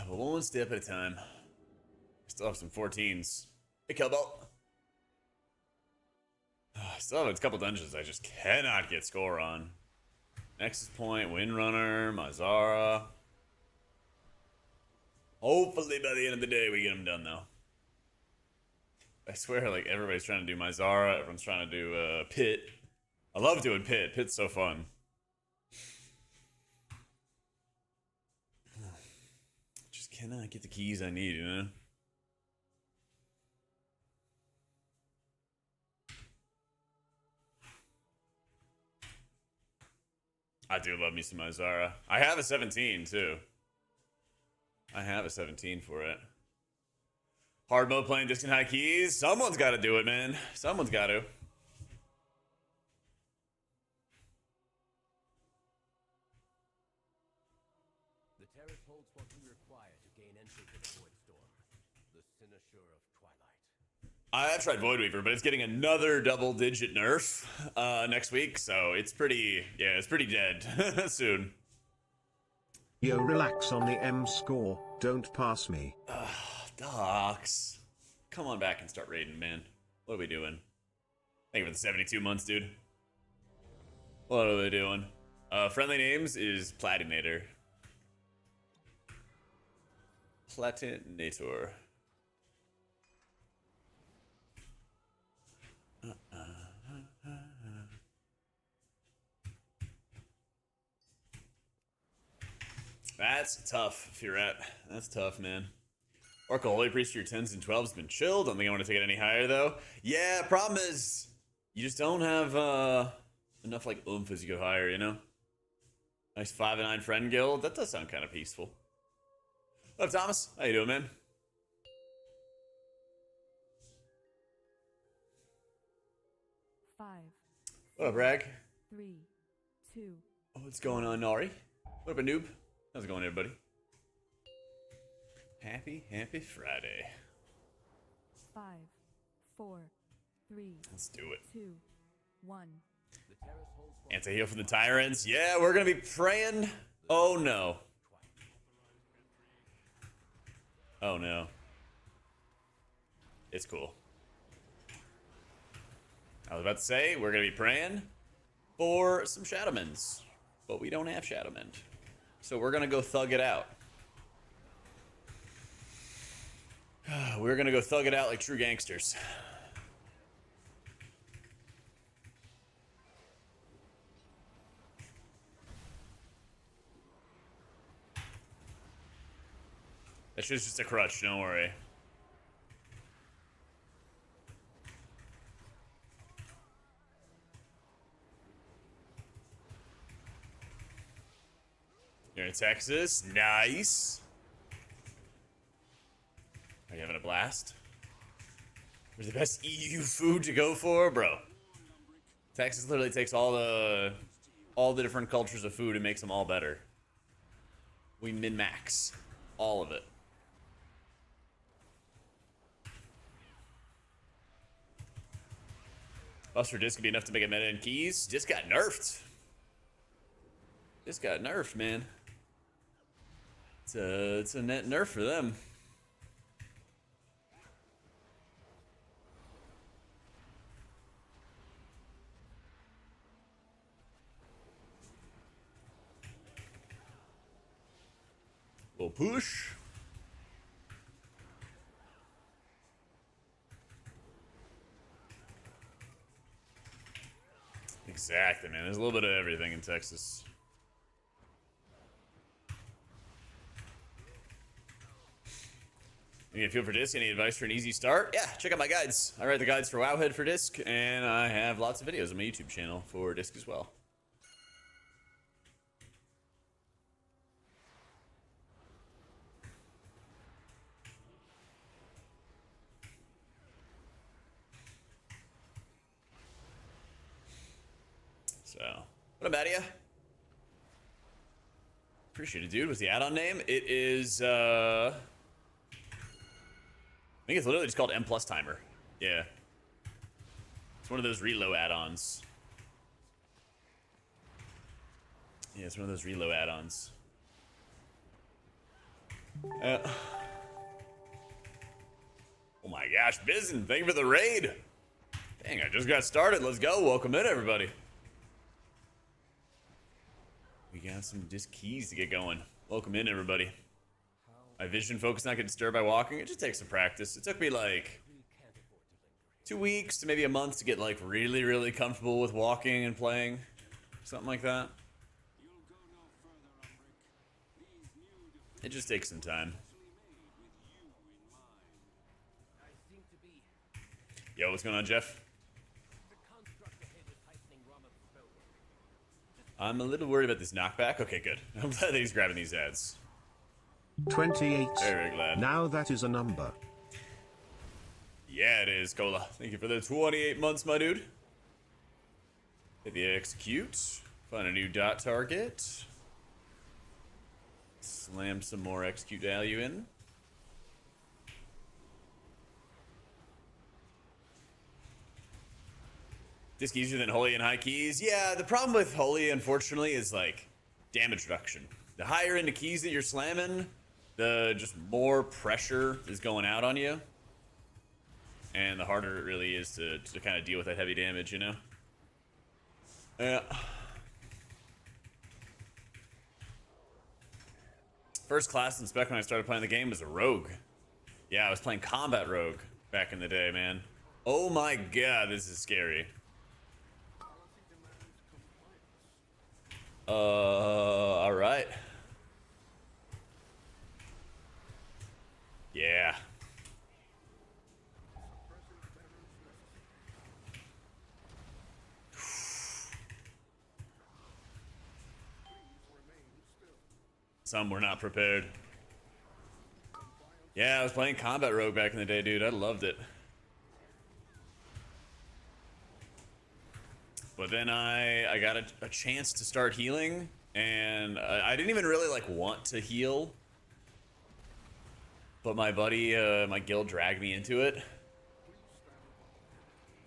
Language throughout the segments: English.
But one step at a time. Still have some 14s. Hey, Kelbelt. Still have a couple dungeons I just cannot get score on. Nexus Point, Windrunner, Mazara. Hopefully by the end of the day we get them done though. I swear, like, everybody's trying to do Mizara, everyone's trying to do Pit. I love doing Pit. Pit's so fun. Just cannot get the keys I need, you know? I do love me some Mizara. I have a 17 too. I have a 17 for it. Hard mode playing distant high keys. Someone's got to do it, man. Someone's got to. The terrace holds what we require to gain entry to the Void Storm, the cynosure of Twilight. I have tried Void Weaver, but it's getting another double-digit nerf next week, so it's pretty, yeah, it's pretty dead soon. Yo, relax on the M score. Don't pass me. Docs. Come on back and start raiding, man. What are we doing? Thank you for the 72 months, dude. What are they doing? Friendly names is Platinator. Platinator. That's tough, if you're at. That's tough, man. Oracle Holy Priest, your 10s and 12s has been chilled. Don't think I want to take it any higher, though. Yeah, problem is, you just don't have enough, like, oomph as you go higher, you know? Nice 5 and 9 friend guild. That does sound kind of peaceful. What up, Thomas? How you doing, man? Five. What up, Rag? 3, 2. What's going on, Nari? What up, a noob? How's it going, everybody? Happy Friday. 5, 4, 3. Let's do it. 2, 1. Anti-heal for the tyrants. Yeah, we're gonna be praying. Oh no. Oh no. It's cool. I was about to say, we're gonna be praying for some Shadowmans, but we don't have Shadowmen. So we're gonna go thug it out. We're gonna go thug it out like true gangsters. That shit's just a crutch, don't worry. You're in Texas? Nice. Are you having a blast? Where's the best EU food to go for? Bro. Texas literally takes all the different cultures of food and makes them all better. We min-max all of it. Buster Disc could be enough to make a meta in keys. Just got nerfed. Just got nerfed, man. It's a net nerf for them. Little push. Exactly, man. There's a little bit of everything in Texas. You need a feel for disc? Any advice for an easy start? Yeah, check out my guides. I write the guides for Wowhead for disc, and I have lots of videos on my YouTube channel for disc as well. So, what up, Adia? Appreciate it, dude. What's the add-on name? It is, I think it's literally just called M Plus Timer. Yeah. It's one of those reload add-ons. Yeah, it's one of those reload add-ons. Oh my gosh, Bizen, thank you for the raid. Dang, I just got started. Let's go. Welcome in, everybody. We got some disc keys to get going. Welcome in, everybody. My vision focus not getting disturbed by walking. It just takes some practice. It took me like 2 weeks to maybe a month to get like really, really comfortable with walking and playing. Something like that. It just takes some time. Yo, what's going on, Jeff? I'm a little worried about this knockback. Okay, good. I'm glad that he's grabbing these ads. 28. Very glad. Now that is a number. Yeah, it is, Cola. Thank you for the 28 months, my dude. Hit the execute. Find a new dot target. Slam some more execute value in. Disc easier than Holy and high keys. Yeah, the problem with Holy, unfortunately, is like damage reduction. The higher into keys that you're slamming, the just more pressure is going out on you. And the harder it really is to kind of deal with that heavy damage, you know? Yeah. First class in spec when I started playing the game was a rogue. Yeah, I was playing combat rogue back in the day, man. Oh my god, this is scary. Alright. Yeah. Some were not prepared. Yeah, I was playing combat rogue back in the day, dude. I loved it. But then I got a chance to start healing, and I didn't even really like want to heal. But my buddy, my guild dragged me into it.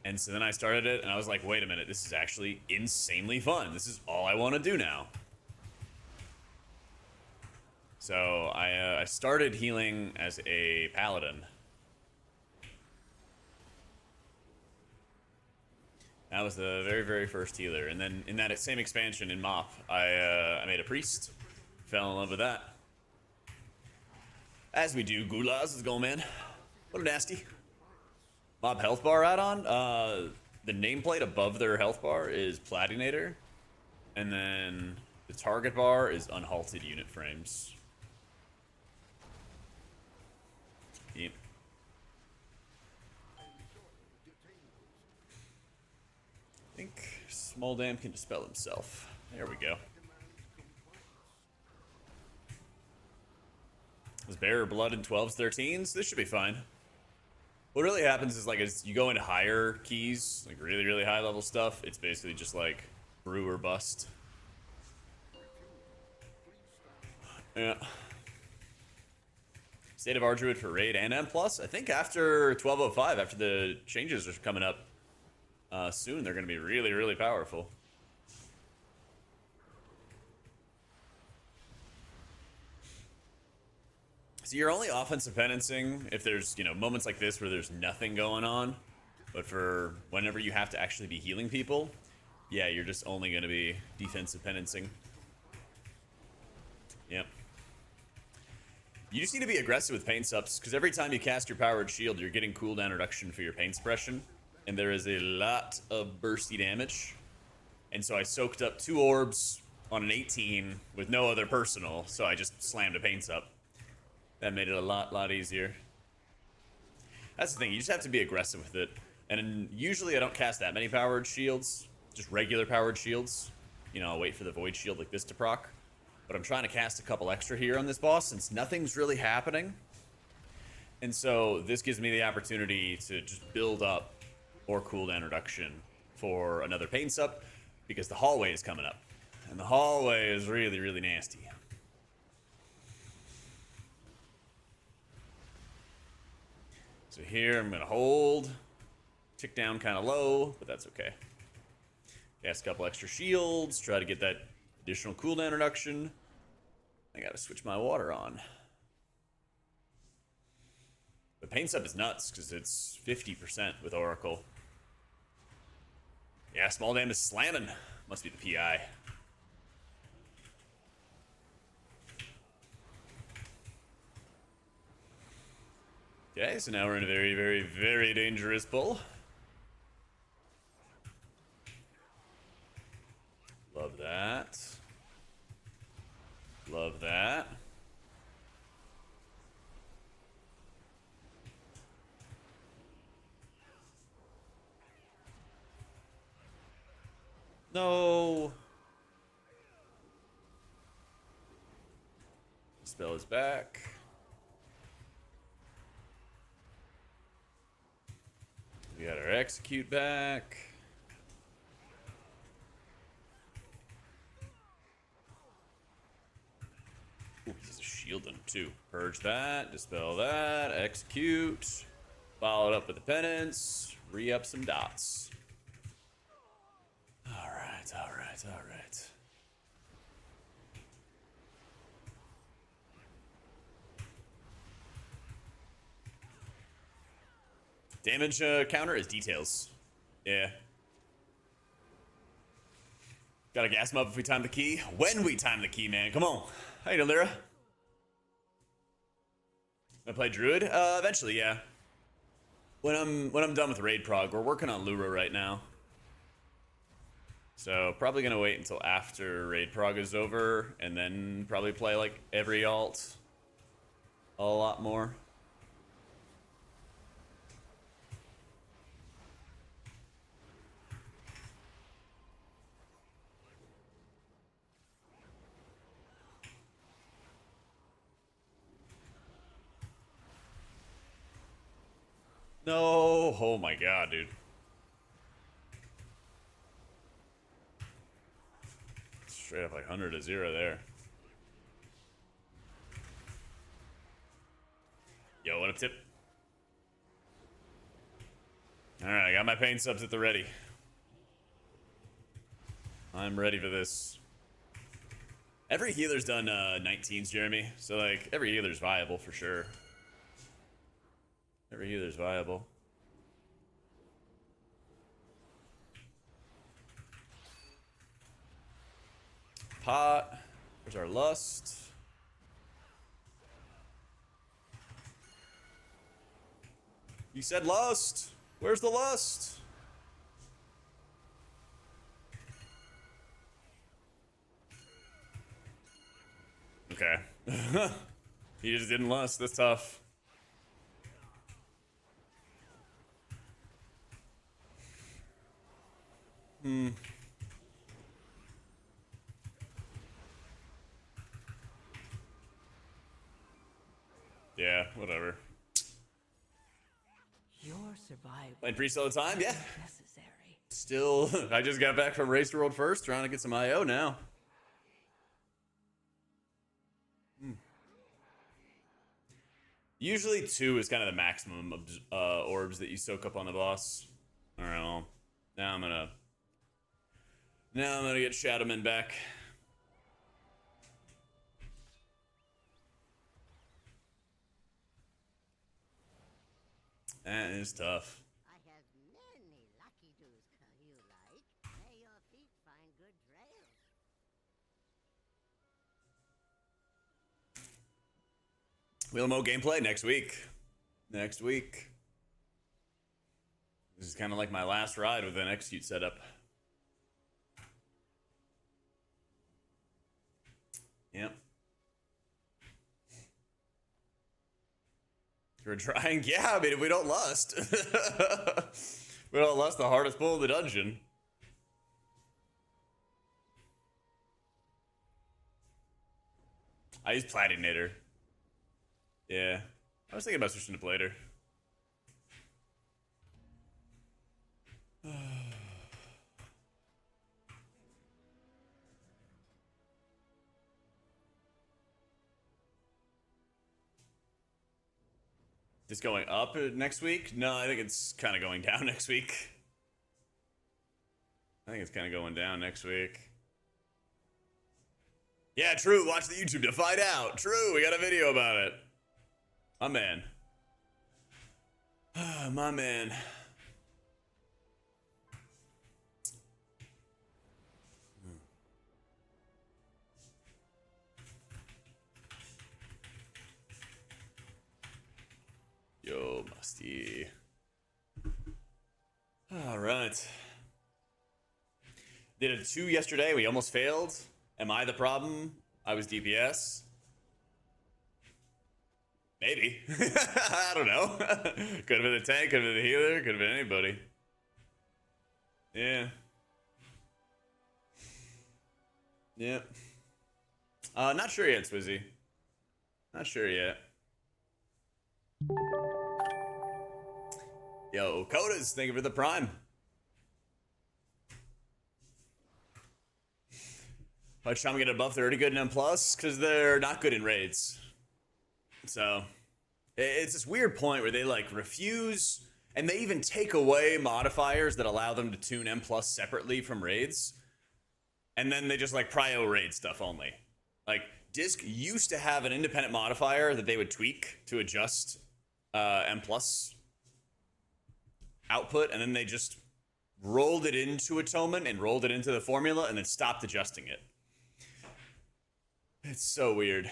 And so then I started it, and I was like, wait a minute, this is actually insanely fun. This is all I want to do now. So I started healing as a paladin. That was the very, very first healer. And then in that same expansion in MoP, I made a priest. Fell in love with that. As we do. Gulas is going, man. What a nasty. Mob health bar add-on. The nameplate above their health bar is Platinator. And then the target bar is unhalted unit frames. Yep. I think Small Dam can dispel himself. There we go. Is Bearer Blood in 12s, 13s? This should be fine. What really happens is, like, as you go into higher keys, like really, really high level stuff, it's basically just like brew or bust. Yeah. State of Ardruid for raid and M+. I think after 1205, after the changes are coming up soon, they're going to be really, really powerful. So you're only offensive penancing if there's, you know, moments like this where there's nothing going on. But for whenever you have to actually be healing people, yeah, you're just only going to be defensive penancing. Yep. You just need to be aggressive with pain subs, because every time you cast your powered shield, you're getting cooldown reduction for your pain suppression. And there is a lot of bursty damage. And so I soaked up 2 orbs on an 18 with no other personal, so I just slammed a pain sub. That made it a lot easier. That's the thing, you just have to be aggressive with it. And usually I don't cast that many powered shields, just regular powered shields. You know, I'll wait for the void shield like this to proc. But I'm trying to cast a couple extra here on this boss since nothing's really happening. And so this gives me the opportunity to just build up more cooldown reduction for another pain sup, because the hallway is coming up. And the hallway is really, really nasty. So here I'm going to hold, tick down kind of low, but that's okay. Cast a couple extra shields, try to get that additional cooldown reduction. I got to switch my water on. pain sub is nuts because it's 50% with Oracle. Yeah, small damage is slamming. Must be the PI. Okay, so now we're in a very, very, very dangerous pull. Love that. Love that. No. Spell is back. We got our execute back. Ooh, he's a shielding too. Purge that, dispel that, execute. Follow it up with the penance. Re-up some dots. Alright, alright, alright. Damage counter is details. Yeah. Gotta gas him up if we time the key. When we time the key, man. Come on. How you doing, Lyra? I play Druid? Eventually, yeah. When I'm done with raid prog, we're working on Lura right now. So probably gonna wait until after raid prog is over, and then probably play like every alt a lot more. No, oh my god, dude. Straight up like 100 to 0 there. Yo, what up, Tip? Alright, I got my pain subs at the ready. I'm ready for this. Every healer's done 19s, Jeremy. So, like, every healer's viable for sure. Every healer's viable. Pot. There's our lust. You said lust. Where's the lust? Okay. He just didn't lust. That's tough. Yeah, whatever. Your survival Playing priest all the time? Yeah. is necessary. Still, I just got back from Race World First, trying to get some IO now. Usually 2 is kind of the maximum of orbs that you soak up on the boss. Alright, well, now I'm gonna get Shadowman back. That is tough. I have many lucky doos you like. May your feet find good trails. Wheel Mo gameplay next week. Next week. This is kind of like my last ride with an execute setup. Yep. We're trying. Yeah, I mean, if we don't lust. We don't lust the hardest pull in the dungeon. I use Platinator. Yeah. I was thinking about switching to Plater. Just going up next week? No, I think it's kind of going down next week. I think it's kind of going down next week. Yeah, true. Watch the YouTube to find out. True. We got a video about it. My man. My man. Yo, Musty. All right. Did a 2 yesterday. We almost failed. Am I the problem? I was DPS. Maybe. I don't know. Could have been a tank, could have been a healer, could have been anybody. Yeah. Yeah. Not sure yet, Swizzy. Not sure yet. Yo, Codas, thank you for the prime. Much time to get above 30 good in M+, because they're not good in raids. So, it's this weird point where they, like, refuse, and they even take away modifiers that allow them to tune M+ separately from raids. And then they just, like, prio raid stuff only. Like, Disc used to have an independent modifier that they would tweak to adjust M+ output, and then they just rolled it into Atonement and rolled it into the formula and then stopped adjusting it. It's so weird.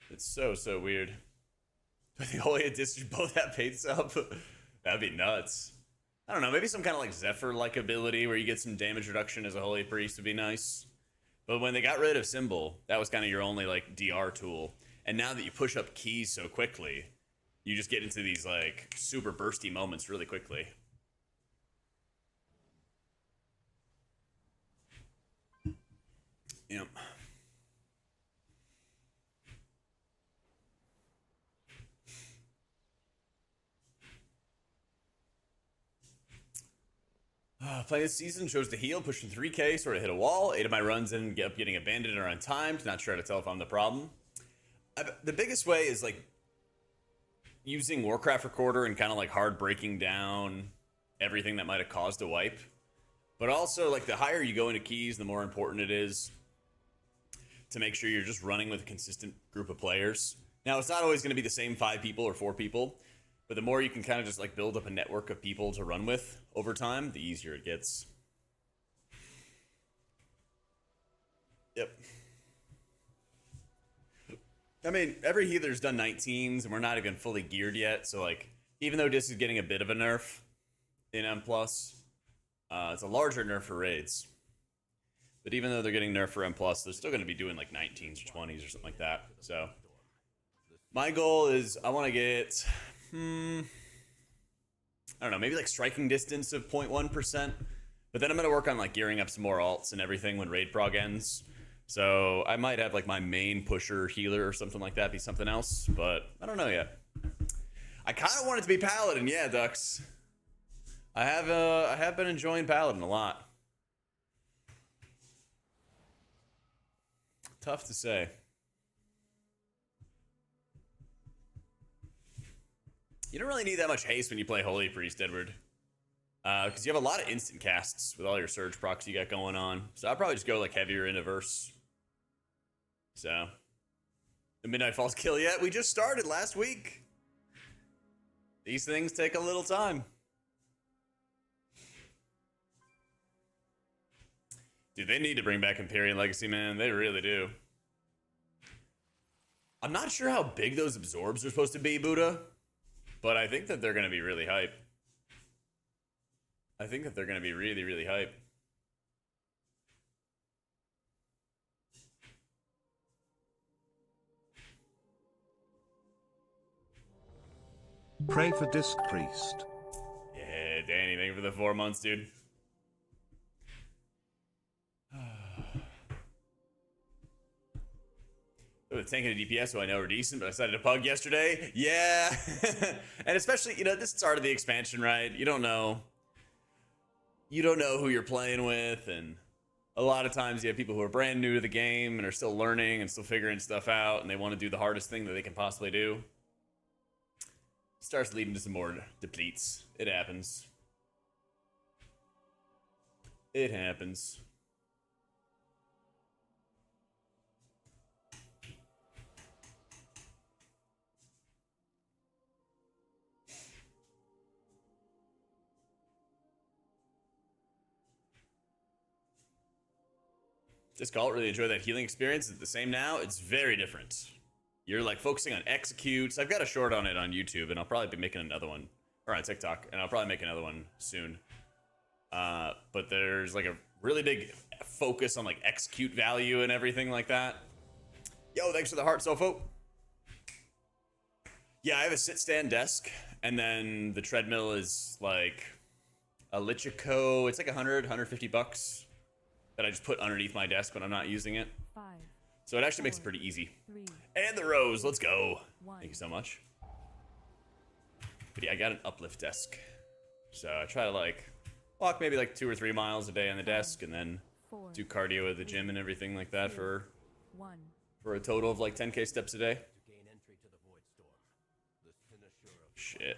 It's so weird. But the Holy Disc both have paid sub. That'd be nuts. I don't know, maybe some kind of like Zephyr-like ability where you get some damage reduction as a Holy Priest would be nice. But when they got rid of Symbol, that was kind of your only like DR tool. And now that you push up keys so quickly, you just get into these like super bursty moments really quickly. Yep. Playing this season, chose to heal, pushing 3k, sort of hit a wall. 8 of my runs ended up getting abandoned or untimed. Not sure how to tell if I'm the problem. The biggest way is like using Warcraft Recorder and kind of like hard breaking down everything that might have caused a wipe. But also, like, the higher you go into keys, the more important it is to make sure you're just running with a consistent group of players. Now, it's not always going to be the same 5 people or 4 people, but the more you can kind of just like build up a network of people to run with over time, the easier it gets. Yep. I mean, every healer's done 19s, and we're not even fully geared yet, so like, even though Dis is getting a bit of a nerf in M+, it's a larger nerf for raids. But even though they're getting nerfed for M+, they're still going to be doing like 19s or 20s or something like that. So, my goal is I want to get, I don't know, maybe like striking distance of 0.1%. But then I'm going to work on like gearing up some more alts and everything when raid prog ends. So I might have like my main pusher healer or something like that be something else, but I don't know yet. I kind of want it to be Paladin, yeah, Ducks. I have been enjoying Paladin a lot. Tough to say. You don't really need that much haste when you play Holy Priest, Edward. Because you have a lot of instant casts with all your surge procs you got going on. So I'll probably just go like heavier into verse. So, the Midnight Falls kill yet? We just started last week. These things take a little time. Dude, they need to bring back Empyrean Legacy, man. They really do. I'm not sure how big those absorbs are supposed to be, Buddha. But I think that they're going to be really hype. I think that they're going to be really, really hype. Pray for Disc Priest. Yeah, Danny, thank you for the 4 months, dude. The tank and a DPS who I know are decent, but I decided to pug yesterday. Yeah. And especially, you know, this started the expansion, right? You don't know who you're playing with, and a lot of times you have people who are brand new to the game and are still learning and still figuring stuff out, and they want to do the hardest thing that they can possibly do. Starts leading to some more depletes. It happens. It happens. Just call it. Really enjoy that healing experience. It's the same now. It's very different. You're like focusing on executes. I've got a short on it on YouTube, and I'll probably be making another one, or on TikTok, and I'll probably make another one soon. But there's like a really big focus on like execute value and everything like that. Yo, thanks for the heart, Sofo. Yeah, I have a sit-stand desk, and then the treadmill is like a Lichico. It's like $150 that I just put underneath my desk when I'm not using it. 5, So it actually makes it pretty easy. 3, And the rows, let's go. 1. Thank you so much. But yeah, I got an uplift desk. So I try to like walk maybe like 2 or 3 miles a day on the desk, and then 4, do cardio at the gym and everything like that for 1. a total of like 10k steps a day. To gain entry to the Void Storm, the cynosure of Shit.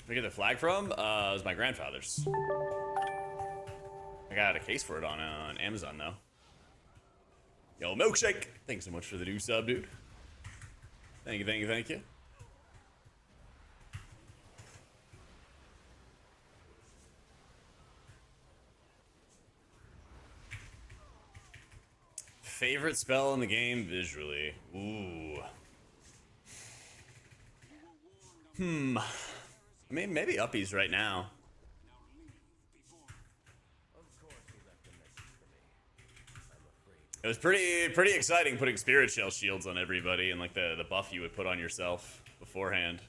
Where did I get the flag from? It was my grandfather's. I got a case for it on Amazon though. Yo, Milkshake! Thanks so much for the new sub, dude. Thank you, thank you, thank you. Favorite spell in the game visually? Ooh. I mean, maybe uppies right now. It was pretty exciting putting spirit shell shields on everybody and like the buff you would put on yourself beforehand.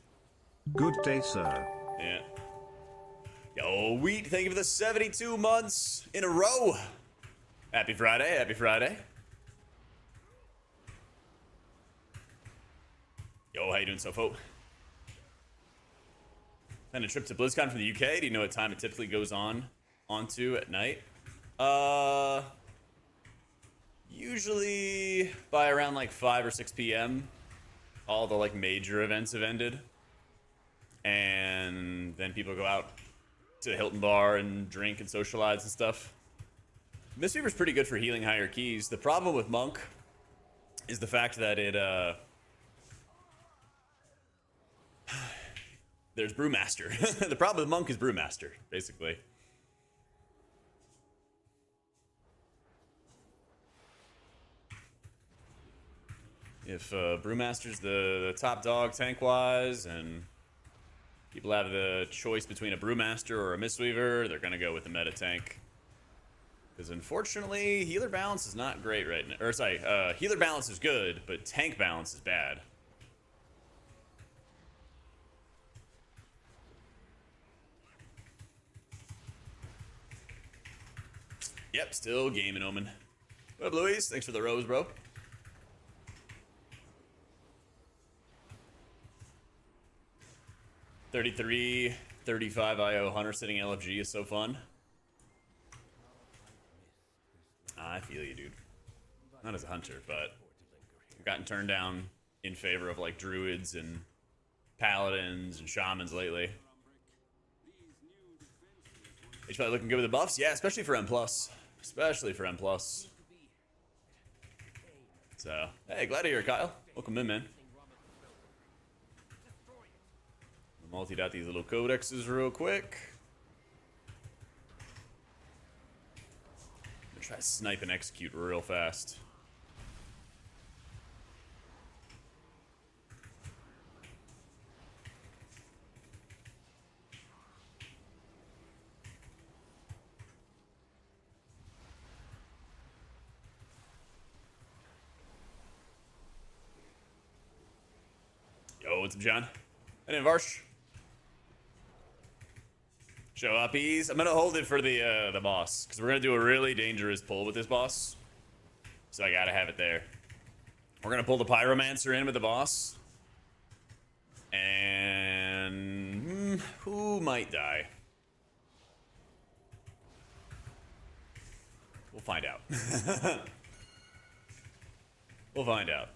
Good day, sir. Yeah. Yo, Wheat, thank you for the 72 months in a row. Happy Friday, happy Friday. Yo, how you doing, Sofo? And a trip to BlizzCon from the UK. Do you know what time it typically goes onto at night? Usually by around like 5 or 6 p.m. all the like major events have ended, and then people go out to the Hilton Bar and drink and socialize and stuff. Mistweaver's pretty good for healing higher keys. The problem with Monk is the fact that it there's Brewmaster. The problem with Monk is Brewmaster, basically. If Brewmaster's the top dog tank-wise, and people have the choice between a Brewmaster or a Mistweaver, they're gonna go with the meta tank. Because unfortunately, healer balance is not great right now. Or sorry, healer balance is good, but tank balance is bad. Yep, still gaming, Omen. What up, Luis? Thanks for the rose, bro. $33, $35 IO Hunter sitting LFG is so fun. I feel you, dude. Not as a hunter, but I've gotten turned down in favor of like druids and paladins and shamans lately. He's probably looking good with the buffs. Yeah, especially for M+. Especially for M+. So, hey, glad to hear it, Kyle. Welcome in, man. Multied out these little codexes real quick. I'm gonna try to snipe and execute real fast. Yo, what's up, John? And then Varsh. Show up ease. I'm gonna hold it for the boss, because we're gonna do a really dangerous pull with this boss. So I gotta have it there. We're gonna pull the Pyromancer in with the boss. And who might die? We'll find out. We'll find out.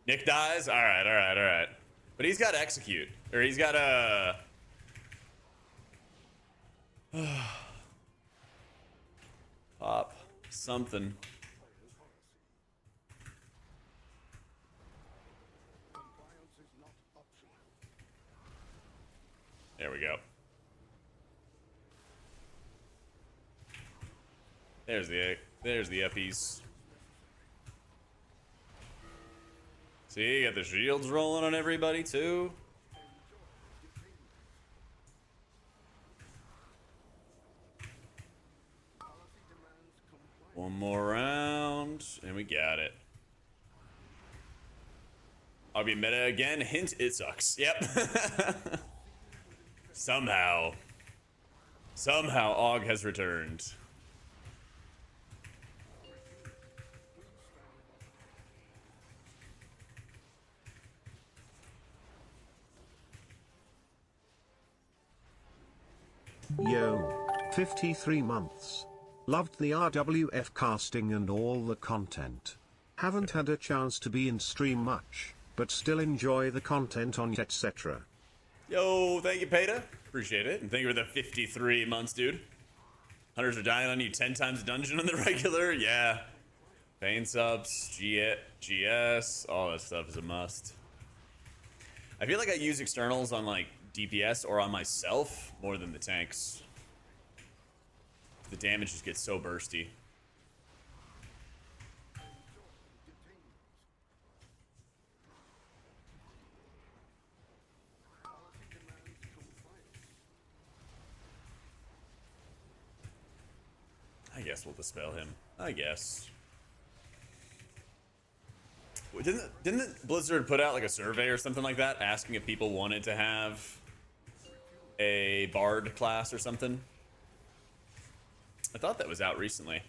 Nick dies? Alright, alright, alright. But he's got to execute. Or he's got to... pop something. There we go. There's the eppies. See, you got the shields rolling on everybody too. One more round, and we got it. I'll be meta again. Hint, it sucks. Yep. Somehow, Og has returned. Yo, 53 months. Loved the RWF casting and all the content. Haven't had a chance to be in stream much, but still enjoy the content on etc. Yo, thank you, Peta. Appreciate it. And thank you for the 53 months, dude. Hunters are dying on you 10 times a dungeon on the regular. Yeah. Pain subs, GS, all that stuff is a must. I feel like I use externals on like DPS or on myself more than the tanks. The damage just gets so bursty. I guess we'll dispel him. I guess. Didn't Blizzard put out like a survey or something like that asking if people wanted to have a Bard class or something? I thought that was out recently.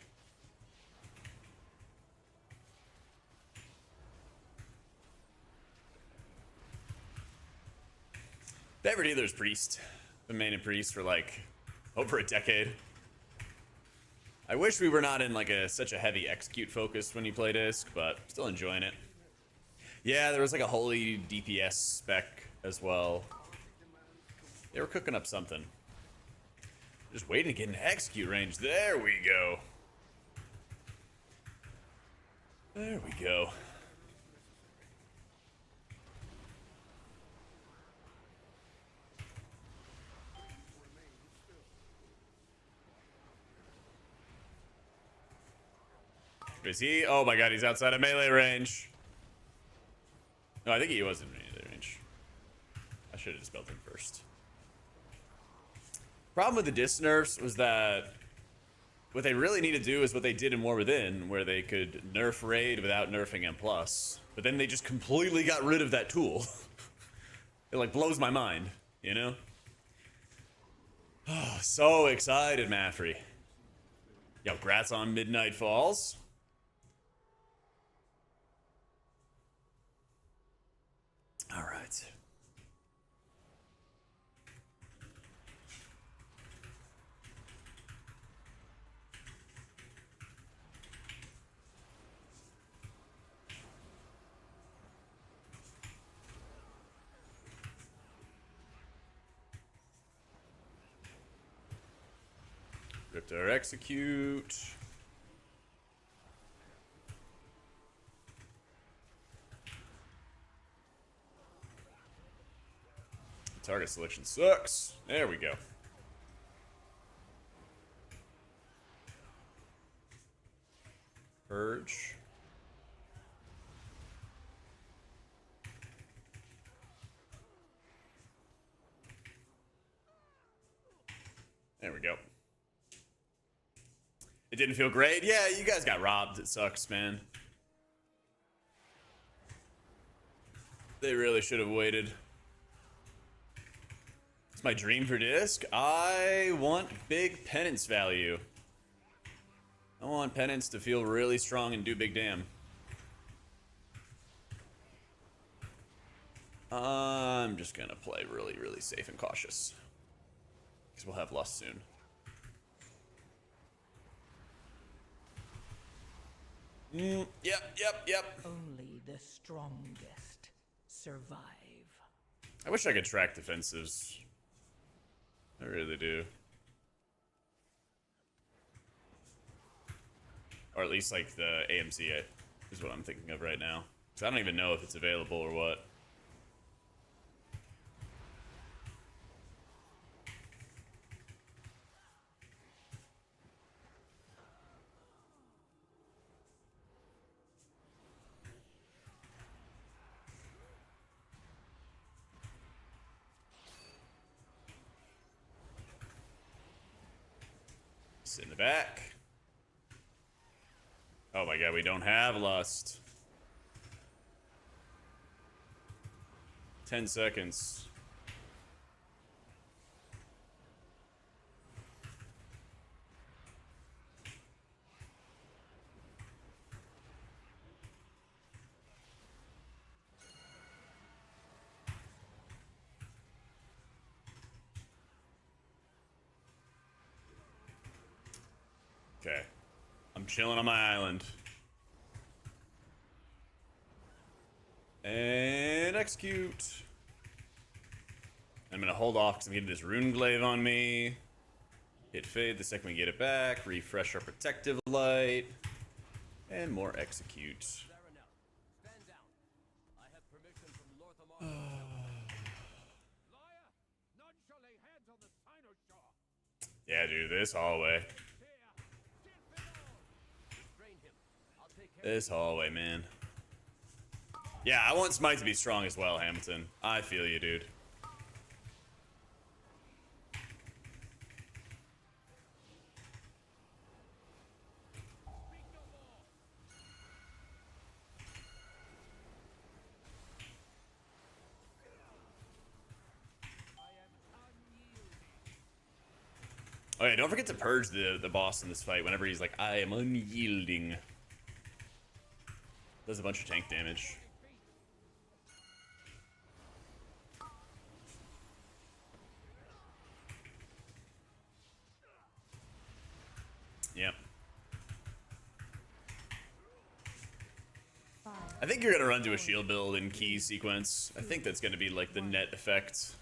Favorite Healer's Priest. Been main and Priest for like over a decade. I wish we were not in like such a heavy execute focus when you play disc, but still enjoying it. Yeah, there was like a holy DPS spec as well. They were cooking up something. Just waiting to get into execute range. There we go. There we go. Is he? Oh my god, he's outside of melee range. No, I think he was in melee range. I should have dispelled him first. Problem with the disc nerfs was that what they really need to do is what they did in War Within, where they could nerf raid without nerfing M+. But then they just completely got rid of that tool. It like blows my mind, you know? Oh, so excited, Maffrey. Yo, grats on Midnight Falls. All right. Riptor execute. Target selection sucks. There we go. Purge. There we go. It didn't feel great. Yeah, you guys got robbed. It sucks, man. They really should have waited. It's my dream for disc. I want big penance value. I want penance to feel really strong and do big damn. I'm just gonna play really, really safe and cautious. Because we'll have lust soon. Yep. Only the strongest survive. I wish I could track defensives. I really do. Or at least like the AMC is what I'm thinking of right now. Because I don't even know if it's available or what. Sit in the back. Oh my god, we don't have lust. 10 seconds. Okay. I'm chilling on my island. And execute. I'm gonna hold off because I'm getting this rune glaive on me. Hit fade the second we get it back. Refresh our protective light. And more execute. Stand down. I have permission from Lord Liar! None shall lay hands on the Sinosure! Yeah, dude, this hallway. This hallway, man. Yeah, I want Smite to be strong as well, Hamilton. I feel you, dude. Oh yeah, don't forget to purge the boss in this fight whenever he's like, I am unyielding. Does a bunch of tank damage. Yep. I think you're gonna run to a shield build in key sequence. I think that's gonna be like the net effect.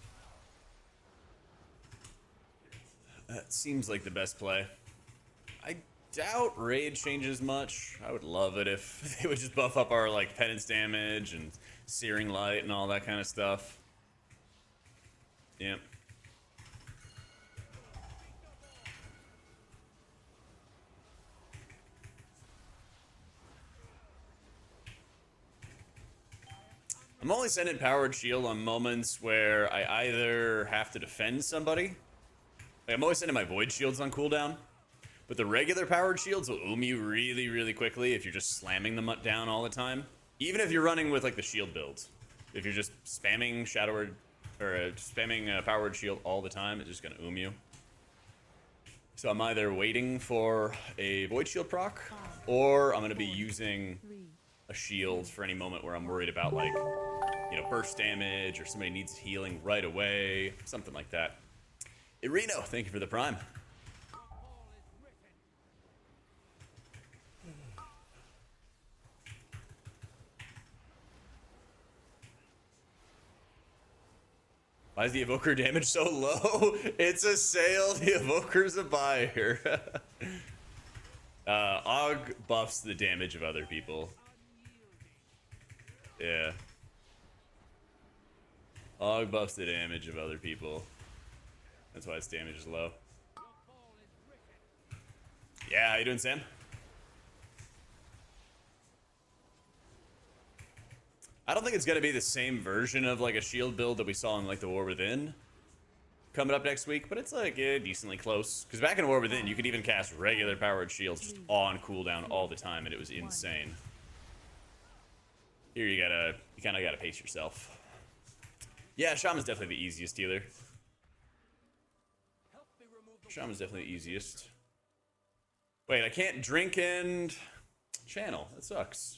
That seems like the best play. I doubt raid changes much. I would love it if they would just buff up our like penance damage and searing light and all that kind of stuff. Yep. I'm only sending powered shield on moments where I either have to defend somebody. Like I'm always sending my void shields on cooldown. But the regular powered shields will you really, really quickly if you're just slamming them down all the time. Even if you're running with like the shield builds. If you're just spamming shadowed or spamming powered shield all the time, it's just gonna you. So I'm either waiting for a void shield proc, or I'm gonna be using a shield for any moment where I'm worried about like, you know, burst damage or somebody needs healing right away, something like that. Irino, thank you for the prime. Why is the evoker damage so low? It's a sale, the evoker's a buyer. Og buffs the damage of other people. Yeah. Og buffs the damage of other people. That's why its damage is low. Yeah, how you doing, Sam? I don't think it's gonna be the same version of like a shield build that we saw in like the War Within coming up next week, but it's like decently close. Because back in War Within, you could even cast regular powered shields just on cooldown all the time, and it was insane. Here you kind of gotta pace yourself. Yeah, Shaman's definitely the easiest healer. Shaman's definitely the easiest. Wait, I can't drink and channel. That sucks.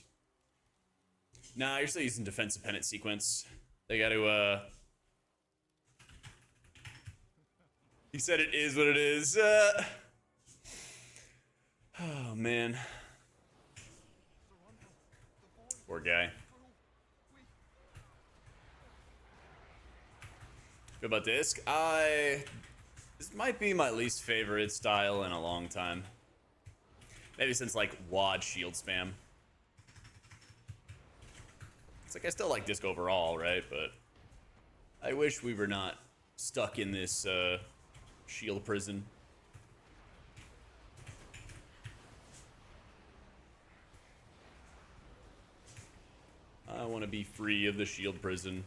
Nah, you're still using defensive penance sequence. They gotta, He said it is what it is. Oh, man. Poor guy. Good about disc. This might be my least favorite style in a long time. Maybe since like WAD shield spam. It's like I still like disc overall, right? But I wish we were not stuck in this shield prison. I want to be free of the shield prison.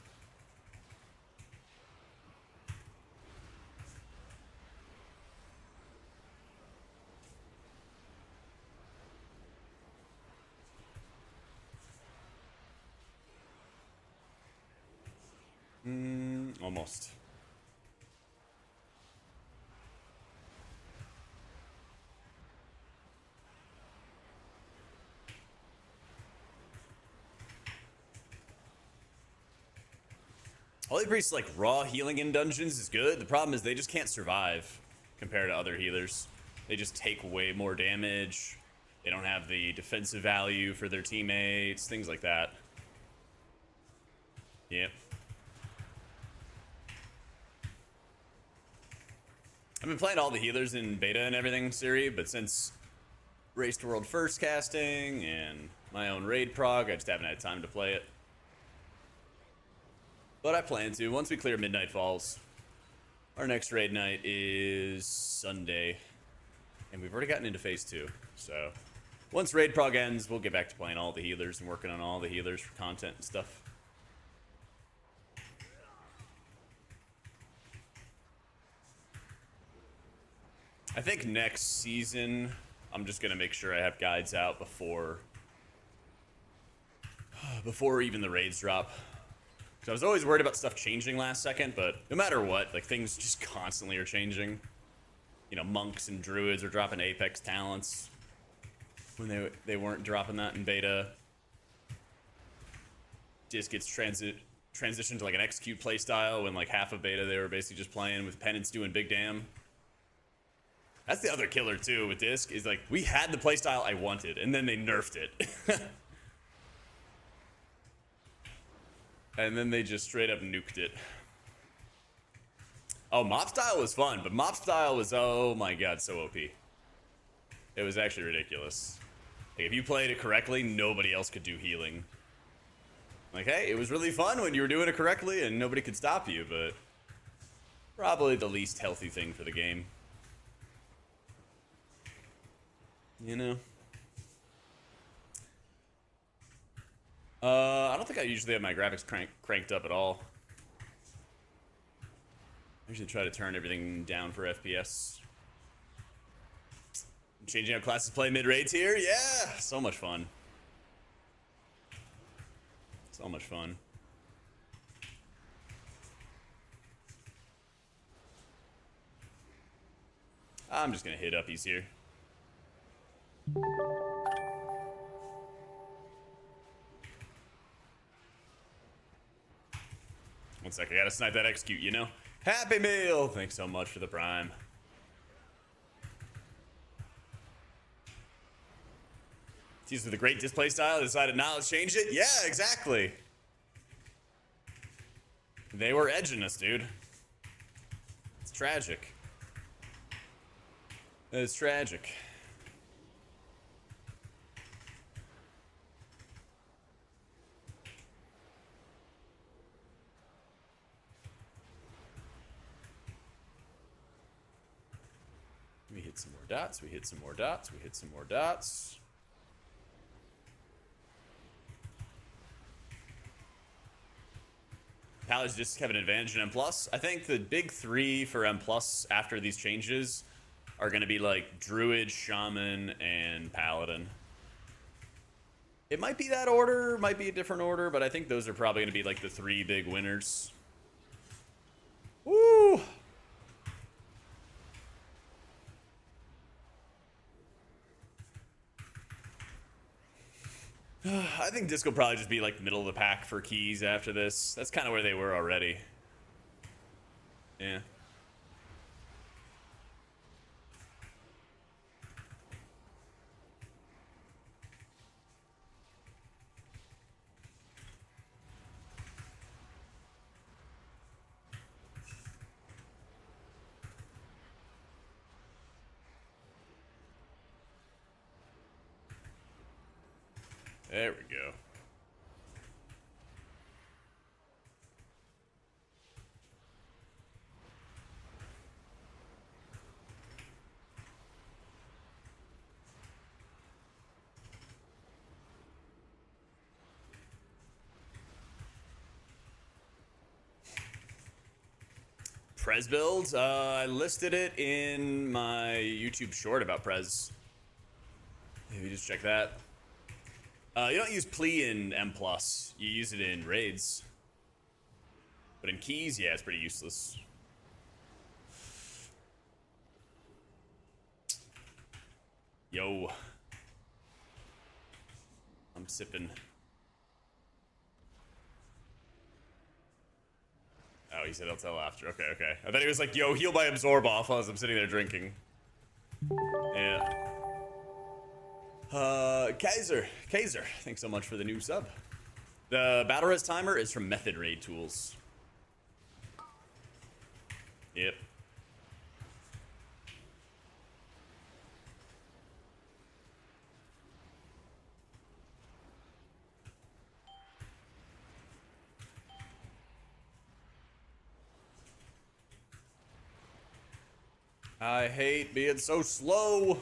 Almost. Holy Priest's like raw healing in dungeons is good. The problem is they just can't survive compared to other healers. They just take way more damage. They don't have the defensive value for their teammates, things like that. Yep. I've been playing all the healers in beta and everything, Siri, but since Race to World First casting and my own raid prog, I just haven't had time to play it. But I plan to. Once we clear Midnight Falls, our next raid night is Sunday. And we've already gotten into phase 2. So once raid prog ends, we'll get back to playing all the healers and working on all the healers for content and stuff. I think next season, I'm just going to make sure I have guides out before even the raids drop. Because I was always worried about stuff changing last second, but no matter what, like things just constantly are changing. You know, monks and druids are dropping Apex talents when they weren't dropping that in beta. Just gets transitioned to like an execute playstyle when like half of beta they were basically just playing with penance doing big damn. That's the other killer too with disc is like we had the playstyle I wanted and then they nerfed it. And then they just straight up nuked it. Oh, mop style was fun, but mop style was, oh my god, so OP. It was actually ridiculous. Like, if you played it correctly, nobody else could do healing. Like, hey, it was really fun when you were doing it correctly and nobody could stop you, but probably the least healthy thing for the game. You know? I don't think I usually have my graphics cranked up at all. I usually try to turn everything down for FPS. Changing how classes play mid-raids here? Yeah! So much fun. So much fun. I'm just gonna hit uppies here. One sec, I gotta snipe that execute, you know? Happy Meal! Thanks so much for the prime. Teased with a great display style, decided now let's change it? Yeah, exactly! They were edging us, dude. It's tragic. It's tragic. We hit some more dots, we hit some more dots, we hit some more dots. Paladins just have an advantage in M+. I think the big three for M+ after these changes are going to be like Druid, Shaman, and Paladin. It might be that order, might be a different order, but I think those are probably going to be like the three big winners. Woo! I think Disc will probably just be like middle of the pack for keys after this. That's kind of where they were already. Yeah. There we go. Prez builds. I listed it in my YouTube short about Prez. Maybe just check that. You don't use plea in M+. You use it in raids. But in keys, yeah, it's pretty useless. Yo. I'm sipping. Oh, he said I'll tell after. Okay, okay. I thought he was like, yo, heal by absorb off as I'm sitting there drinking. Yeah. Kaiser, thanks so much for the new sub. The battle res timer is from Method Raid Tools. Yep. I hate being so slow.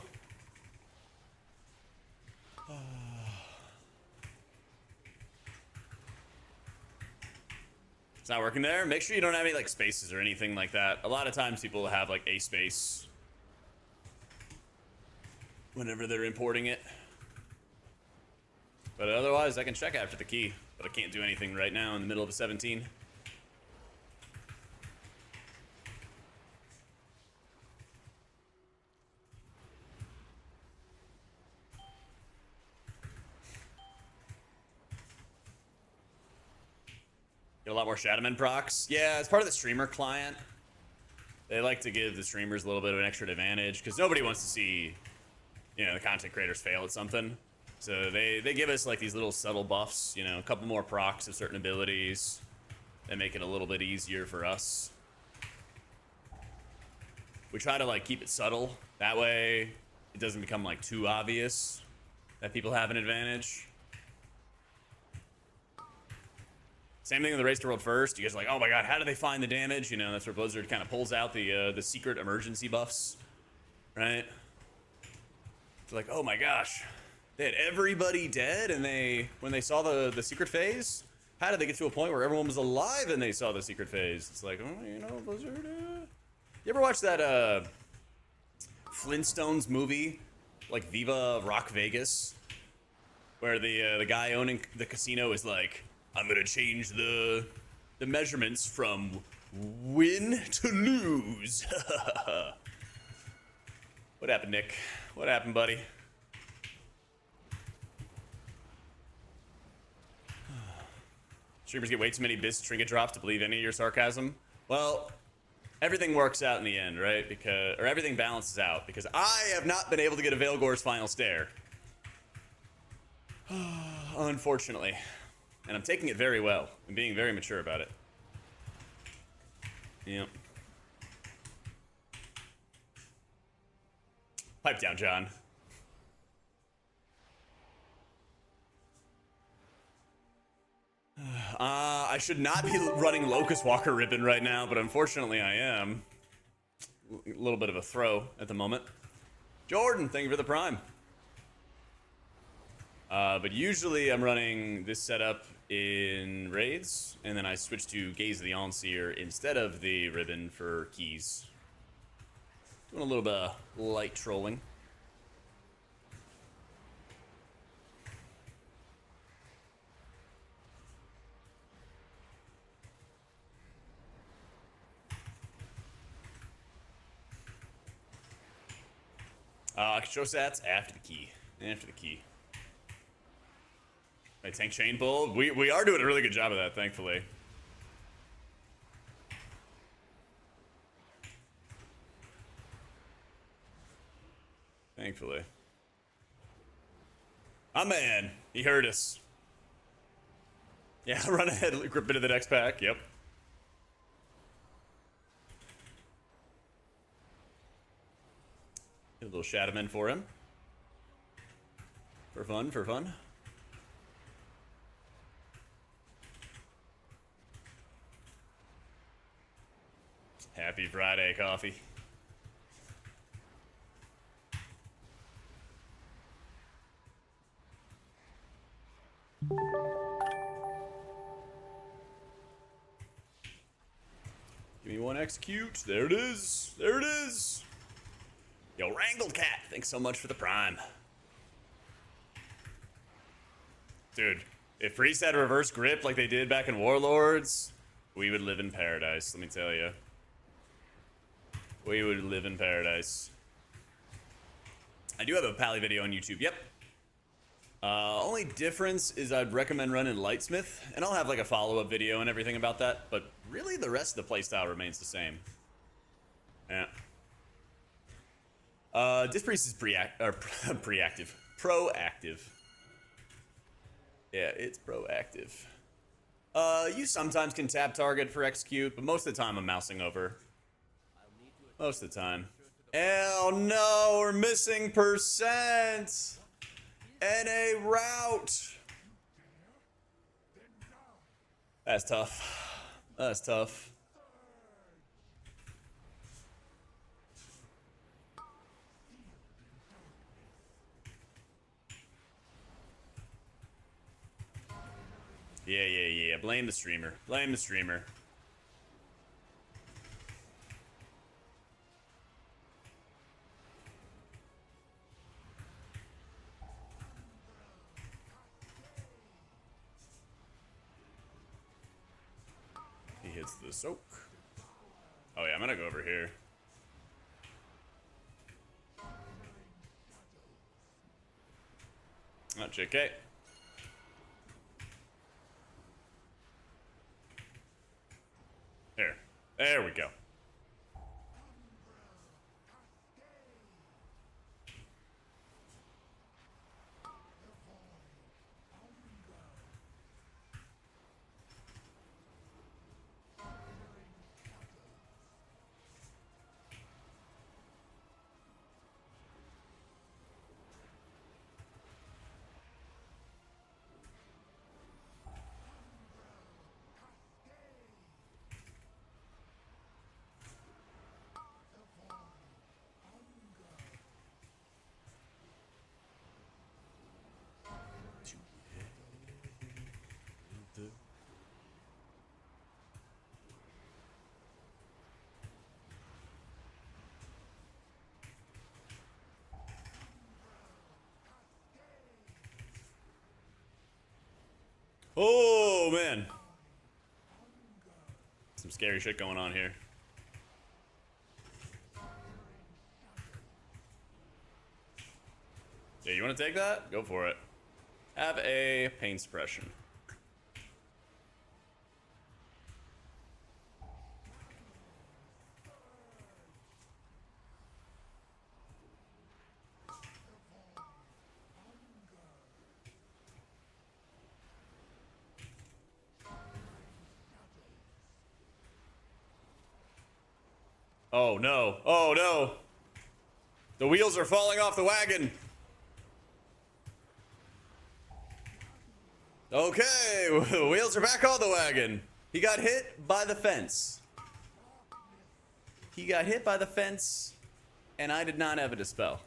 It's not working there. Make sure you don't have any like spaces or anything like that. A lot of times people have like a space whenever they're importing it. But otherwise I can check after the key, but I can't do anything right now in the middle of a 17. Get a lot more Shadowman procs. Yeah, it's part of the streamer client. They like to give the streamers a little bit of an extra advantage because nobody wants to see, you know, the content creators fail at something. So they give us like these little subtle buffs, you know, a couple more procs of certain abilities that make it a little bit easier for us. We try to like keep it subtle. That way it doesn't become like too obvious that people have an advantage. Same thing with the Race to World First. You guys are like, oh my god, how do they find the damage? You know, that's where Blizzard kind of pulls out the secret emergency buffs, right? It's like, oh my gosh, they had everybody dead, and when they saw the secret phase, how did they get to a point where everyone was alive and they saw the secret phase? It's like, oh, you know, Blizzard. You ever watch that Flintstones movie, like Viva Rock Vegas, where the guy owning the casino is like, I'm gonna change the measurements from win to lose. What happened, Nick? What happened, buddy? Streamers get way too many bis trinket drops to believe any of your sarcasm. Well, everything works out in the end, right? Or everything balances out because I have not been able to get a Veilgore's final stare. Unfortunately. And I'm taking it very well. I'm being very mature about it. Yep. Pipe down, John. I should not be running Locust Walker Ribbon right now, but unfortunately I am. A little bit of a throw at the moment. Jordan, thank you for the prime. But usually I'm running this setup in raids, and then I switch to Gaze of the Onseer instead of the ribbon for keys. Doing a little bit of light trolling. I can show stats after the key. After the key. Right, tank chain pull. We are doing a really good job of that, thankfully. Thankfully. Ah, man. He heard us. Yeah, run ahead, grip into the next pack. Yep. Get a little Shadowman for him. For fun, for fun. Happy Friday, coffee. Give me one execute. There it is. There it is. Yo, Wrangled Cat, thanks so much for the prime. Dude, if Priest had reverse grip like they did back in Warlords, we would live in paradise, let me tell you. We would live in paradise. I do have a Pally video on YouTube, yep. Only difference is I'd recommend running Lightsmith, and I'll have like a follow-up video and everything about that, but really the rest of the playstyle remains the same. Yeah. Disc Priest is proactive. Yeah, it's proactive. You sometimes can tap target for execute, but most of the time I'm mousing over. Most of the time. Oh no, we're missing percent! NA route! That's tough. That's tough. Yeah. Blame the streamer. Blame the streamer. He hits the soak. Oh yeah, I'm gonna go over here. Oh, JK. There we go. Oh, man. Some scary shit going on here. Yeah, you want to take that? Go for it. Have a pain suppression. Oh no. Oh no. The wheels are falling off the wagon. Okay, the wheels are back on the wagon. He got hit by the fence. He got hit by the fence, and I did not have a dispel.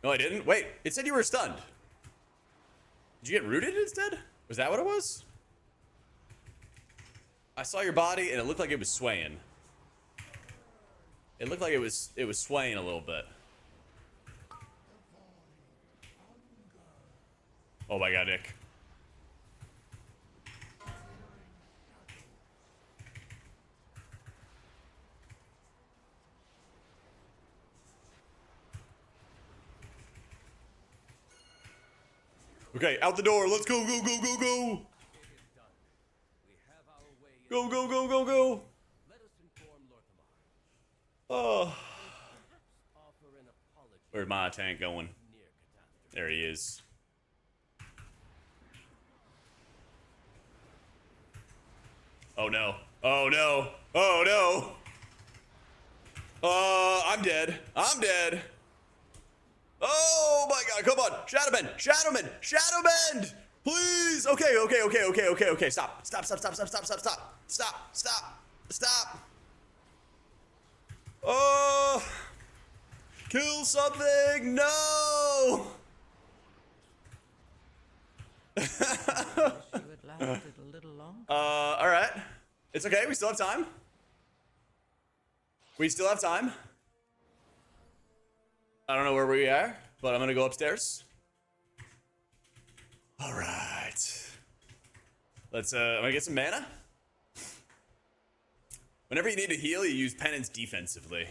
No, I didn't. Wait, it said you were stunned. Did you get rooted instead? Was that what it was? I saw your body, and it looked like it was swaying. It looked like it was swaying a little bit. Oh my god, Nick. Okay, out the door. Let's go, go, go, go, go. Go, go, go, go, go. Oh. Where's my tank going? There he is. Oh no. Oh no. Oh no. I'm dead. I'm dead. Oh my god, come on. Shadow Bend. Shadow Bend. Shadow Bend. Please. Okay, okay, okay, okay, okay, okay. Stop. Stop, stop, stop, stop, stop, stop, stop. Stop, stop, stop. Oh. Kill something. No. Wish you had lasted a little longer. All right. It's okay. We still have time. We still have time. I don't know where we are, but I'm gonna go upstairs. All right. Let's, I'm gonna get some mana. Whenever you need to heal, you use penance defensively.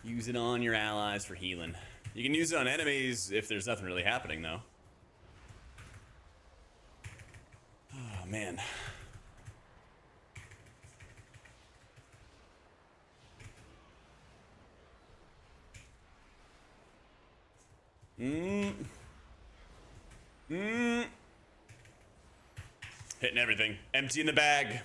Use it on your allies for healing. You can use it on enemies if there's nothing really happening, though. Oh, man. Hitting everything. Empty in the bag.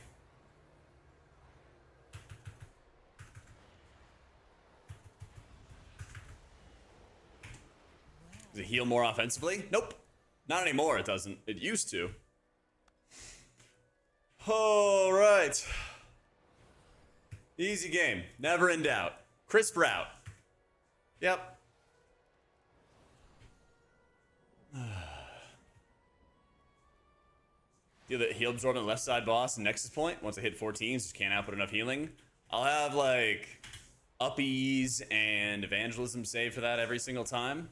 Does it heal more offensively? Nope. Not anymore, it doesn't. It used to. All right. Easy game. Never in doubt. Crisp route. Yep. Do the heal absorb on the left side boss and Nexus point. Once I hit 14s, just can't output enough healing. I'll have like uppies and evangelism saved for that every single time.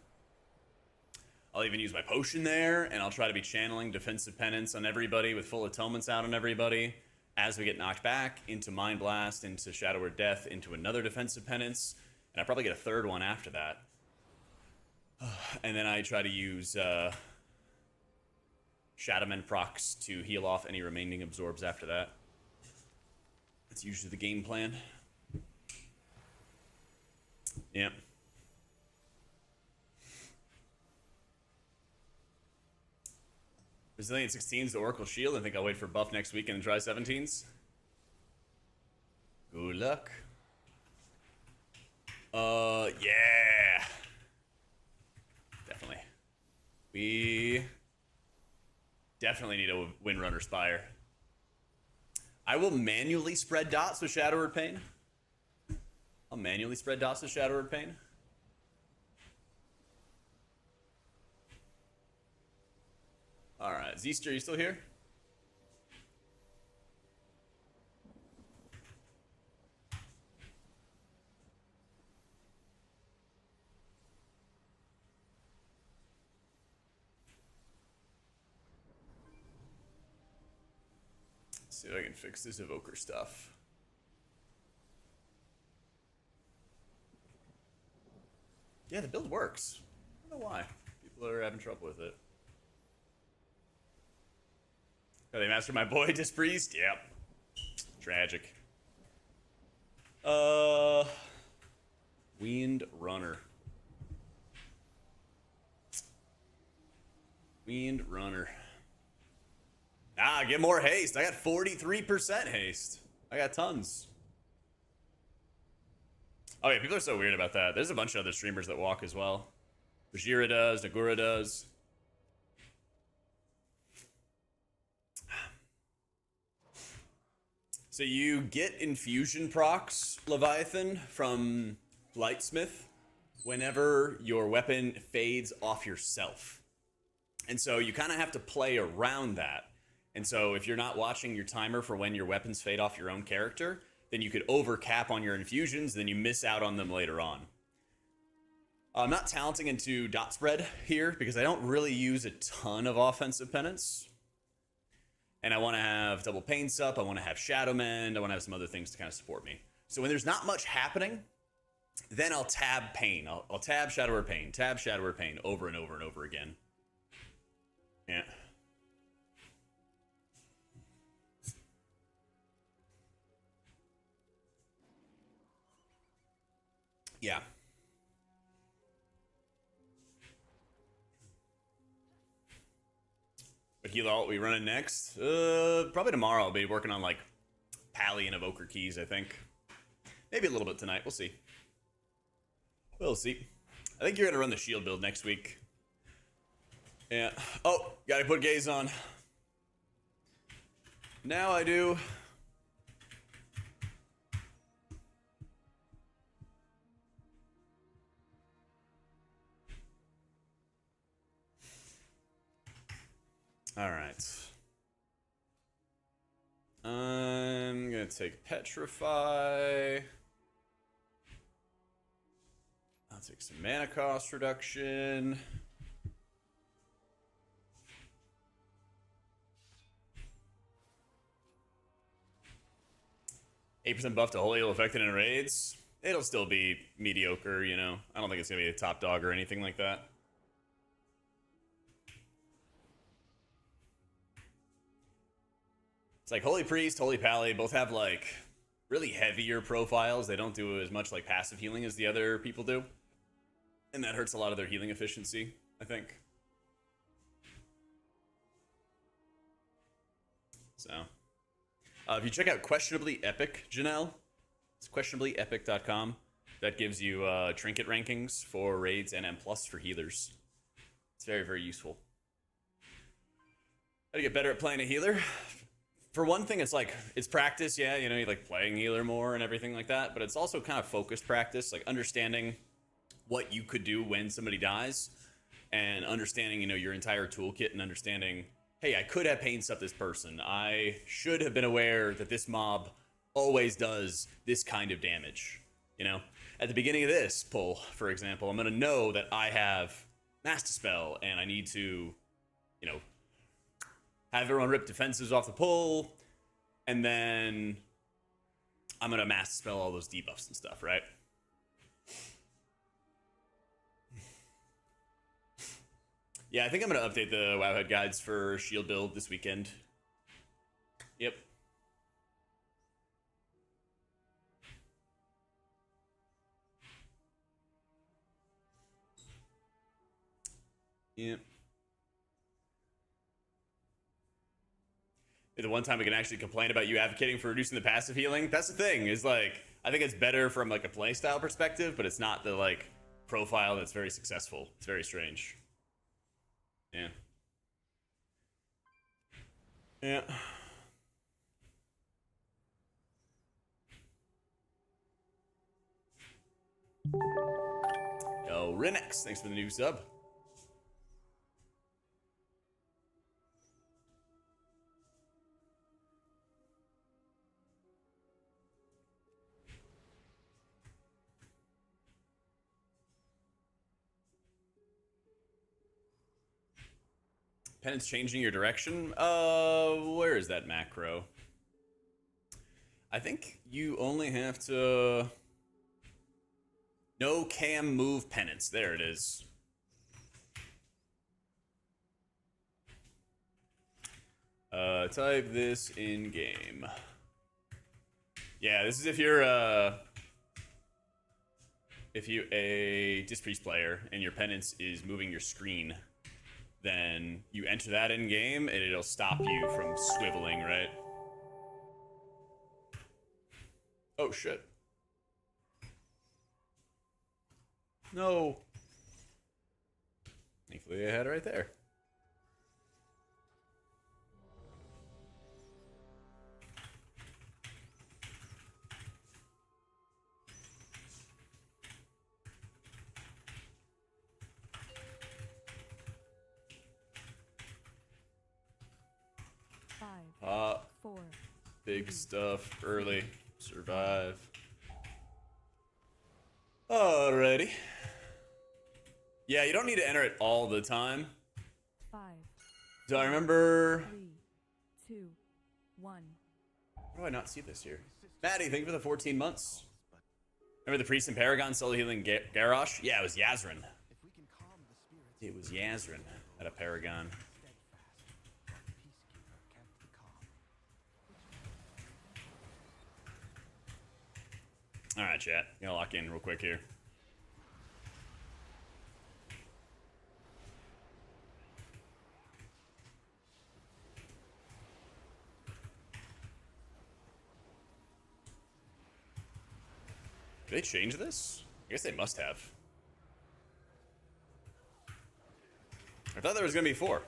I'll even use my potion there, and I'll try to be channeling defensive penance on everybody with full atonements out on everybody as we get knocked back into Mind Blast, into Shadow Word Death, into another defensive penance, and I probably get a third one after that. And then I try to use Shadowman procs to heal off any remaining absorbs after that. That's usually the game plan. Yep. Resilient 16s to Oracle Shield. I think I'll wait for buff next weekend and try 17s. Good luck. Yeah. Definitely. We definitely need a Windrunner Spire. I will manually spread dots with Shadow Word Pain. I'll manually spread dots with Shadow Word Pain. Alright, Zeester, you still here? Let's see if I can fix this evoker stuff. Yeah, the build works. I don't know why. People are having trouble with it. Oh, they mastered my boy, Dispriest? Yep. Tragic. Wind Runner. Wind Runner. Ah, get more haste. I got 43% haste. I got tons. Oh yeah, people are so weird about that. There's a bunch of other streamers that walk as well. Bajira does, Nagura does. So you get infusion procs, Leviathan, from Lightsmith whenever your weapon fades off yourself. And so you kind of have to play around that. And so if you're not watching your timer for when your weapons fade off your own character, then you could overcap on your infusions, then you miss out on them later on. I'm not talenting into dot spread here because I don't really use a ton of offensive penance. And I want to have double pain sup, I want to have Shadow Mend, I want to have some other things to kind of support me. So when there's not much happening, then I'll tab pain. I'll tab Shadow Word Pain, tab Shadow Word Pain over and over and over again. Yeah. Yeah. But heal alt we running next? Probably tomorrow. I'll be working on like Pally and Evoker keys, I think. Maybe a little bit tonight. We'll see. We'll see. I think you're gonna run the shield build next week. Yeah. Oh, gotta put gaze on. Now I do. All right. I'm gonna take Petrify. I'll take some mana cost reduction. %8 buff to Holy Heal affected in raids. It'll still be mediocre, you know. I don't think it's gonna be a top dog or anything like that. It's like Holy Priest, Holy Pally both have like really heavier profiles. They don't do as much like passive healing as the other people do. And that hurts a lot of their healing efficiency, I think. So, if you check out Questionably Epic, Janelle, it's questionablyepic.com. That gives you trinket rankings for raids and M+ for healers. It's very, very useful. How to get better at playing a healer? For one thing, it's like, it's practice, yeah, you know, you like playing healer more and everything like that, but it's also kind of focused practice, like understanding what you could do when somebody dies, and understanding, you know, your entire toolkit, and understanding, hey, I could have pain stuff this person. I should have been aware that this mob always does this kind of damage, you know? At the beginning of this pull, for example, I'm going to know that I have Master Spell, and I need to, you know, have everyone rip defenses off the pull, and then I'm going to Master Spell all those debuffs and stuff, right? Yeah, I think I'm going to update the Wowhead guides for shield build this weekend. Yep. Yep. The one time we can actually complain about you advocating for reducing the passive healing. That's the thing, is like, I think it's better from like a playstyle perspective, but it's not the like profile that's very successful. It's very strange. Yeah. Yeah. Yo, Renex, thanks for the new sub. Penance changing your direction? Where is that macro? I think you only have to... No cam move penance. There it is. Type this in game. Yeah, this is if you're a Dispriest player and your penance is moving your screen, then you enter that in game and it'll stop you from swiveling, right? Oh shit. No. Thankfully I had it right there. Five, 4, Big stuff early. Survive. Alrighty. Yeah, you don't need to enter it all the time. 5, Do I remember... 3, 2, 1. How do I not see this here? Maddie, thank you for the 14 months. Remember the Priest and Paragon solo healing Garrosh? Yeah, it was Yazrin. It was Yazrin at a Paragon. Alright, chat. Gonna lock in real quick here. Did they change this? I guess they must have. I thought there was gonna be 4.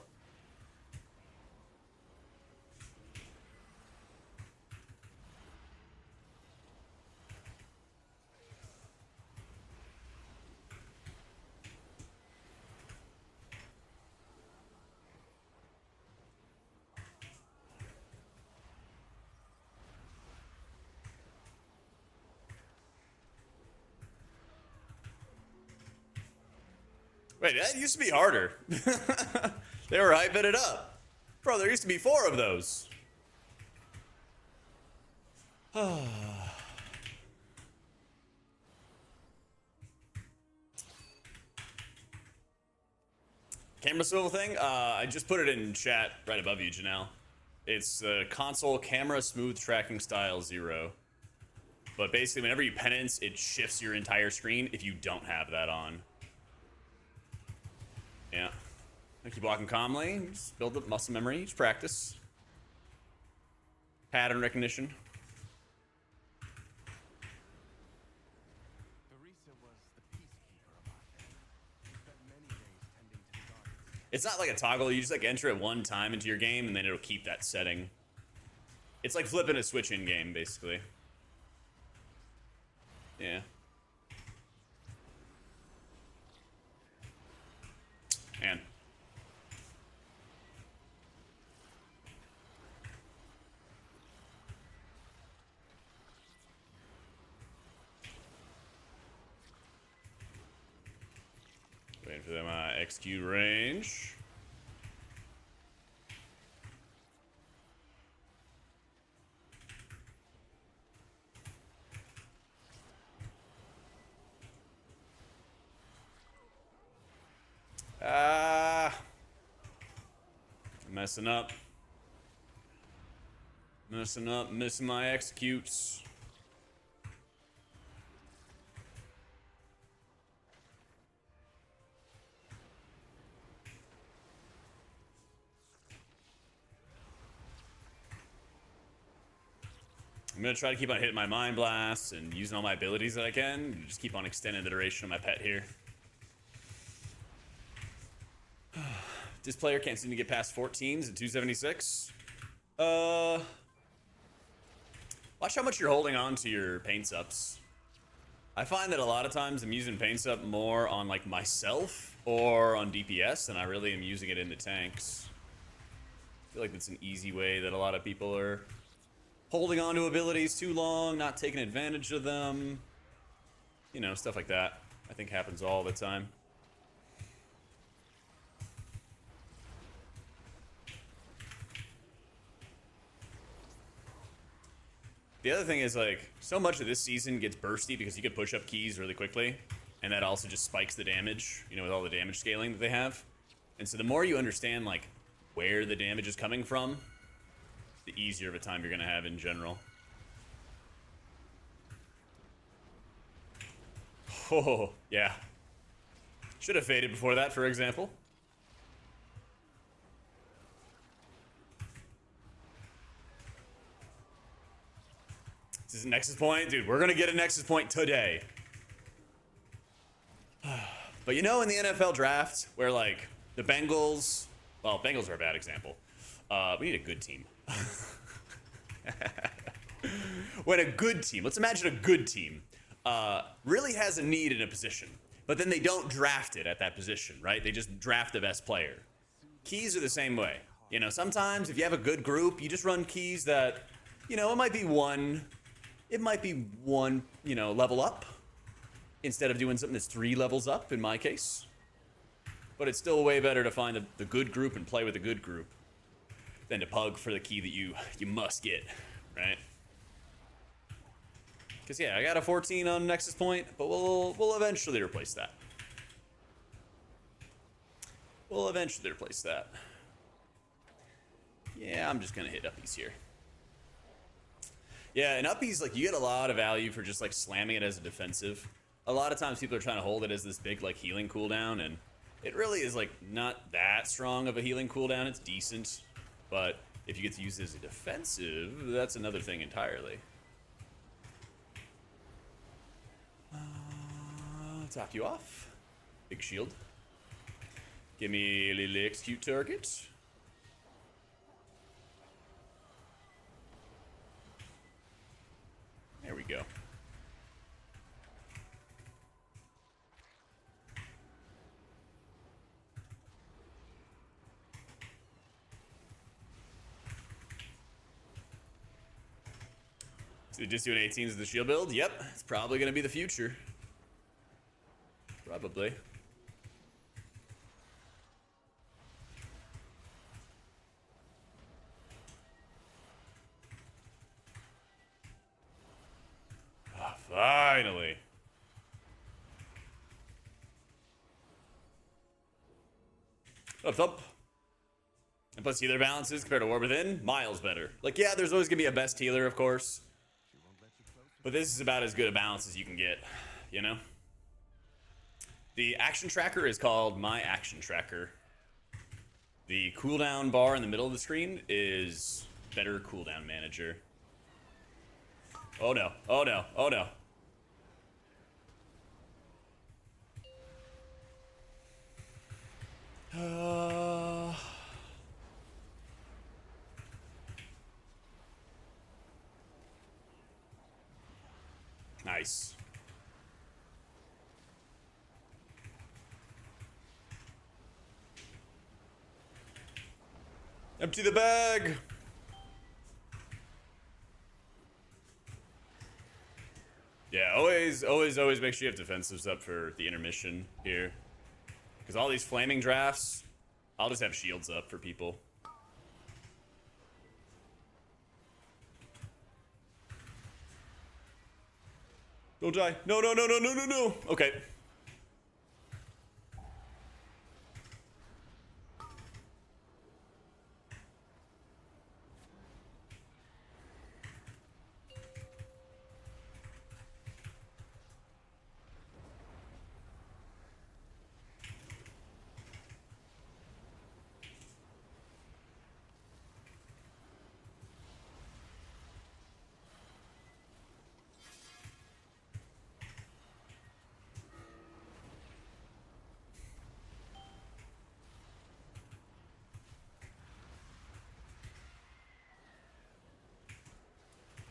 Wait, that used to be harder. They were hyping it up. Bro, there used to be 4 of those. Camera swivel thing? I just put it in chat right above you, Janelle. It's console camera smooth tracking style 0. But basically, whenever you penance, it shifts your entire screen if you don't have that on. Yeah. Keep walking calmly. Just build up muscle memory. Just practice. Pattern recognition. Teresa was the peacekeeper of our day. She spent many days tending to the gardens. It's not like a toggle. You just like enter it one time into your game, and then it'll keep that setting. It's like flipping a switch in game, basically. Yeah. Man. Waiting for them execute range. Messing up. Messing up, missing my executes. I'm gonna try to keep on hitting my mind blasts and using all my abilities that I can. Just keep on extending the duration of my pet here. This player can't seem to get past 14s at 276. Watch how much you're holding on to your paint ups. I find that a lot of times I'm using paint up more on like myself or on DPS than I really am using it in the tanks. I feel like that's an easy way that a lot of people are holding on to abilities too long, not taking advantage of them. You know, stuff like that. I think happens all the time. The other thing is, like, so much of this season gets bursty because you can push up keys really quickly, and that also just spikes the damage, you know, with all the damage scaling that they have. And so the more you understand, like, where the damage is coming from, the easier of a time you're going to have in general. Oh, yeah. Should have faded before that, for example. This is a Nexus point? Dude, we're going to get a Nexus point today. But you know, in the NFL draft, where, like, the Bengals... Well, Bengals are a bad example. We need a good team. When a good team, let's imagine a good team, really has a need in a position, but then they don't draft it at that position, right? They just draft the best player. Keys are the same way. You know, sometimes if you have a good group, you just run keys that, you know, it might be one, you know, level up instead of doing something that's 3 levels up in my case. But it's still way better to find the good group and play with a good group than to pug for the key that you must get, right? Because yeah, I got a 14 on Nexus Point, but we'll eventually replace that. We'll eventually replace that. Yeah, I'm just gonna hit uppies here. Yeah, and uppies, like, you get a lot of value for just like slamming it as a defensive. A lot of times people are trying to hold it as this big like healing cooldown, and it really is like not that strong of a healing cooldown. It's decent, but if you get to use it as a defensive, that's another thing entirely. Top you off. Big shield. Give me a little execute target. There we go. So just doing 18s with the shield build? Yep, it's probably going to be the future. Probably. Oh, finally. Up, up. And plus healer balances compared to War Within, miles better. Like, yeah, there's always going to be a best healer, of course. But this is about as good a balance as you can get, you know? The action tracker is called My Action Tracker. The cooldown bar in the middle of the screen is Better Cooldown Manager. Oh no, oh no, oh no. Nice. Empty the bag. Yeah, always make sure you have defensives up for the intermission here. Because all these flaming drafts, I'll just have shields up for people. Don't die. No, no, no, no, no, no, no. Okay.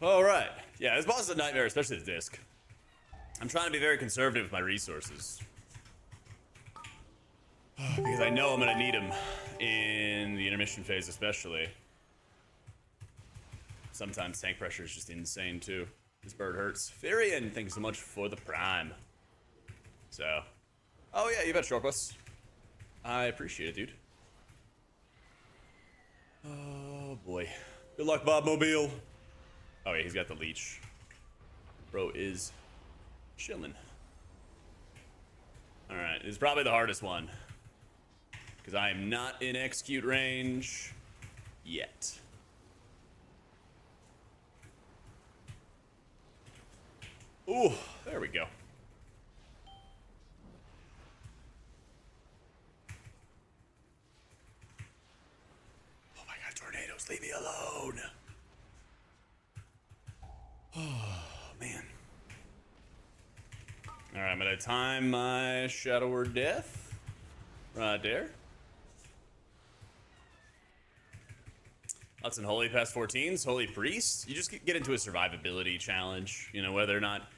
All right. Yeah, this boss is a nightmare, especially the disc. I'm trying to be very conservative with my resources. Because I know I'm going to need them in the intermission phase especially. Sometimes tank pressure is just insane too. This bird hurts. Firian, thanks so much for the prime. So. Oh yeah, you bet, Shortbus. I appreciate it, dude. Oh boy. Good luck, Bob Mobile. Oh yeah, he's got the leech. Bro is chilling. Alright, this is probably the hardest one. Because I am not in execute range yet. Ooh, there we go. Oh my god, tornadoes, leave me alone. Oh, man. Alright, I'm gonna time my Shadow Word Death. Right there. Lots in Holy past 14s. Holy Priest. You just get into a survivability challenge. You know, whether or not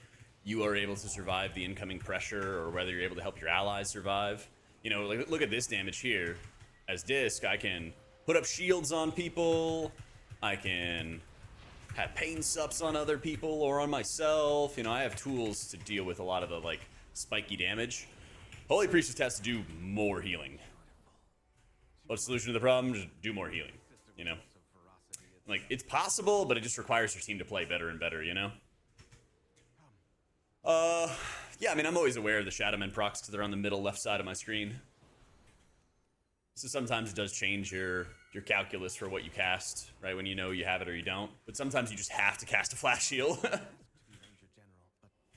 you are able to survive the incoming pressure or whether you're able to help your allies survive. You know, like, look at this damage here. As Disc, I can put up shields on people. I can have pain sups on other people or on myself. You know, I have tools to deal with a lot of the, like, spiky damage. Holy Priest just has to do more healing. What's the solution to the problem? Just do more healing, you know? Like, it's possible, but it just requires your team to play better and better, you know? Yeah, I mean, I'm always aware of the Shadowmen procs because they're on the middle left side of my screen. So sometimes it does change your calculus for what you cast, right? When you know you have it or you don't. But sometimes you just have to cast a flash heal.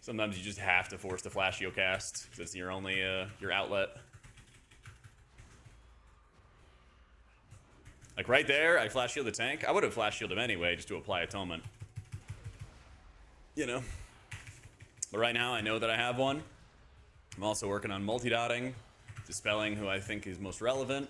Sometimes you just have to force the flash heal cast because it's your only, your outlet. Like right there, I flash healed the tank. I would have flash healed him anyway just to apply atonement. You know. But right now I know that I have one. I'm also working on multi-dotting. Dispelling, who I think is most relevant.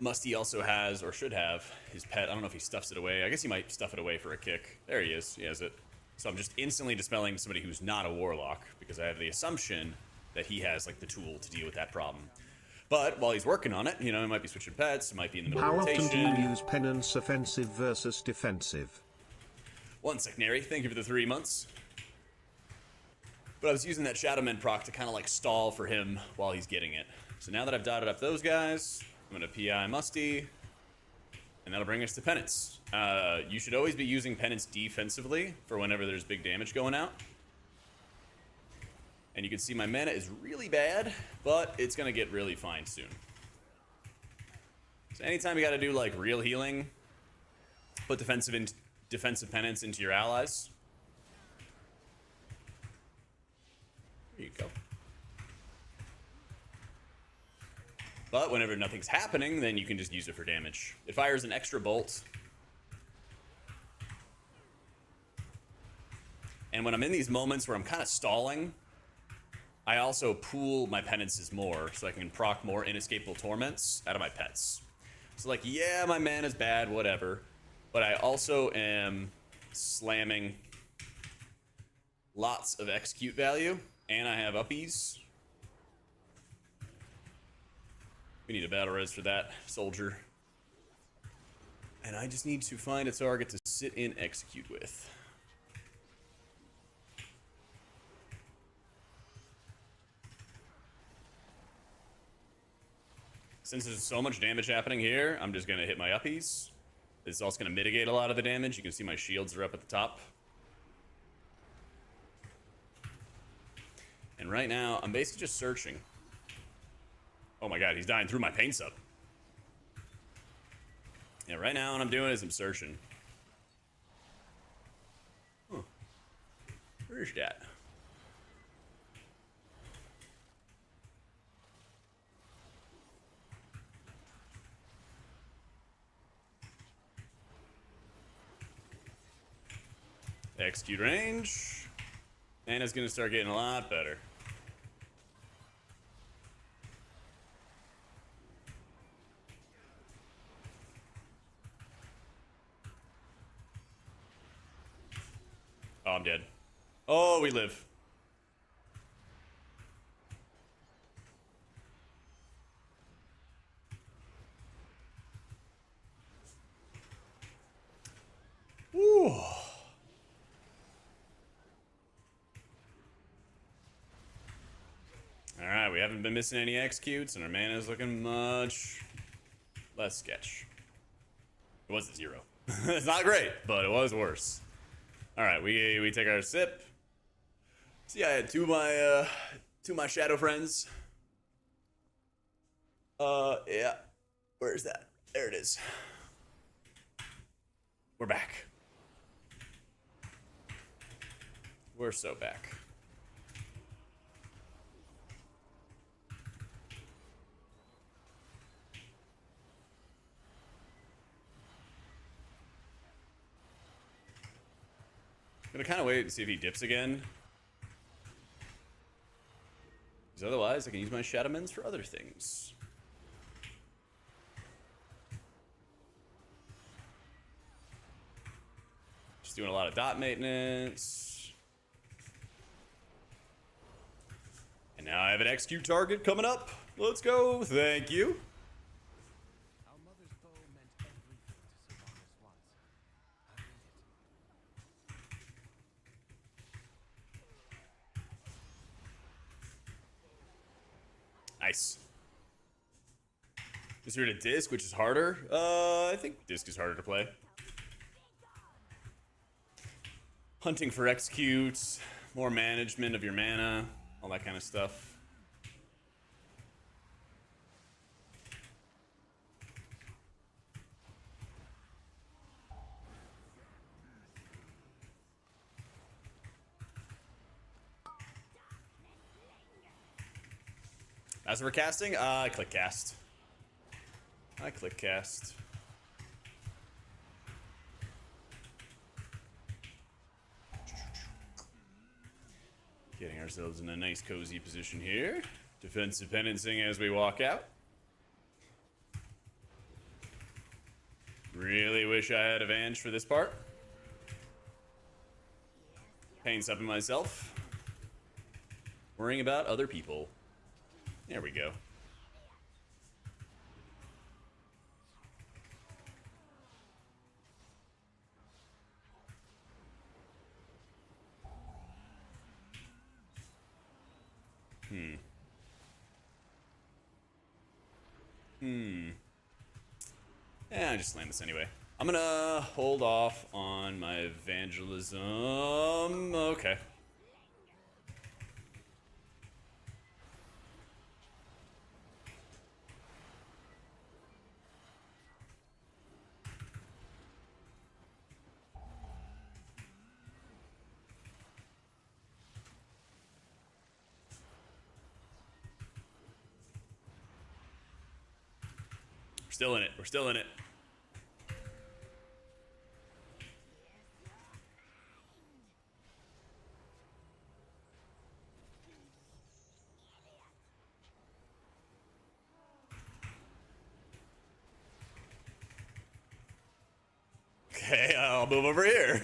Musty also has, or should have, his pet. I don't know if he stuffs it away. I guess he might stuff it away for a kick. There he is. He has it. So I'm just instantly dispelling somebody who's not a warlock, because I have the assumption that he has, like, the tool to deal with that problem. But while he's working on it, you know, he might be switching pets, he might be in the middle How of rotation. often do you use penance offensive versus defensive? One sec, Nary. Thank you for the 3 months. But I was using that Shadowman proc to kind of like stall for him while he's getting it. So now that I've dotted up those guys, I'm going to PI Musty, and that'll bring us to Penance. You should always be using Penance defensively for whenever there's big damage going out. And you can see my mana is really bad, but it's going to get really fine soon. So anytime you got to do like real healing, put defensive Penance into your allies. There you go. But whenever nothing's happening, then you can just use it for damage. It fires an extra bolt. And when I'm in these moments where I'm kind of stalling, I also pool my penances more so I can proc more inescapable torments out of my pets. So like, yeah, my mana's bad, whatever. But I also am slamming lots of execute value. And I have uppies. We need a battle res for that, soldier. And I just need to find a target to sit in execute with. Since there's so much damage happening here, I'm just going to hit my uppies. This is also going to mitigate a lot of the damage. You can see my shields are up at the top. And right now, I'm basically just searching. Oh my god, he's dying through my pain sub. Yeah, right now what I'm doing is I'm searching. Huh. Where's that? Execute range. And it's going to start getting a lot better. Oh, I'm dead. Oh, we live. Woo. Alright, we haven't been missing any executes, and our mana is looking much less sketch. It was a 0. It's not great, but it was worse. Alright, we take our sip. See, I had two of my shadow friends. Yeah. Where is that? There it is. We're back. We're so back. I'm gonna kind of wait to see if he dips again. Because otherwise, I can use my Shadowmans for other things. Just doing a lot of dot maintenance. And now I have an execute target coming up. Let's go. Thank you. Our mother's bow meant everything to Sylvanas once. I need it. Nice. Is there a disc, which is harder? I think disc is harder to play. Hunting for executes, more management of your mana, all that kind of stuff. As for casting, I click cast. I click cast. Getting ourselves in a nice cozy position here. Defensive penanting as we walk out. Really wish I had advantage for this part. Pain supping myself. Worrying about other people. There we go. Yeah, I just slam this anyway. I'm gonna hold off on my evangelism. Okay. We're still in it. We're still in it. Okay, I'll move over here.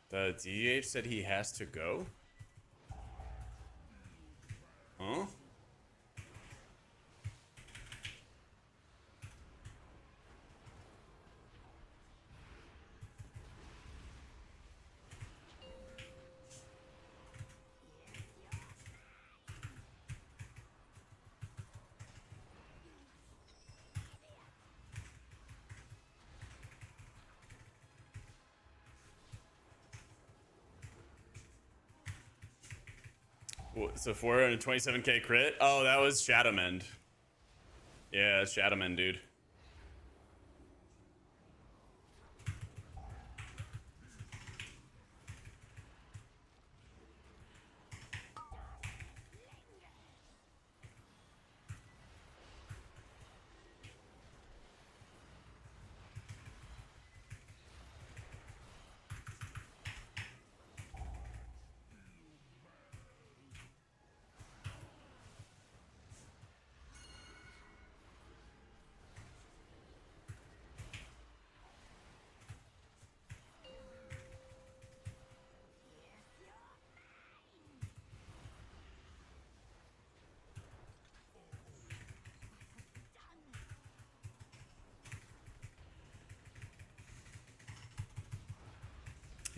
The DH said he has to go? Huh? So 427k crit? Oh, that was Shadowmend. Yeah, it's Shadowmend, dude.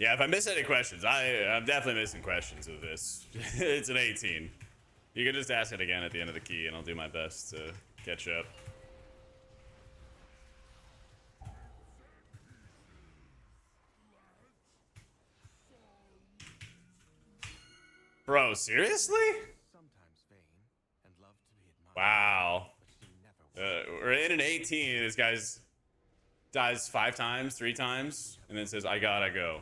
Yeah, if I miss any questions, I'm definitely missing questions with this. It's an 18. You can just ask it again at the end of the key, and I'll do my best to catch up. Bro, seriously? Sometimes vain and love to be admired. Wow. But she never We're in an 18. This guy's dies 5 times, 3 times, and then says, I gotta go.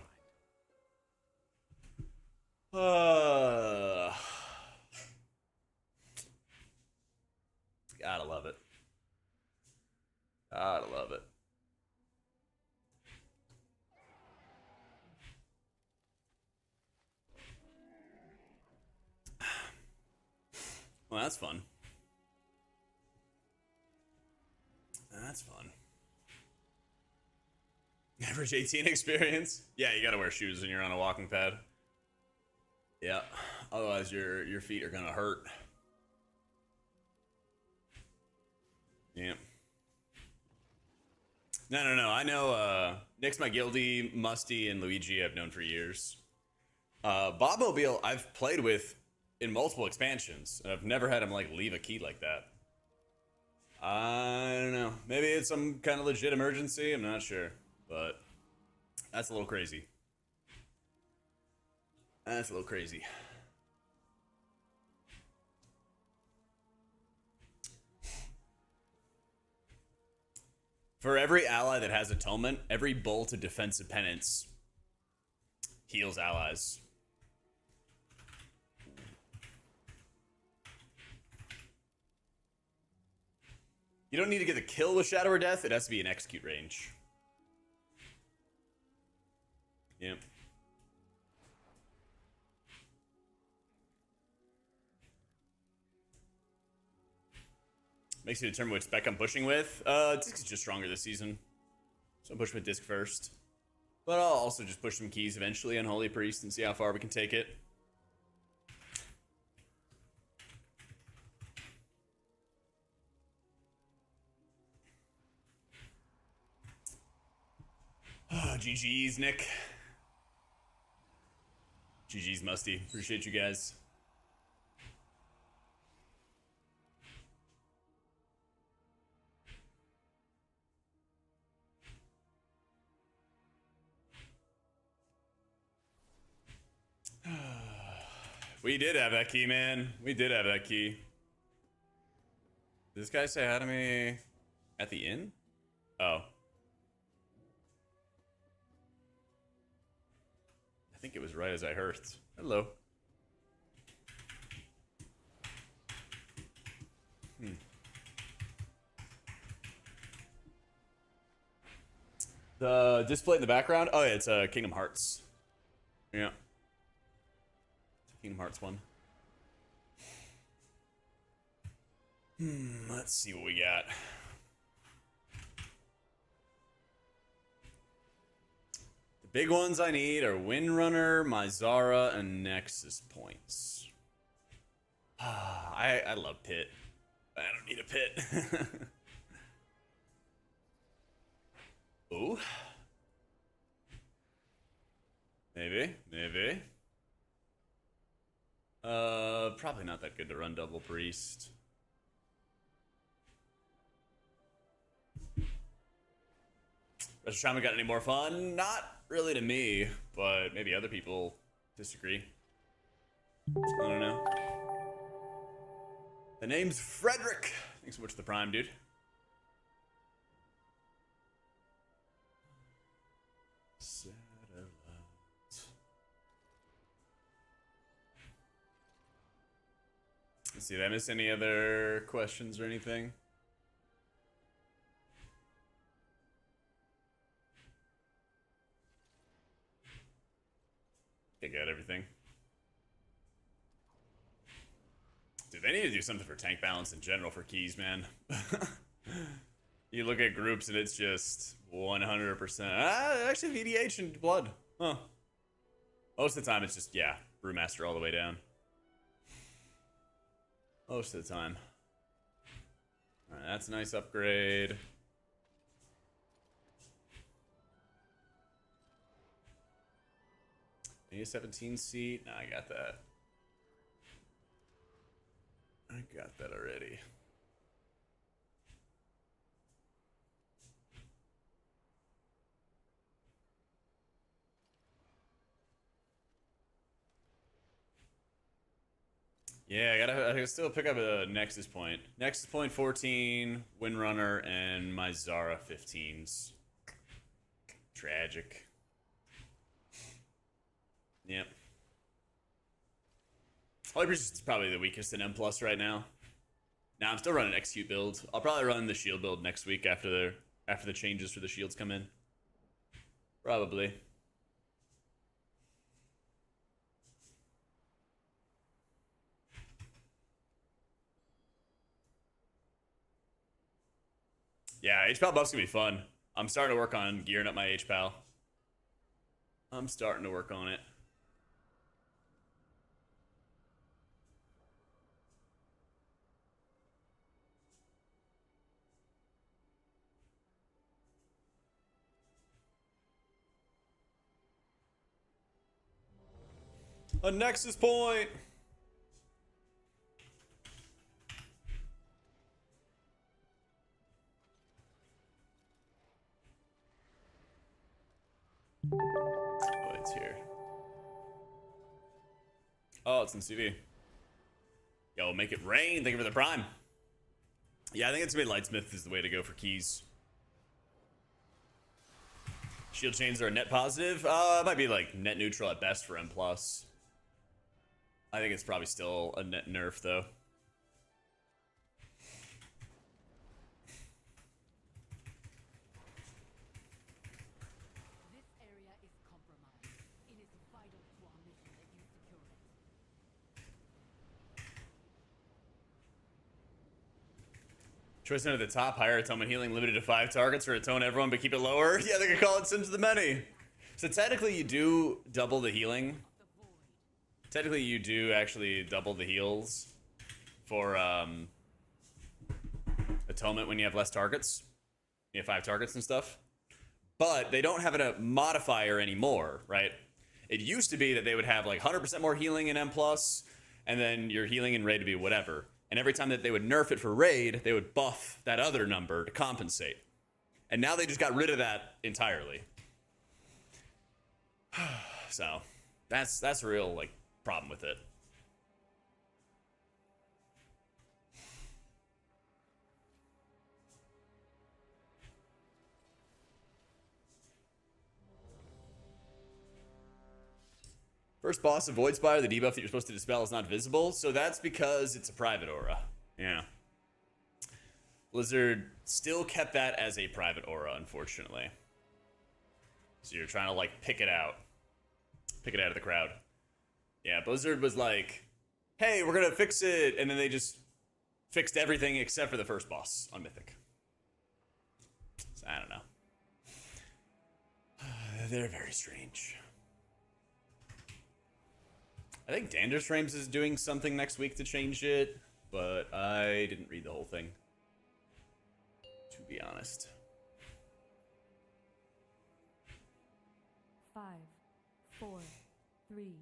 Gotta love it. Gotta love it. Well, that's fun. That's fun. Average 18 experience? Yeah, you gotta wear shoes when you're on a walking pad. Yeah, otherwise your feet are gonna hurt. Yeah. No. I know Nick's my guildie, Musty, and Luigi I've known for years. Bobmobile I've played with in multiple expansions, and I've never had him like leave a key like that. I don't know. Maybe it's some kind of legit emergency. I'm not sure, but that's a little crazy. That's a little crazy. For every ally that has atonement, every bolt of defensive penance heals allies. You don't need to get the kill with Shadow or Death. It has to be an execute range. Yep. Makes you determine which spec I'm pushing with. Disc is just stronger this season. So I'm pushing with Disc first. But I'll also just push some keys eventually on Holy Priest and see how far we can take it. GG's, Nick. GG's, Musty. Appreciate you guys. We did have that key, man. We did have that key. Did this guy say hi to me at the inn? Oh. I think it was right as I heard. Hello. The display in the background? Oh, yeah, it's Kingdom Hearts. Yeah. Kingdom Hearts 1. Let's see what we got. The big ones I need are Windrunner, Mizara, and Nexus points. I love Pit. I don't need a Pit. Ooh. Maybe. Probably not that good to run double priest. Retro Shaman got any more fun? Not really to me, but maybe other people disagree. I don't know. The name's Frederick. Thanks so much for the prime, dude. Let's see, did I miss any other questions or anything? I got everything. Dude, they need to do something for tank balance in general for keys, man. You look at groups and it's just 100%. Actually, VDH and blood. Huh. Most of the time it's just, yeah, Brewmaster all the way down. Most of the time. Alright, that's a nice upgrade. Need a 17 seat? Nah, I got that. I got that already. Yeah, I gotta still pick up a Nexus point. Nexus point 14, Windrunner, and my Zara 15s. Tragic. Yep. Holy Priest is probably the weakest in M+ right now. Now I'm still running execute build. I'll probably run the shield build next week after the changes for the shields come in. Probably. Yeah, HPAL buff's gonna be fun. I'm starting to work on gearing up my HPAL. I'm starting to work on it. A Nexus point! Oh, it's here. Oh, it's in CV. Yo, make it rain. Thank you for the prime. Yeah, I think it's gonna be Lightsmith is the way to go for keys. Shield chains are net positive. It might be like net neutral at best for M+. I think it's probably still a net nerf though. This area is compromised. It is vital to our mission that you secure it. Choice note at the top, higher atonement healing limited to 5 targets or atone everyone but keep it lower. Yeah, they could call it Sin to the Many. So technically you do double the healing. Technically you do actually double the heals for atonement when you have less targets. You have 5 targets and stuff. But they don't have a modifier anymore, right? It used to be that they would have like 100% more healing in M+, and then your healing in raid would be whatever. And every time that they would nerf it for raid, they would buff that other number to compensate. And now they just got rid of that entirely. So that's a real like problem with it. First boss of Void Spire, the debuff that you're supposed to dispel is not visible, so that's because it's a private aura. Yeah. Blizzard still kept that as a private aura, unfortunately. So you're trying to like pick it out. Pick it out of the crowd. Yeah, Blizzard was like, hey, we're gonna fix it, and then they just fixed everything except for the first boss on Mythic. So I don't know. They're very strange. I think Dander's Frames is doing something next week to change it, but I didn't read the whole thing, to be honest. 5, 4, 3,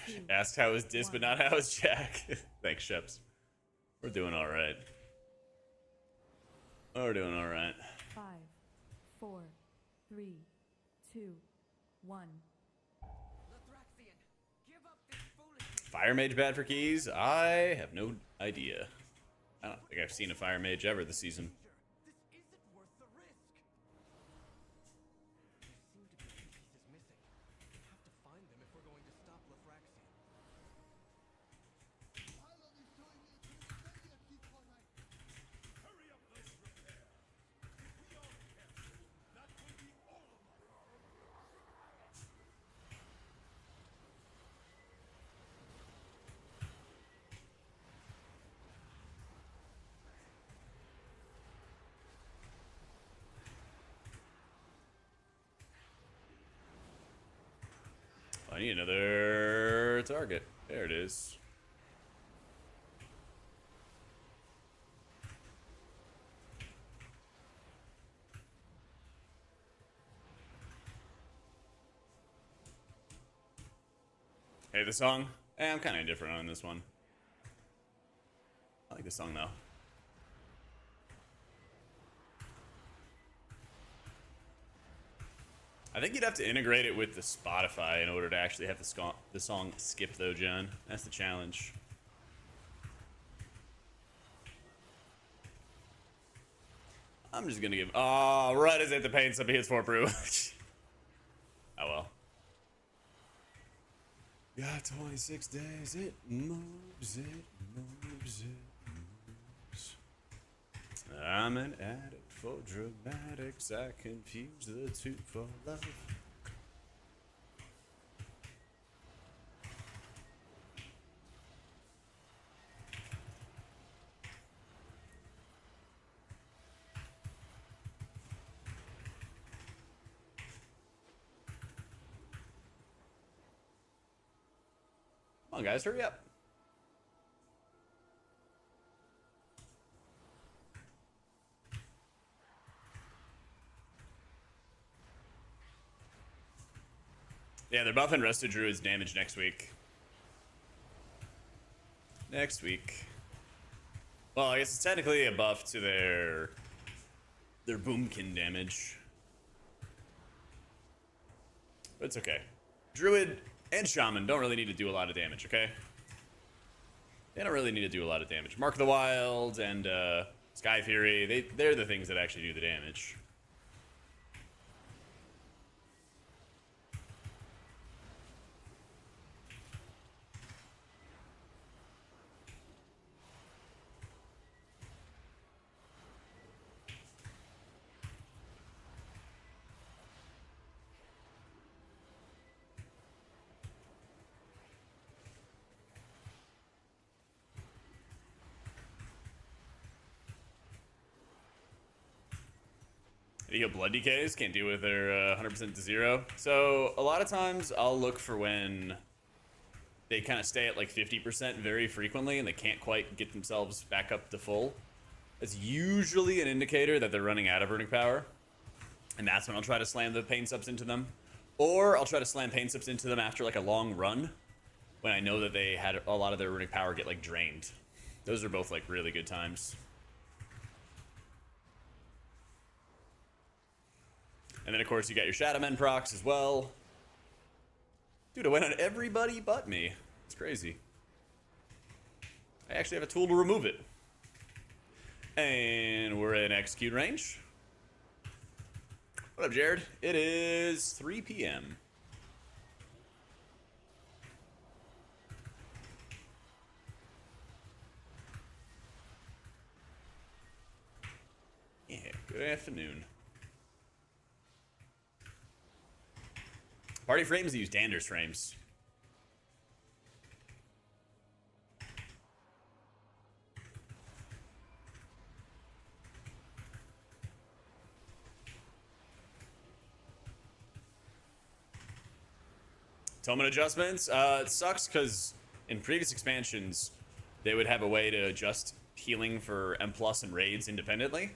2. Asked how is Diz, but not how is Jack. Thanks, Sheps. We're doing all right. We're doing all right. 5, 4, 3, 2, 1. Fire Mage bad for keys? I have no idea. I don't think I've seen a Fire Mage ever this season. This isn't worth the risk. There seem to be pieces missing. We have to find them if we're going to stop Lefraxian. Hurry up this repair. If we all cancel, that will be all of us. I need another target. There it is. Hey, the song? I'm kind of indifferent on this one. I like the song though. I think you'd have to integrate it with the Spotify in order to actually have the song skip though, John. That's the challenge. I'm just gonna give. Oh, right as it the pain some PS4 Pro. Oh well. Got 26 days. It moves. It moves. It moves. I'm an addict for dramatics. I confuse the two for love. Come on, guys, hurry up. Yeah, they're buffing Rested Druid's damage next week. Next week. Well, I guess it's technically a buff to their Boomkin damage. But it's okay. Druid and Shaman don't really need to do a lot of damage, okay? They don't really need to do a lot of damage. Mark of the Wild and Sky Fury, they're the things that actually do the damage. They heal blood decays, can't deal with their 100% to 0. So a lot of times I'll look for when they kind of stay at like 50% very frequently and they can't quite get themselves back up to full. It's usually an indicator that they're running out of runic power. And that's when I'll try to slam the pain subs into them. Or I'll try to slam pain subs into them after like a long run, when I know that they had a lot of their runic power get like drained. Those are both like really good times. And then of course you got your Shadow Men procs as well. Dude, I went on everybody but me. It's crazy. I actually have a tool to remove it. And we're in execute range. What up, Jared? It is 3 p.m. Yeah, good afternoon. Party frames use Dander's frames. Atonement adjustments. It sucks because in previous expansions, they would have a way to adjust healing for M+ and raids independently.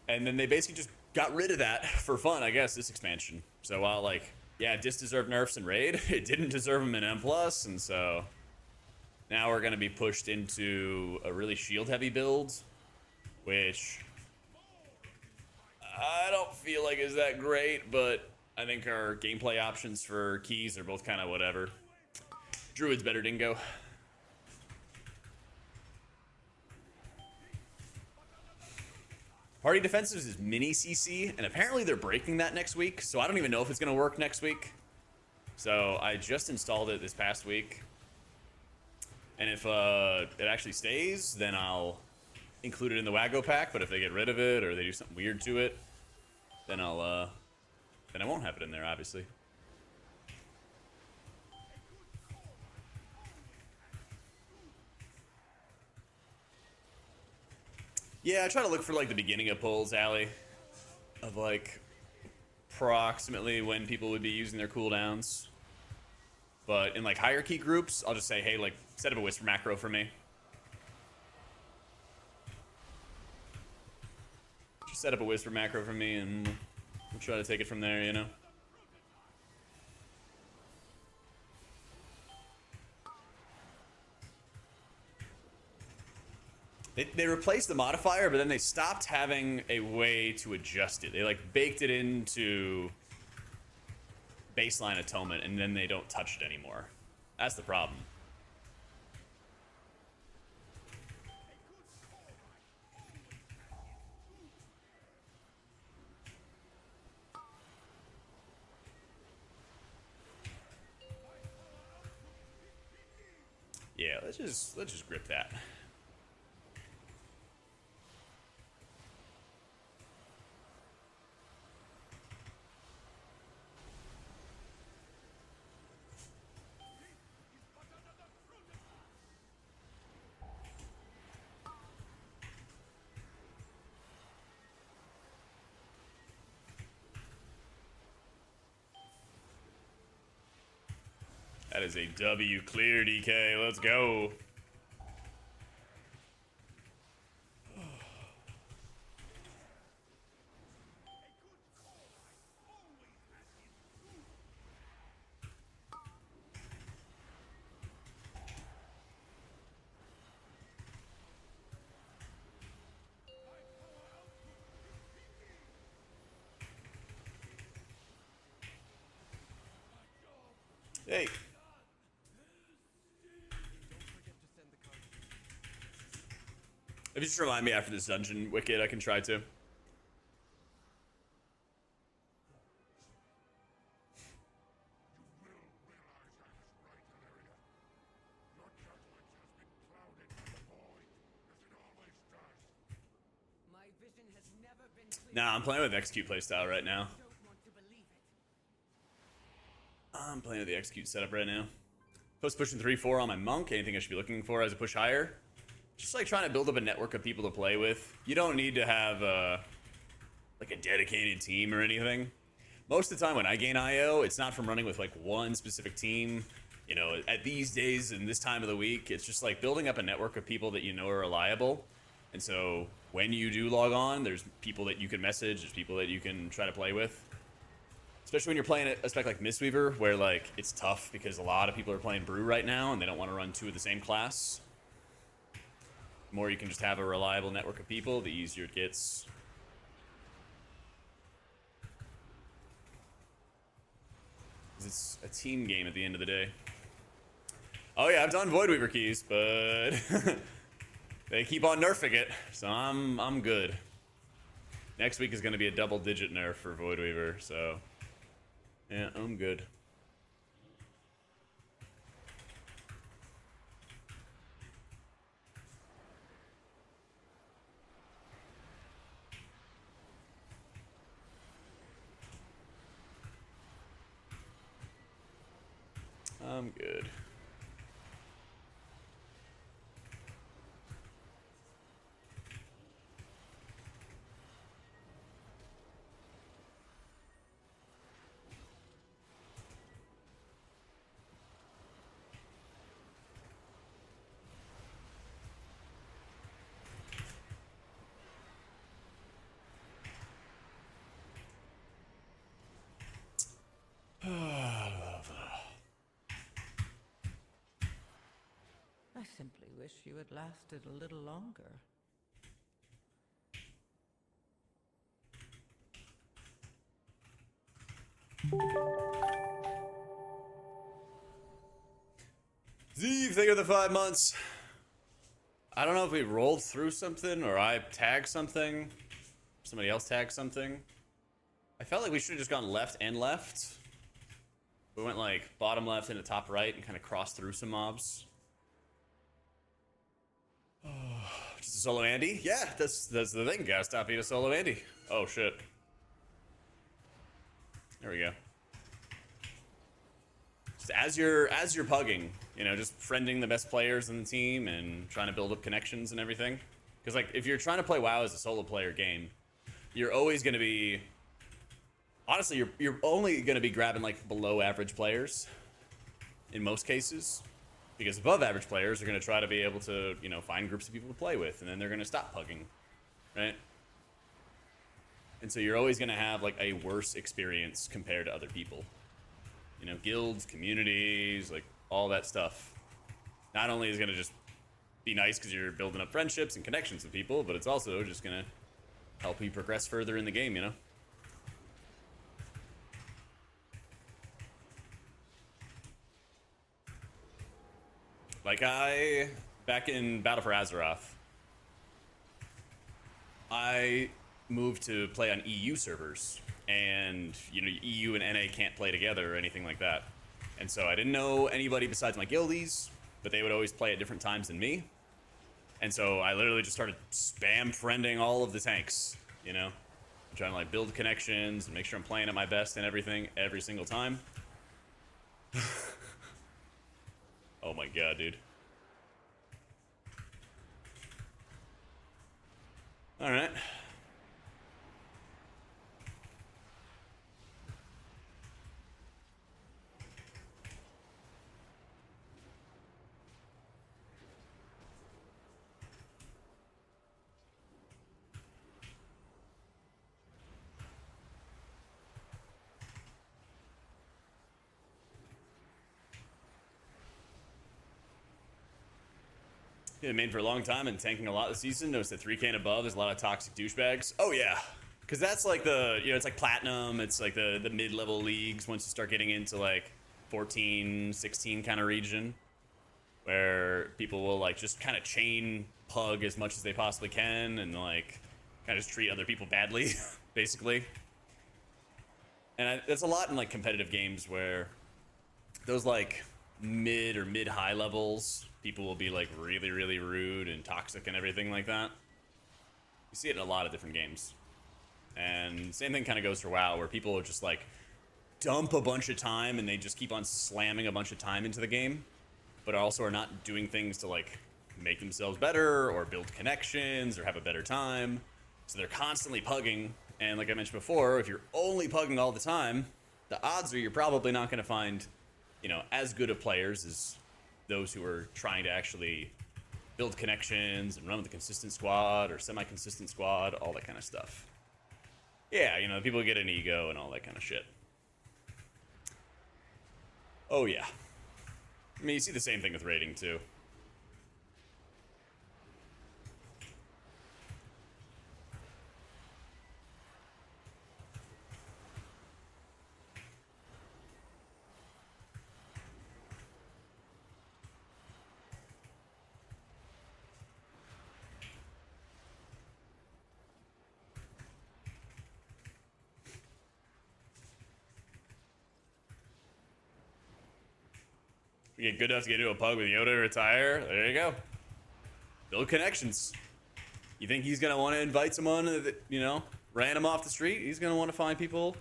And then they basically just got rid of that for fun, I guess, this expansion. So while, like, yeah, it just deserved nerfs in raid, it didn't deserve them in M+, and so now we're going to be pushed into a really shield-heavy build, which I don't feel like is that great, but I think our gameplay options for keys are both kind of whatever. Druid's better, Dingo. Party defensives is mini CC, and apparently they're breaking that next week, so I don't even know if it's going to work next week. So I just installed it this past week. And if it actually stays, then I'll include it in the Wago pack, but if they get rid of it or they do something weird to it, then then I won't have it in there, obviously. Yeah, I try to look for like the beginning of pulls, Allie, of like approximately when people would be using their cooldowns. But in like hierarchy groups, I'll just say, hey, like set up a whisper macro for me. Just set up a whisper macro for me and we'll try to take it from there, you know? They replaced the modifier, but then they stopped having a way to adjust it. They like baked it into baseline atonement, and then they don't touch it anymore. That's the problem. Yeah, let's just grip that. That is a W clear, DK. Let's go. Hey. If you just remind me after this dungeon wicked, I can try to. My vision has never been clear. Nah, I'm playing with execute playstyle right now. Don't want to believe it. I'm playing with the execute setup right now. Post pushing 3-4 on my monk. Anything I should be looking for as a push higher? Just like trying to build up a network of people to play with. You don't need to have like a dedicated team or anything. Most of the time when I gain IO, it's not from running with like one specific team. You know, at these days and this time of the week, it's just like building up a network of people that you know are reliable. And so when you do log on, there's people that you can message, there's people that you can try to play with. Especially when you're playing a spec like Mistweaver, where like it's tough because a lot of people are playing Brew right now and they don't want to run two of the same class. The more you can just have a reliable network of people, the easier it gets. It's a team game at the end of the day. Oh yeah, I've done Voidweaver keys, but they keep on nerfing it, so I'm good. Next week is going to be a double-digit nerf for Voidweaver, so yeah, I'm good. I'm good. I simply wish you had lasted a little longer. Zeev, thank you for the 5 months. I don't know if we rolled through something or I tagged something. Somebody else tagged something. I felt like we should have just gone left and left. We went like bottom left into top right and kind of crossed through some mobs. Just a solo Andy? Yeah, that's the thing. Gotta stop being a solo Andy. Oh shit. There we go. Just as you're pugging, you know, just friending the best players in the team and trying to build up connections and everything. Because like if you're trying to play WoW as a solo player game, you're always gonna be, honestly, you're only gonna be grabbing like below average players in most cases. Because above average players are going to try to be able to, you know, find groups of people to play with, and then they're going to stop pugging, right? And so you're always going to have like a worse experience compared to other people. You know, guilds, communities, like all that stuff. Not only is it going to just be nice because you're building up friendships and connections with people, but it's also just going to help you progress further in the game, you know? Like back in Battle for Azeroth, I moved to play on EU servers, and you know, EU and NA can't play together or anything like that. And so I didn't know anybody besides my guildies, but they would always play at different times than me. And so I literally just started spam friending all of the tanks, you know, trying to like build connections and make sure I'm playing at my best and everything every single time. Oh my god, dude. All right. Been main for a long time and tanking a lot this season. Notice that 3K and above, there's a lot of toxic douchebags. Oh yeah, because that's like the, you know, it's like platinum. It's like the mid-level leagues once you start getting into like 14, 16 kind of region, where people will like just kind of chain pug as much as they possibly can and like kind of just treat other people badly, basically. And that's a lot in like competitive games where those like mid or mid-high levels, people will be like really, really rude and toxic and everything like that. You see it in a lot of different games. And same thing kind of goes for WoW, where people will just like dump a bunch of time and they just keep on slamming a bunch of time into the game, but also are not doing things to like make themselves better or build connections or have a better time. So they're constantly pugging And like I mentioned before, if you're only pugging all the time, the odds are you're probably not going to find, you know, as good of players as those who are trying to actually build connections and run with a consistent squad or semi-consistent squad, all that kind of stuff. Yeah, you know, people get an ego and all that kind of shit. Oh yeah. I mean, you see the same thing with rating too. You get good enough to get into a pug with Yoda to retire. There you go. Build connections. You think he's gonna want to invite someone that, you know, ran him off the street? He's gonna want to find people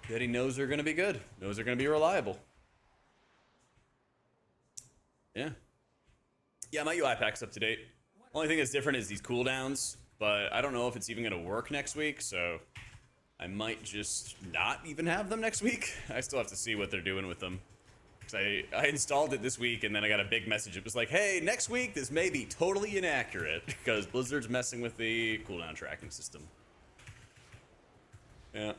that he knows are gonna be good, knows are gonna be reliable. Yeah. Yeah, my UI pack's up to date. Only thing that's different is these cooldowns, but I don't know if it's even gonna work next week, so I might just not even have them next week. I still have to see what they're doing with them. I installed it this week, and then I got a big message. It was like, hey, next week this may be totally inaccurate because Blizzard's messing with the cooldown tracking system. Yeah.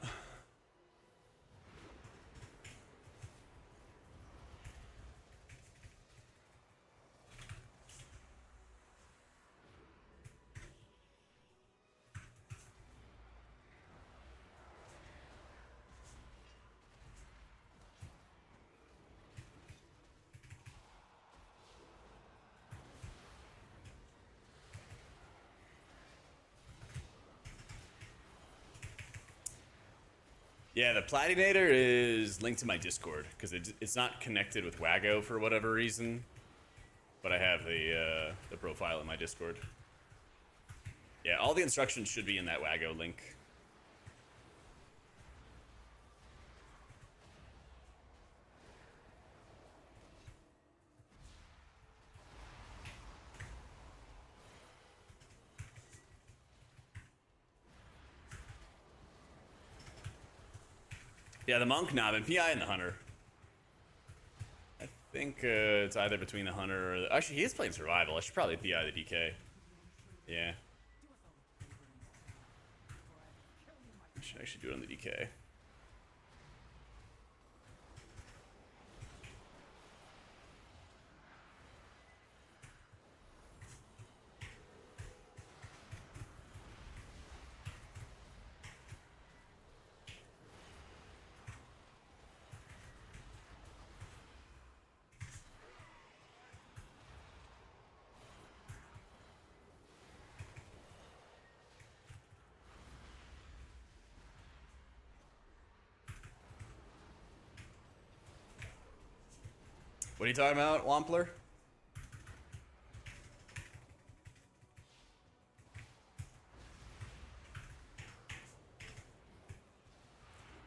Yeah, the Platinator is linked to my Discord because it's not connected with Wago for whatever reason, but I have the profile in my Discord. Yeah, all the instructions should be in that Wago link. Yeah, the monk, nah, but PI and the hunter. I think it's either between the hunter or the, actually, he is playing survival. I should probably PI the DK. Yeah. I should actually do it on the DK. What are you talking about, Wampler?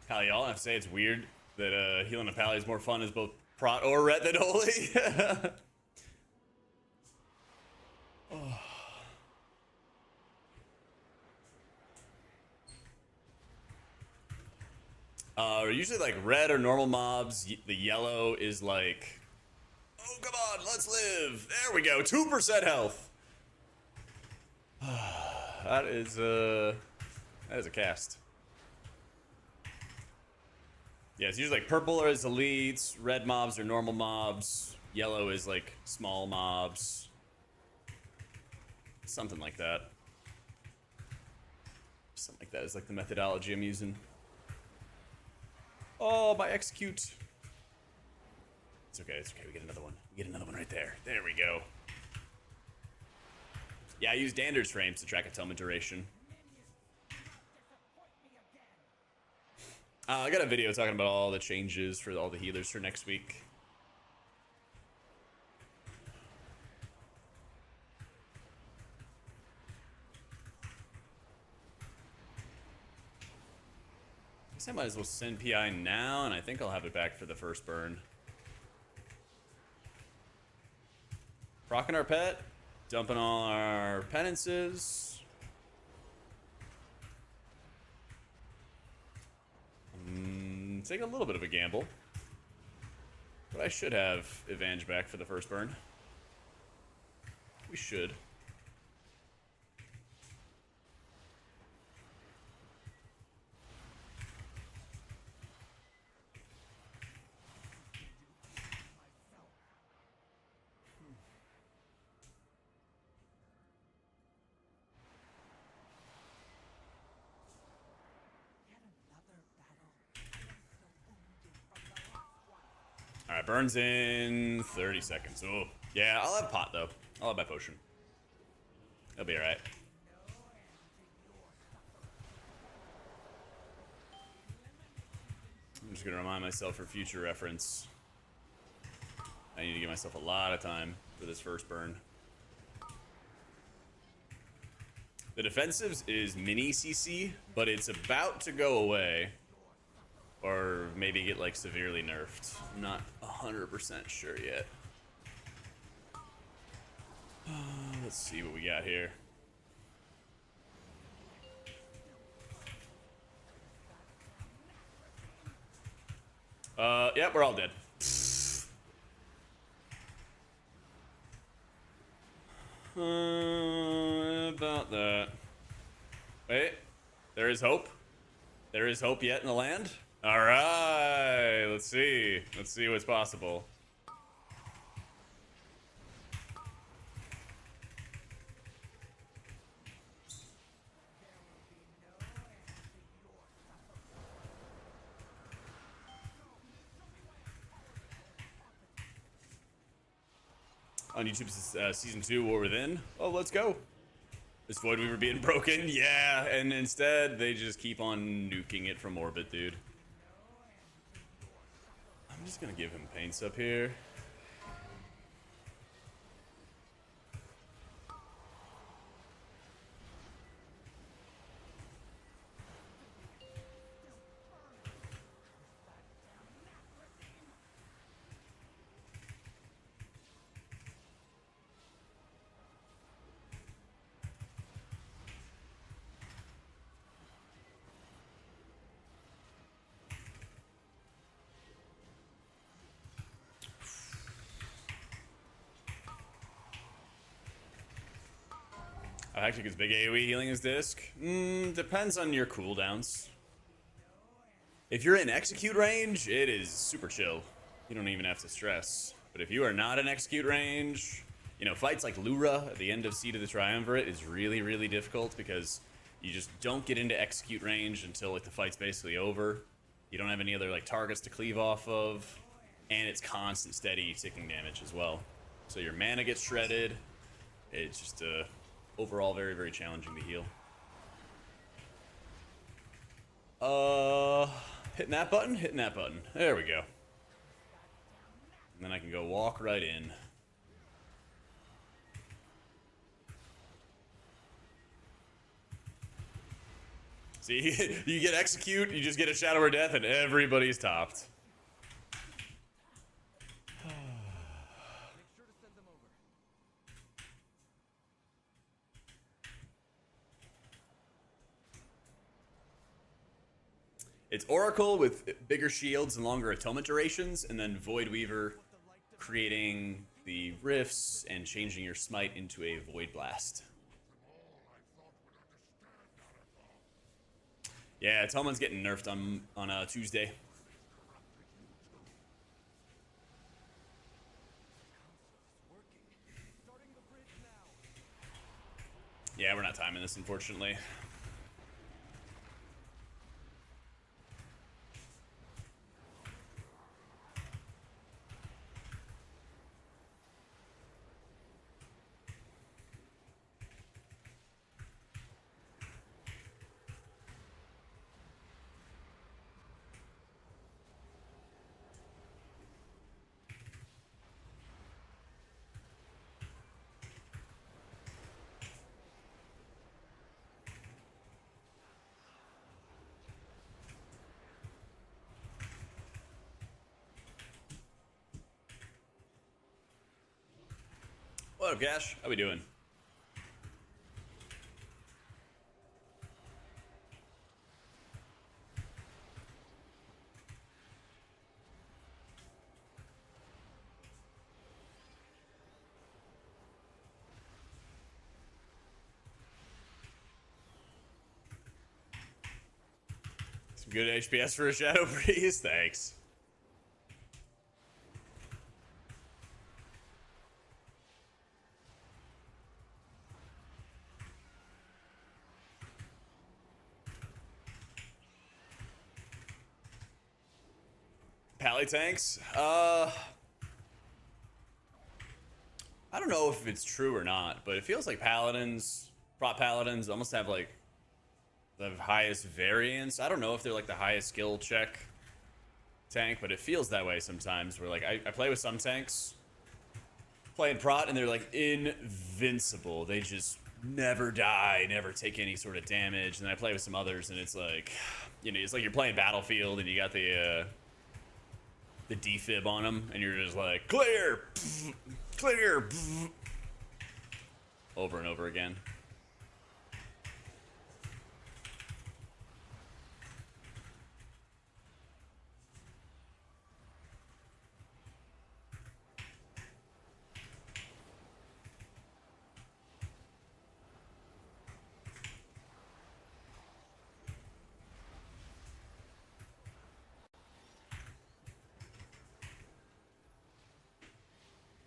Pally, y'all have to say it's weird that healing a Pally is more fun as both Prot or Ret than Holy. Usually like red or normal mobs. The yellow is like, oh come on, let's live. There we go, 2% health. That is a cast. Yeah, it's usually like purple is elites, red mobs are normal mobs, yellow is like small mobs. Something like that. Something like that is like the methodology I'm using. Oh, my execute. It's okay, it's okay. We get another one. We get another one right there. There we go. Yeah, I use Dander's frames to track atonement duration. I got a video talking about all the changes for all the healers for next week. I guess I might as well send PI now, and I think I'll have it back for the first burn. Rocking our pet, dumping all our penances. Take a little bit of a gamble. But I should have advantage back for the first burn. We should. Alright, burns in 30 seconds. Oh, yeah, I'll have pot, though. I'll have my potion. That'll be alright. I'm just gonna remind myself for future reference. I need to give myself a lot of time for this first burn. The defensives is mini CC, but it's about to go away. Or maybe get, like, severely nerfed. I'm not 100% sure yet. Let's see what we got here. Yep, we're all dead. About that. Wait, there is hope. There is hope yet in the land. All right, let's see. Let's see what's possible. On YouTube, season 2, War Within. Oh, let's go. Is Void Weaver being broken? Yeah, and instead they just keep on nuking it from orbit, dude. I'm just gonna give him paints up here. Hectic is big AoE healing his disc. Depends on your cooldowns. If you're in execute range, it is super chill. You don't even have to stress. But if you are not in execute range, you know, fights like Lura at the end of Seed of the Triumvirate is really, really difficult because you just don't get into execute range until like the fight's basically over. You don't have any other like targets to cleave off of, and it's constant, steady ticking damage as well. So your mana gets shredded. It's just overall very, very challenging to heal. Hitting that button, hitting that button. There we go. And then I can go walk right in. See, you get execute, you just get a Shadow or Death, and everybody's topped. It's Oracle with bigger shields and longer atonement durations, and then Void Weaver creating the rifts and changing your smite into a Void Blast. Yeah, Atonement's getting nerfed on Tuesday. Yeah, we're not timing this, unfortunately. What up, Gash? How we doing? good HPS for a Shadow Priest. Thanks. Pally tanks? I don't know if it's true or not, but it feels like paladins, prop paladins, almost have like the highest variance. I don't know if they're like the highest skill check tank, but it feels that way sometimes. Where like I play with some tanks, playing prot, and they're like invincible. They just never die, never take any sort of damage. And then I play with some others, and it's like, you know, it's like you're playing Battlefield, and you got the defib on them, and you're just like clear, clear, over and over again.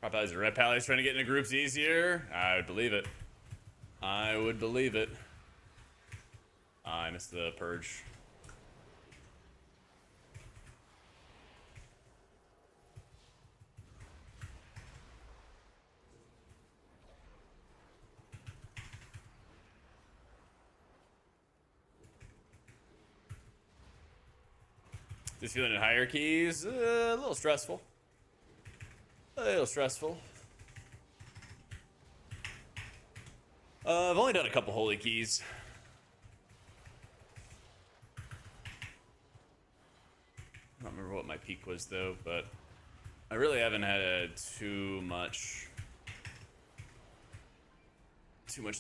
Prop pallies and red pallies trying to get into groups easier. I would believe it. I would believe it. I missed the purge. Just feeling in hierarchies, a little stressful. A little stressful. I've only done a couple holy keys. I don't remember what my peak was though, but I really haven't had too much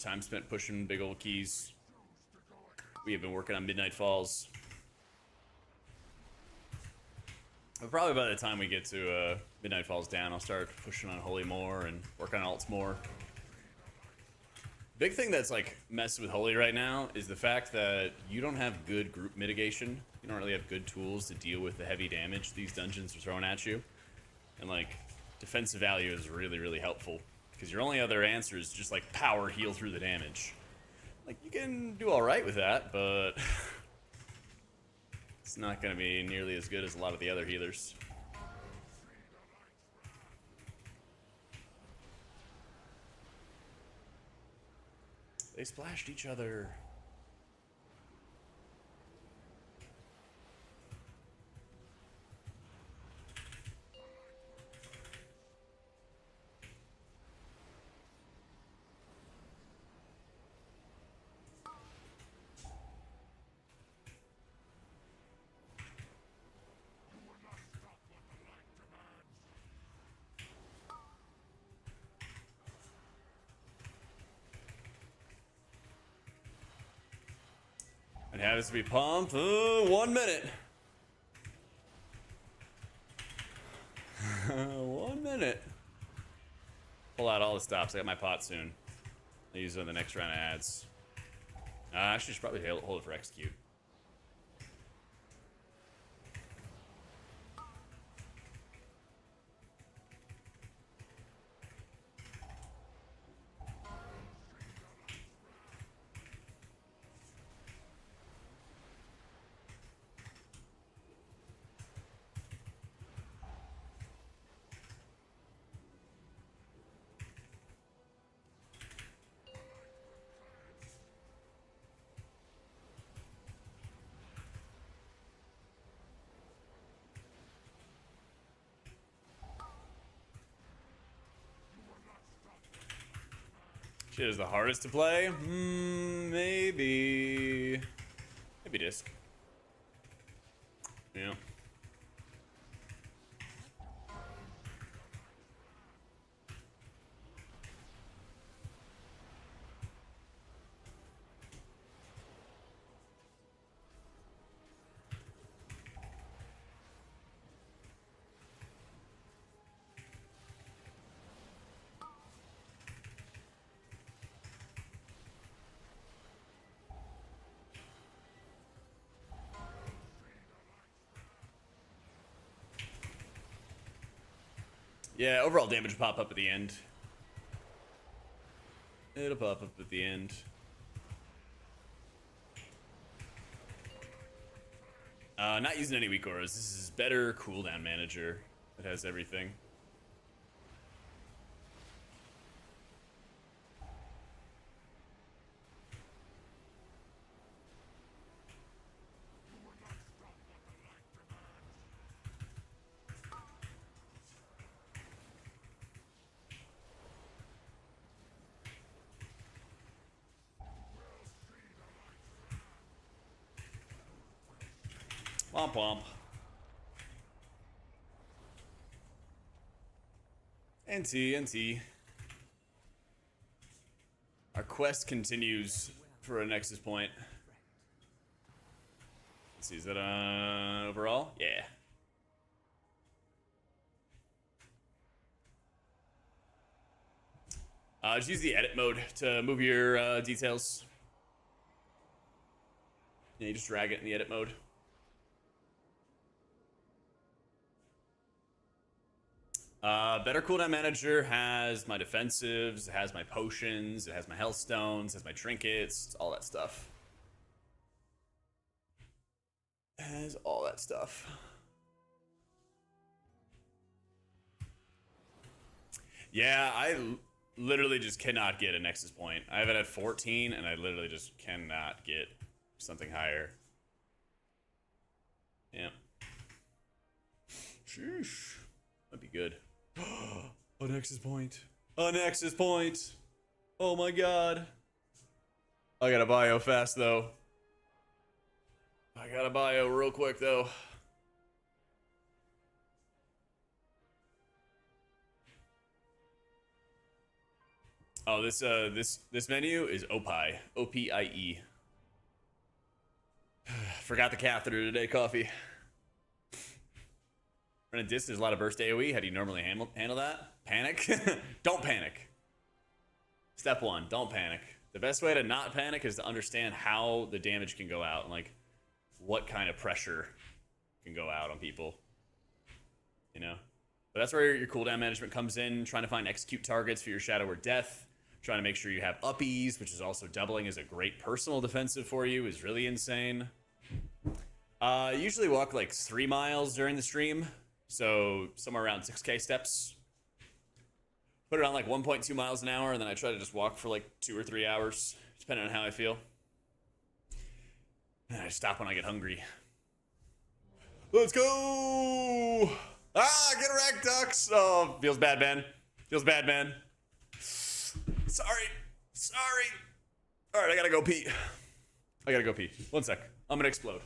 time spent pushing big old keys. We have been working on Midnight Falls. But probably by the time we get to Midnight Falls down, I'll start pushing on Holy more and work on alts more. Big thing that's like messing with Holy right now is the fact that you don't have good group mitigation. You don't really have good tools to deal with the heavy damage these dungeons are throwing at you. And like, defensive value is really, really helpful. Because your only other answer is just like power heal through the damage. Like, you can do alright with that, but it's not going to be nearly as good as a lot of the other healers. They splashed each other. And how does it be pumped? 1 minute. 1 minute. Pull out all the stops. I got my pot soon. I'll use it on the next round of ads. I should probably hold it for execute. Shit is the hardest to play? Maybe disc. Yeah. Yeah, overall damage will pop up at the end. It'll pop up at the end. Not using any weak auras. This is better cooldown manager. It has everything. Womp womp. NT. Our quest continues for a Nexus point. Let's see, is that overall? Yeah. Just use the edit mode to move your details. Yeah, you just drag it in the edit mode. Better cooldown manager has my defensives, it has my potions, it has my health stones, it has my trinkets, all that stuff. It has all that stuff. Yeah, I literally just cannot get a Nexus point. I have it at 14, and I literally just cannot get something higher. Yeah. Sheesh. That'd be good. A Nexus point. A Nexus point. Oh my god. I gotta bio fast though. I gotta bio real quick though. Oh, this menu is OPIE. OPIE. Forgot the catheter today, coffee. Run a disc, there's a lot of burst AoE. How do you normally handle that? Panic? Don't panic. Step 1, don't panic. The best way to not panic is to understand how the damage can go out and like what kind of pressure can go out on people. You know? But that's where your cooldown management comes in, trying to find execute targets for your Shadow or Death, trying to make sure you have uppies, which is also doubling as a great personal defensive for you, is really insane. Usually walk like 3 miles during the stream. So somewhere around 6k steps. Put it on like 1.2 miles an hour, and then I try to just walk for like 2 or 3 hours, depending on how I feel. And I stop when I get hungry. Let's go! Ah, get wrecked, ducks! Oh, feels bad, man. Feels bad, man. Sorry. All right, I gotta go pee. 1 sec. I'm gonna explode.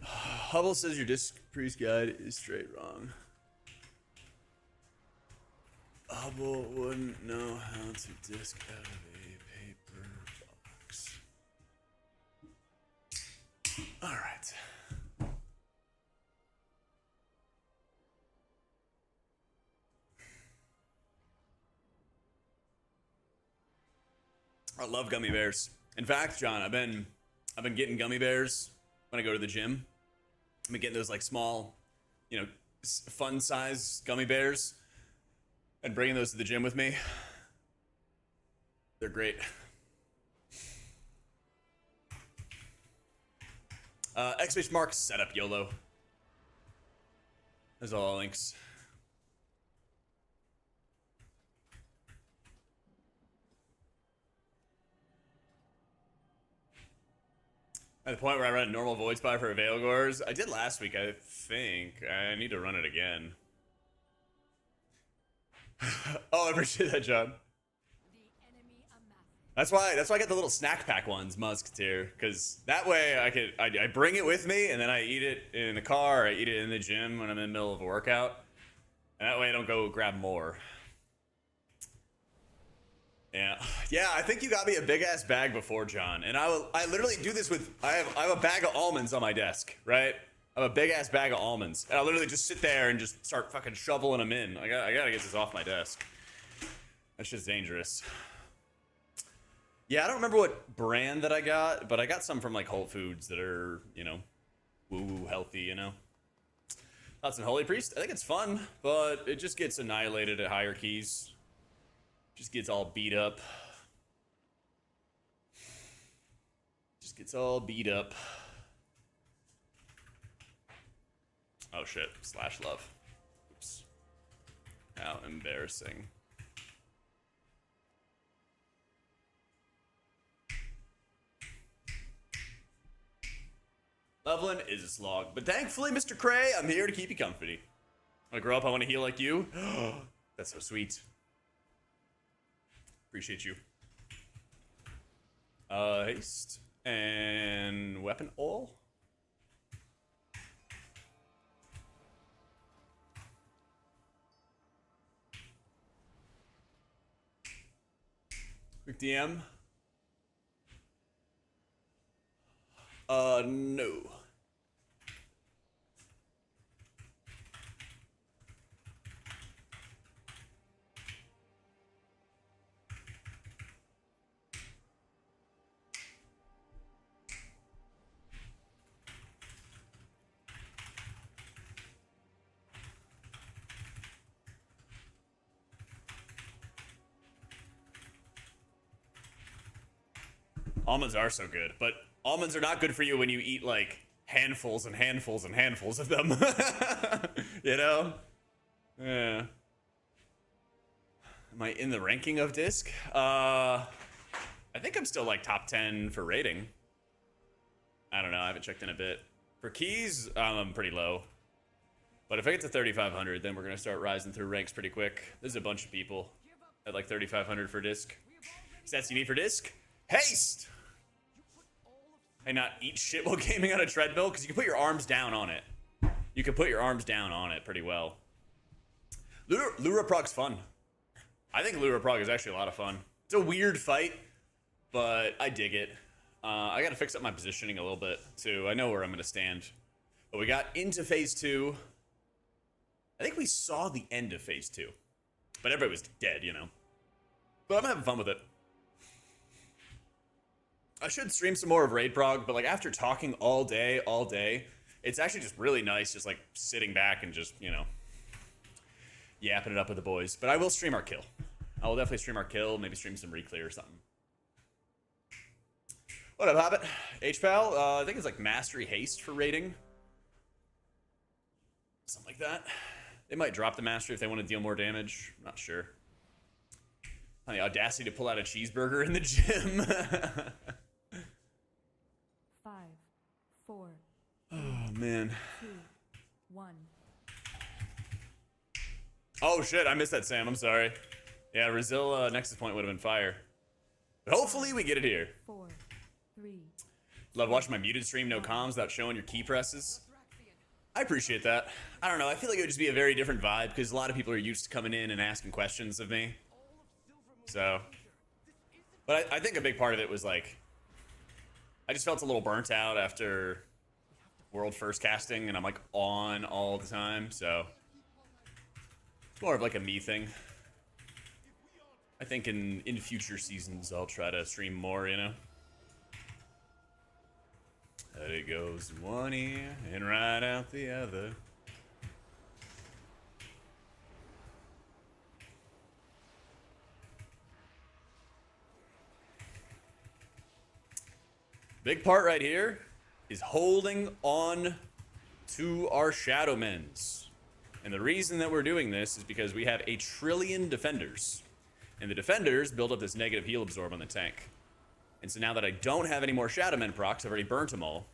Hubble says your disc priest guide is straight wrong. Hubble wouldn't know how to disc out of a paper box. All right. I love gummy bears. In fact, John, I've been getting gummy bears when I go to the gym. I've been getting those like small, you know, fun size gummy bears and bringing those to the gym with me. They're great. Exclamation mark setup YOLO. There's all the links. At the point where I run a normal void spy for Veilgors, I did last week, I think. I need to run it again. Oh, I appreciate that, John. The enemy amasses. That's why I get the little snack pack ones, Musketeer, because that way I bring it with me and then I eat it in the car, or I eat it in the gym when I'm in the middle of a workout, and that way I don't go grab more. Yeah, I think you got me a big ass bag before, John, and I literally do this with I have a bag of almonds on my desk, right? I have a big ass bag of almonds, and I literally just sit there and just start fucking shoveling them in. I gotta get this off my desk. That's just dangerous. Yeah, I don't remember what brand that I got, but I got some from like Whole Foods that are, you know, woo healthy, you know. Thoughts on Holy Priest? I think it's fun, but it just gets annihilated at higher keys. Just gets all beat up. Just gets all beat up. Oh shit, slash love. Oops. How embarrassing. Leveling is a slog, but thankfully, Mr. Cray, I'm here to keep you comfy. When I grow up, I want to heal like you. That's so sweet. Appreciate you. Haste and weapon oil. Quick DM. No. Almonds are so good, but almonds are not good for you when you eat like handfuls and handfuls and handfuls of them. You know? Yeah. Am I in the ranking of disc? I think I'm still like top 10 for rating. I don't know, I haven't checked in a bit. For keys, I'm pretty low. But if I get to 3,500, then we're gonna start rising through ranks pretty quick. There's a bunch of people at like 3,500 for disc. Stats you need for disc? Haste! Hey, not eat shit while gaming on a treadmill, because you can put your arms down on it. You can put your arms down on it pretty well. Lura Prog's fun. I think Lura Prog is actually a lot of fun. It's a weird fight, but I dig it. I gotta fix up my positioning a little bit, too. I know where I'm gonna stand. But we got into phase 2. I think we saw the end of phase 2. But everybody was dead, you know. But I'm having fun with it. I should stream some more of Raid Prog, but like after talking all day, it's actually just really nice just like sitting back and just, you know, yapping it up with the boys. But I will stream our kill. I will definitely stream our kill, maybe stream some reclear or something. What up, Hobbit? HPAL, I think it's like Mastery Haste for raiding. Something like that. They might drop the Mastery if they want to deal more damage. I'm not sure. The audacity to pull out a cheeseburger in the gym. 5, 4, Oh, man. 2, 1. Oh, shit. I missed that, Sam. I'm sorry. Yeah, Brazil Nexus Point would have been fire. But hopefully we get it here. 4, 3. Love watching my muted stream, no comms, without showing your key presses. I appreciate that. I don't know. I feel like it would just be a very different vibe because a lot of people are used to coming in and asking questions of me. So, but I think a big part of it was like, I just felt a little burnt out after world first casting, and I'm like on all the time. So it's more of like a me thing. I think in future seasons I'll try to stream more, you know. And it goes one ear and right out the other. Big part right here is holding on to our Shadowmens. And the reason that we're doing this is because we have 1 trillion defenders. And the defenders build up this negative heal absorb on the tank. And so now that I don't have any more Shadowmen procs, I've already burnt them all,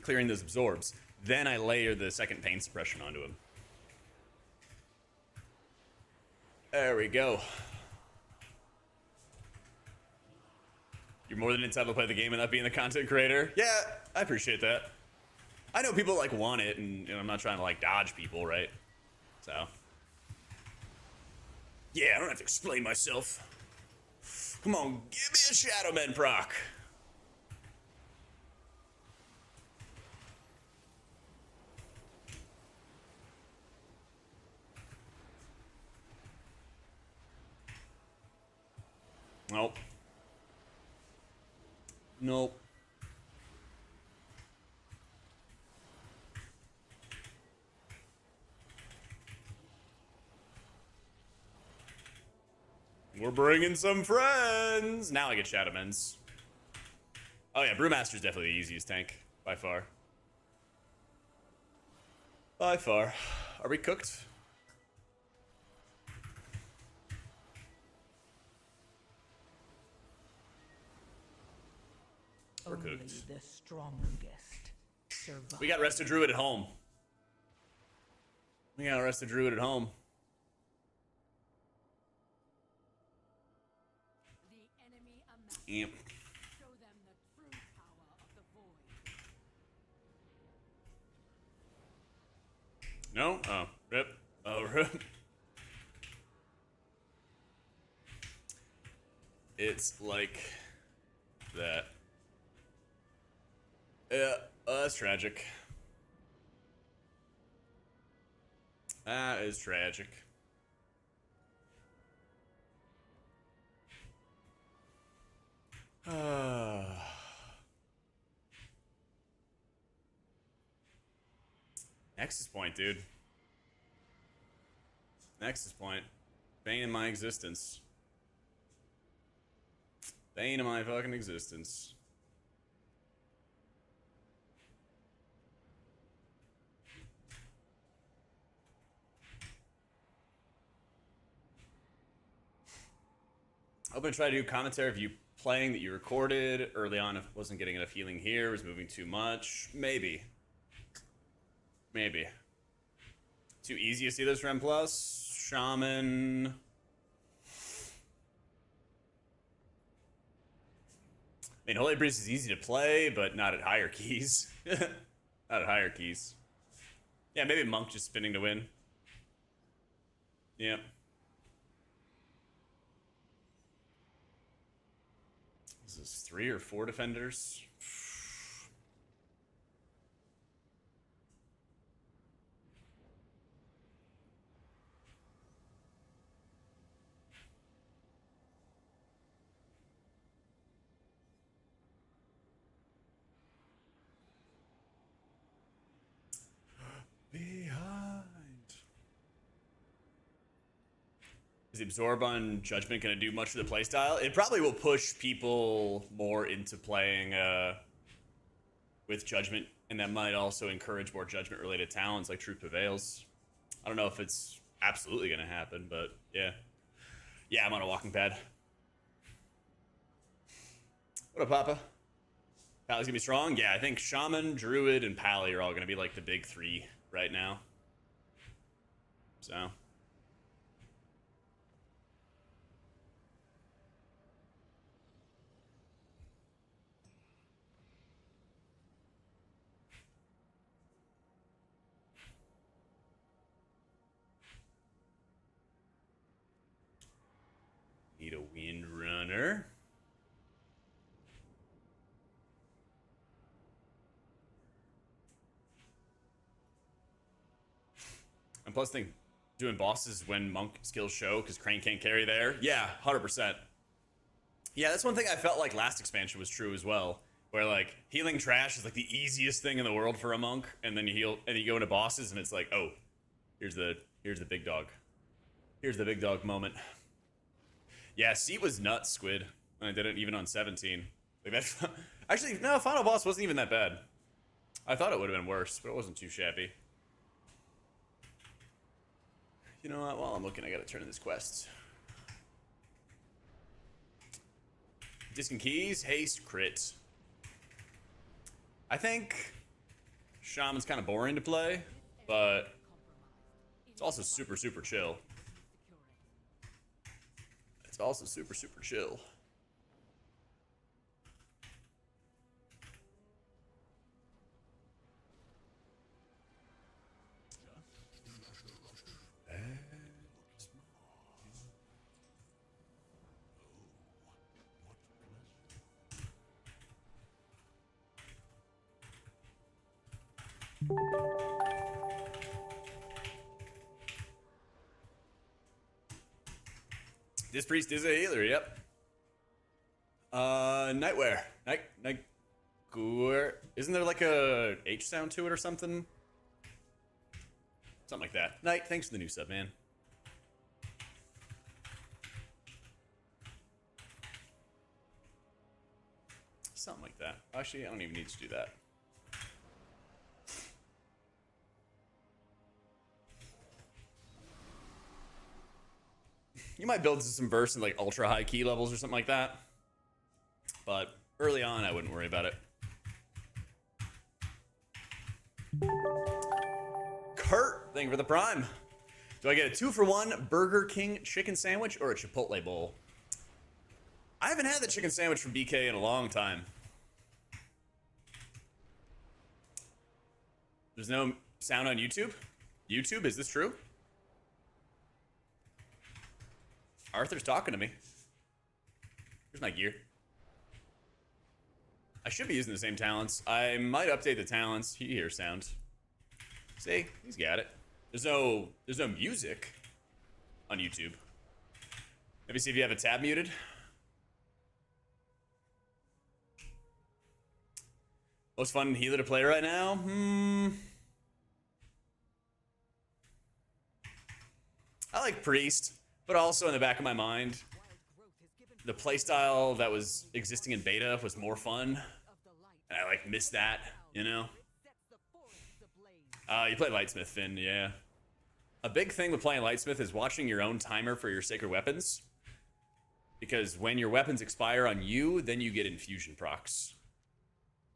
clearing those absorbs. Then I layer the second pain suppression onto him. There we go. You're more than entitled to play the game and not being the content creator. Yeah, I appreciate that. I know people like want it, and I'm not trying to like dodge people, right? So, yeah, I don't have to explain myself. Come on, give me a Shadowman proc. Nope. Nope. We're bringing some friends. Now I get Shadowmens. Oh yeah, Brewmaster's definitely the easiest tank by far. By far. Are we cooked? We're Only cooked. the strongest survive. We got Rested Druid at home. We got Rested Druid at home. The enemy amassed. Yep. Show them the true power of the void. No? Oh, rip. Oh, rip. It's like that. Yeah, that's tragic. That is tragic. Nexus point, dude. Nexus point. Bane in my existence. Bane in my fucking existence. I'm gonna try to do commentary of you playing that you recorded early on. If wasn't getting enough healing here, was moving too much. Maybe. Maybe. Too easy to see this Rem Plus. Shaman. I mean, Holy Priest is easy to play, but not at higher keys. Not at higher keys. Yeah, maybe Monk just spinning to win. Yep. Is this 3 or 4 defenders? Behind. Is the Absorb on Judgment going to do much for the playstyle? It probably will push people more into playing with Judgment, and that might also encourage more Judgment-related talents like Truth Prevails. I don't know if it's absolutely going to happen, but yeah. Yeah, I'm on a walking pad. What up, Papa? Pally's going to be strong? Yeah, I think Shaman, Druid, and Pally are all going to be like the big 3 right now. So... Need a Windrunner. And plus, think doing bosses when monk skills show because Crane can't carry there. Yeah, 100%. Yeah, that's one thing I felt like last expansion was true as well. Where like healing trash is like the easiest thing in the world for a monk, and then you heal and you go into bosses and it's like, oh, here's the big dog. Here's the big dog moment. Yeah, Seat was nuts, Squid. When I did it even on 17. Like that. Actually, no, final boss wasn't even that bad. I thought it would have been worse, but it wasn't too shabby. You know what? While I'm looking, I gotta turn in this quest. Disc and keys, haste, crit. I think Shaman's kind of boring to play, but it's also super, super chill. It's also super, super chill. This priest is a healer, yep. Nightwear. Nightwear. Isn't there like a H sound to it or something? Something like that. Night, thanks for the new sub, man. Something like that. Actually, I don't even need to do that. You might build some bursts in like ultra high key levels or something like that. But early on, I wouldn't worry about it. Kurt, thank you for the prime. Do I get a 2-for-1 Burger King chicken sandwich or a Chipotle bowl? I haven't had the chicken sandwich from BK in a long time. There's no sound on YouTube? YouTube, is this true? Arthur's talking to me. Here's my gear. I should be using the same talents. I might update the talents. He hears sound. See, he's got it. There's no music on YouTube. Maybe see if you have a tab muted. Most fun healer to play right now? I like Priest, but also in the back of my mind, the playstyle that was existing in beta was more fun. And I like missed that, you know? You play Lightsmith, Finn, yeah. A big thing with playing Lightsmith is watching your own timer for your sacred weapons. Because when your weapons expire on you, then you get infusion procs.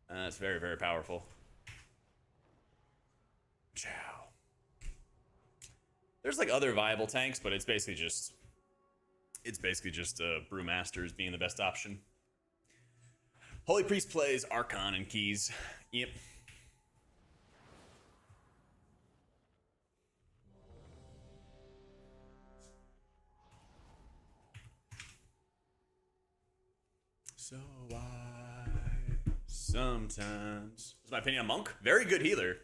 It's very, very powerful. Ciao. There's like other viable tanks, but it's basically just Brewmasters being the best option. Holy Priest plays Archon and keys. Yep. So sometimes. That's my opinion on Monk. Very good healer.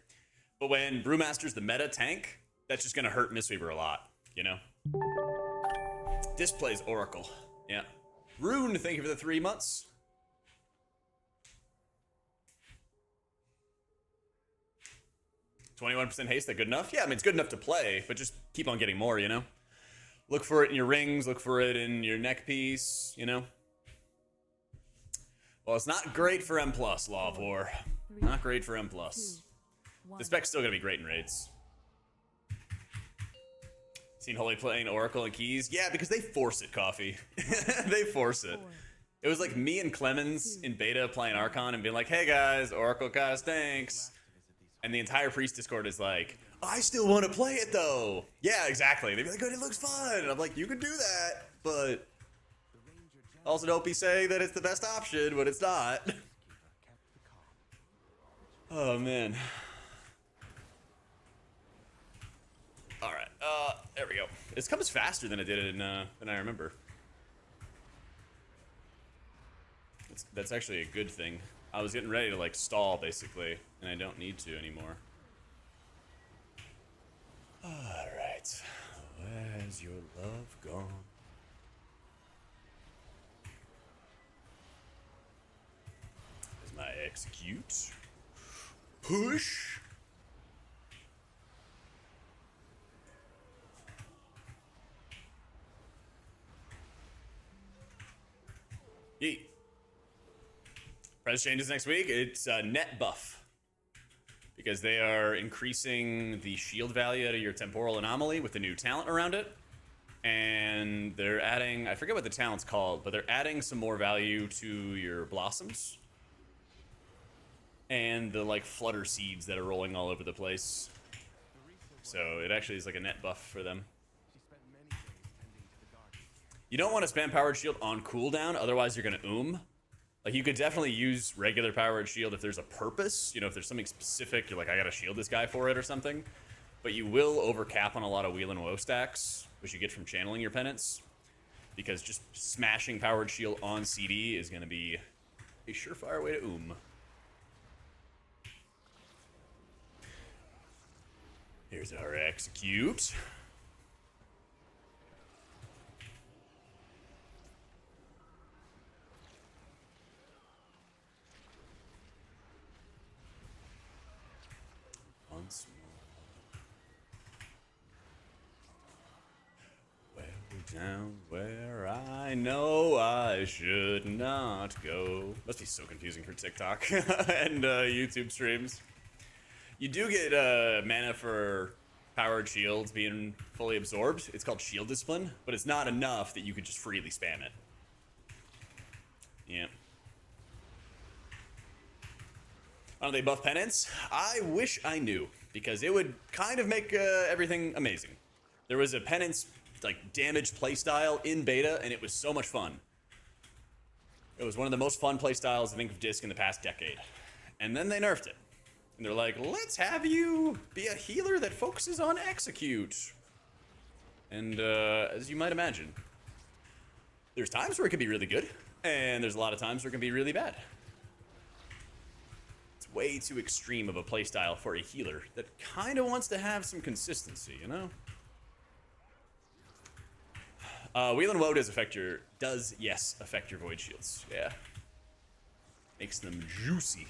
But when Brewmaster's the meta tank, that's just going to hurt Mistweaver a lot, you know? Displays Oracle. Yeah. Rune, thank you for the 3 months. %haste, that good enough? Yeah, I mean, it's good enough to play, but just keep on getting more, you know? Look for it in your rings, look for it in your neck piece, you know? Well, it's not great for M+, Law of War. Not great for M+. The spec's still gonna be great in raids. Seen Holy playing Oracle and Keys? Yeah, because they force it, Coffee. They force it. It was like me and Clemens in beta playing Archon and being like, hey guys, Oracle guys, thanks. And the entire Priest Discord is like, I still want to play it though. Yeah, exactly. They'd be like, good, it looks fun. And I'm like, you can do that, but also don't be saying that it's the best option when it's not. Oh, man. All right. There we go. This comes faster than it did than I remember. That's actually a good thing. I was getting ready to like stall basically, and I don't need to anymore. Alright. Where's your love gone? There's my execute. Push. Yeet. Price changes next week. It's a net buff. Because they are increasing the shield value out of your temporal anomaly with the new talent around it. And they're adding, I forget what the talent's called, but they're adding some more value to your blossoms. And the like flutter seeds that are rolling all over the place. So it actually is like a net buff for them. You don't want to spam powered shield on cooldown, otherwise you're gonna Like, you could definitely use regular powered shield if there's a purpose. You know, if there's something specific, you're like, I gotta shield this guy for it or something. But you will overcap on a lot of wheel and woe stacks, which you get from channeling your penance. Because just smashing powered shield on CD is gonna be a surefire way to Here's our execute. Once more. Well down where I know I should not go. Must be so confusing for TikTok and YouTube streams. You do get mana for powered shields being fully absorbed. It's called shield discipline, but it's not enough that you could just freely spam it. Yeah. Why don't they buff penance? I wish I knew, because it would kind of make everything amazing. There was a penance like damage playstyle in beta, and it was so much fun. It was one of the most fun playstyles I think of Disc in the past decade. And then they nerfed it. And they're like, let's have you be a healer that focuses on execute. And as you might imagine, there's times where it can be really good, and there's a lot of times where it can be really bad. Way too extreme of a playstyle for a healer that kind of wants to have some consistency, you know? Wheel and Woe does affect your void shields. Yeah. Makes them juicy.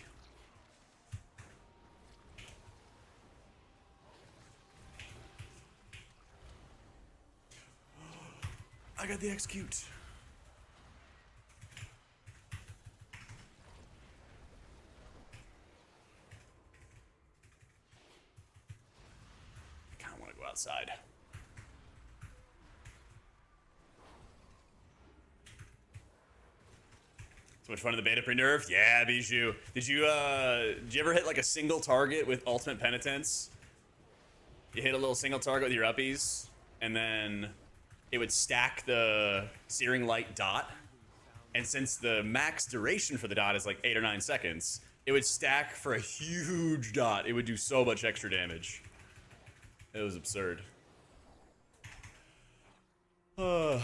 I got the execute. Outside. So much fun in the beta pre-nerf? Yeah, Bijou. Did you ever hit like a single target with ultimate penitence? You hit a little single target with your uppies, and then it would stack the searing light dot. And since the max duration for the dot is like 8 or 9 seconds, it would stack for a huge dot. It would do so much extra damage. It was absurd. Yeah,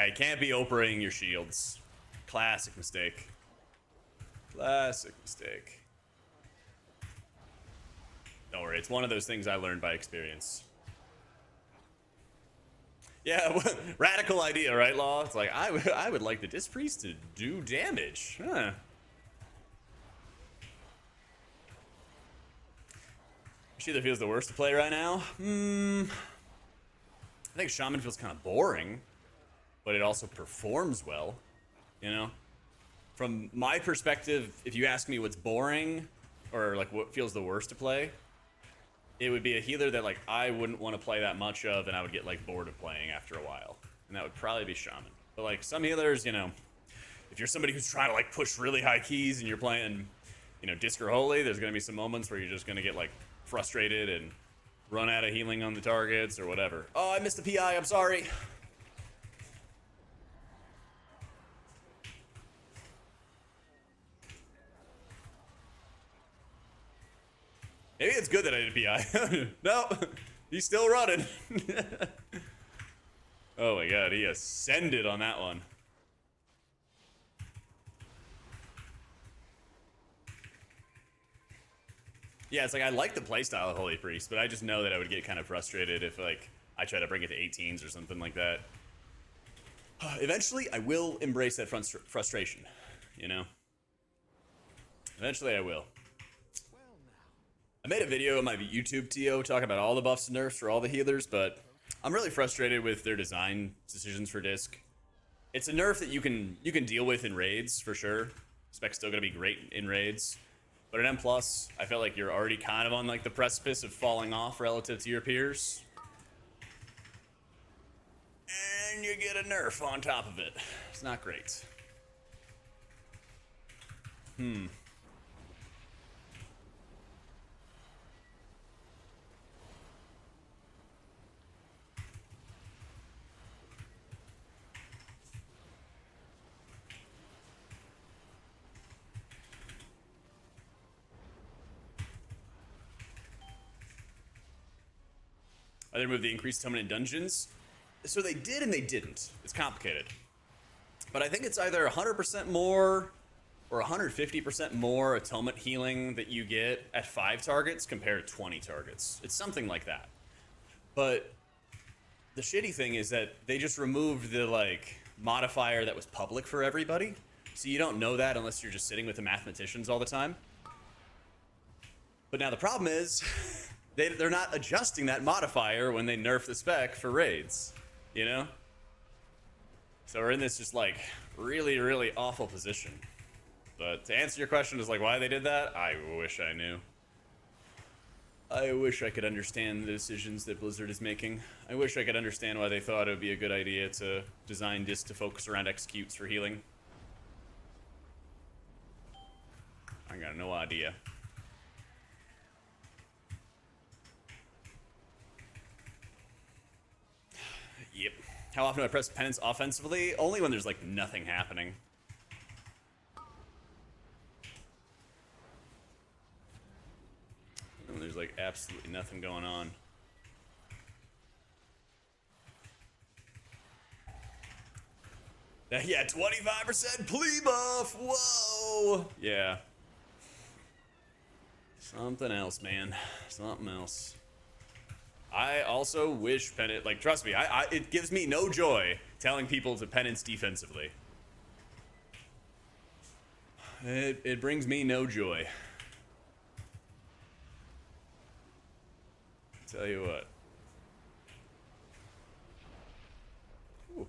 you can't be operating your shields. Classic mistake. Classic mistake. Don't worry, it's one of those things I learned by experience. Yeah, radical idea, right, Law? It's like, I would like the Disc Priest to do damage. Huh. Which either feels the worst to play right now? I think Shaman feels kind of boring, but it also performs well, you know? From my perspective, if you ask me what's boring, or like what feels the worst to play, it would be a healer that like I wouldn't want to play that much of, and I would get like bored of playing after a while. And that would probably be Shaman. But like some healers, you know, if you're somebody who's trying to like push really high keys and you're playing, you know, Disc or Holy, there's gonna be some moments where you're just gonna get like frustrated and run out of healing on the targets or whatever. Oh, I missed the PI, I'm sorry. Maybe it's good that I did PI. No, he's still running. Oh my god, he ascended on that one. Yeah, it's like I like the playstyle of Holy Priest, but I just know that I would get kind of frustrated if like I try to bring it to 18s or something like that. Eventually, I will embrace that frustration, you know? Eventually, I will. I made a video on my YouTube TO talking about all the buffs and nerfs for all the healers, but I'm really frustrated with their design decisions for disc. It's a nerf that you can deal with in raids for sure. Spec's still gonna be great in raids, but at M+, I feel like you're already kind of on like the precipice of falling off relative to your peers. And you get a nerf on top of it. It's not great. They removed the increased atonement in dungeons. So they did and they didn't. It's complicated. But I think it's either 100% more or 150% more atonement healing that you get at 5 targets compared to 20 targets. It's something like that. But the shitty thing is that they just removed the like modifier that was public for everybody. So you don't know that unless you're just sitting with the mathematicians all the time. But now the problem is they're not adjusting that modifier when they nerf the spec for raids, you know? So we're in this just like really, really awful position. But to answer your question is like why they did that, I wish I knew. I wish I could understand the decisions that Blizzard is making. I wish I could understand why they thought it would be a good idea to design disc to focus around executes for healing. I got no idea. Yep. How often do I press penance offensively? Only when there's like nothing happening. When there's like absolutely nothing going on. Yeah, 25% plea buff. Whoa. Yeah. Something else, man. Something else. I also wish penance, like, trust me, it gives me no joy telling people to penance defensively. It brings me no joy. Tell you what. Ooh.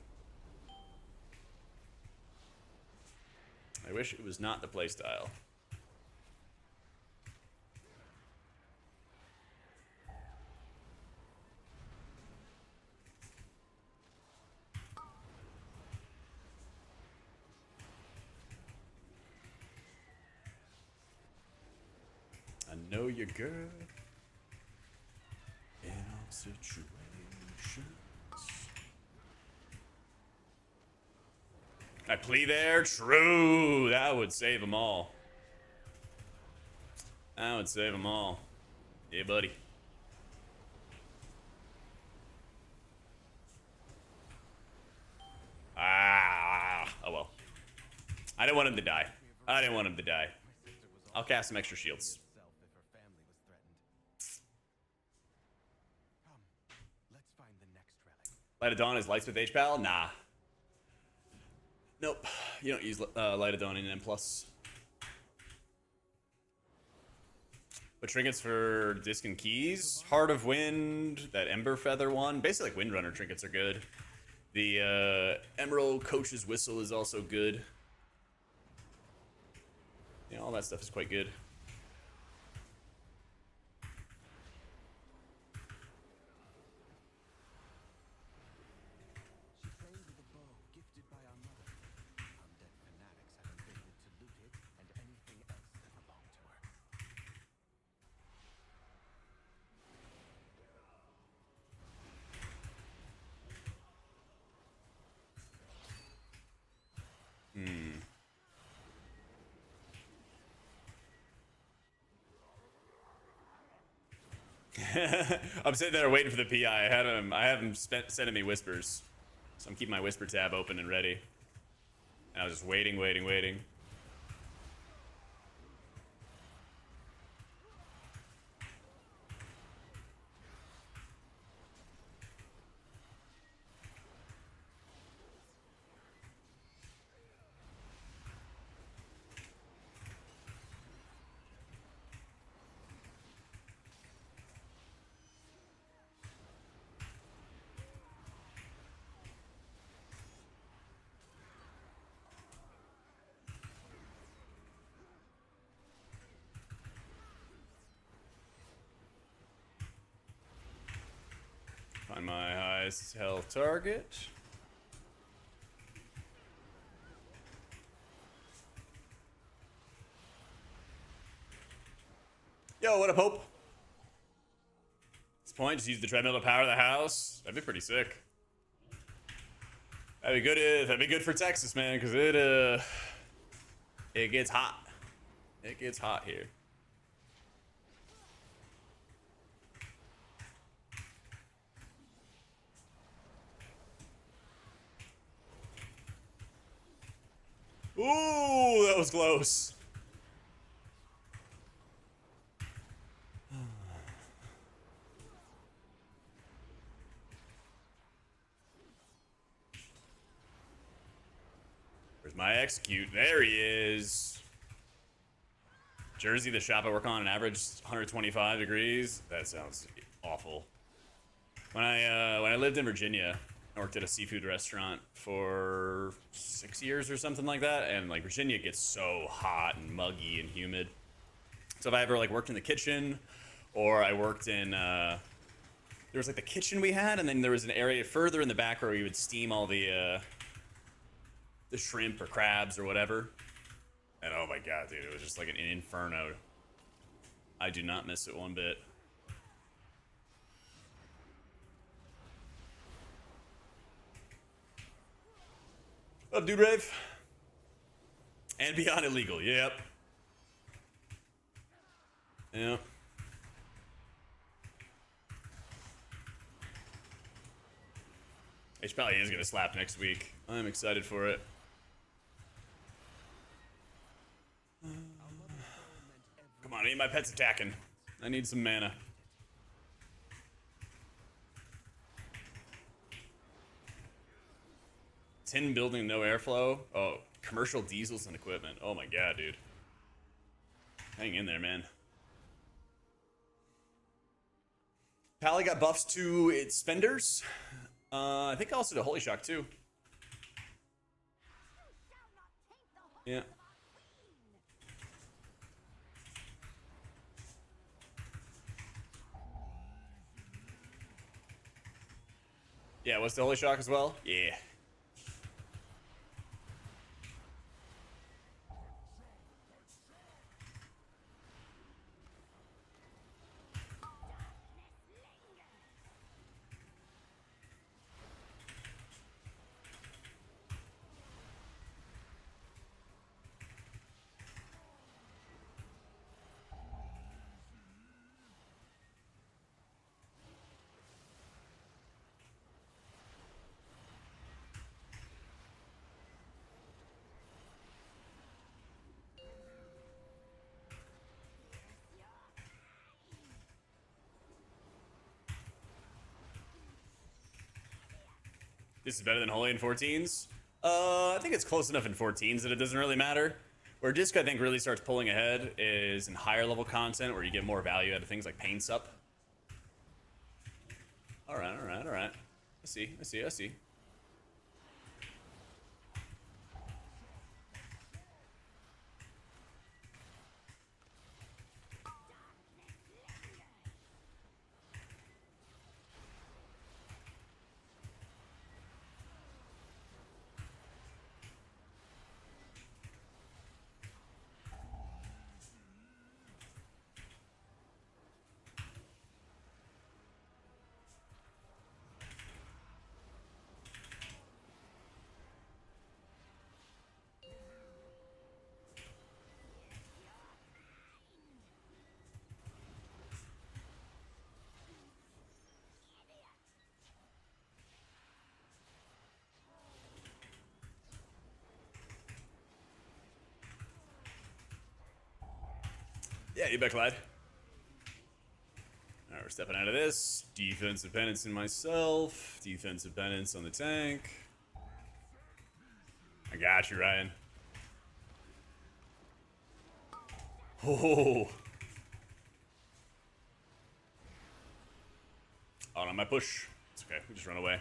I wish it was not the playstyle. I know you're good in all situations. I plea there? True. That would save them all. That would save them all. Yeah, buddy. Oh well. I didn't want him to die. I didn't want him to die. I'll cast some extra shields. Light of Dawn is Lightsmith H-Pal? Nah. Nope. You don't use Light of Dawn in M+. But trinkets for disc and keys? Heart of Wind, that Ember Feather one. Basically, like Windrunner trinkets are good. The Emerald Coach's Whistle is also good. Yeah, all that stuff is quite good. I'm sitting there waiting for the PI. I have him sending me whispers. So I'm keeping my whisper tab open and ready. And I was just waiting. Find my highest health target. Yo, what up, Hope? At this point, just use the treadmill to power the house. That'd be pretty sick. That'd be good. That'd be good for Texas, man, because it gets hot. It gets hot here. Ooh, that was close. Where's my execute? There he is. Jersey, the shop I work on, an average 125 degrees. That sounds awful. When I lived in Virginia, I worked at a seafood restaurant for 6 years or something like that, and like Virginia gets so hot and muggy and humid. So if I ever like worked in the kitchen, or I worked in there was like the kitchen we had, and then there was an area further in the back where we would steam all the shrimp or crabs or whatever. And oh my god, dude, it was just like an inferno. I do not miss it one bit. What up, dude, Rave? And beyond illegal, yep. Yep. H probably is gonna slap next week. I'm excited for it. Come on, I need my pets attacking. I need some mana. Tin building, no airflow. Oh, commercial diesels and equipment. Oh my god, dude. Hang in there, man. Pally got buffs to its spenders. I think also to Holy Shock too. Yeah. Yeah, what's the Holy Shock as well? Yeah. This is better than Holy in 14s? I think it's close enough in 14s that it doesn't really matter. Where Disc, I think, really starts pulling ahead is in higher level content where you get more value out of things like Pain Sup. Alright. I see. Yeah, you bet, Clyde. Alright, we're stepping out of this. Defensive penance in myself. Defensive penance on the tank. I got you, Ryan. Oh. Oh, no, my push. It's okay. We just run away.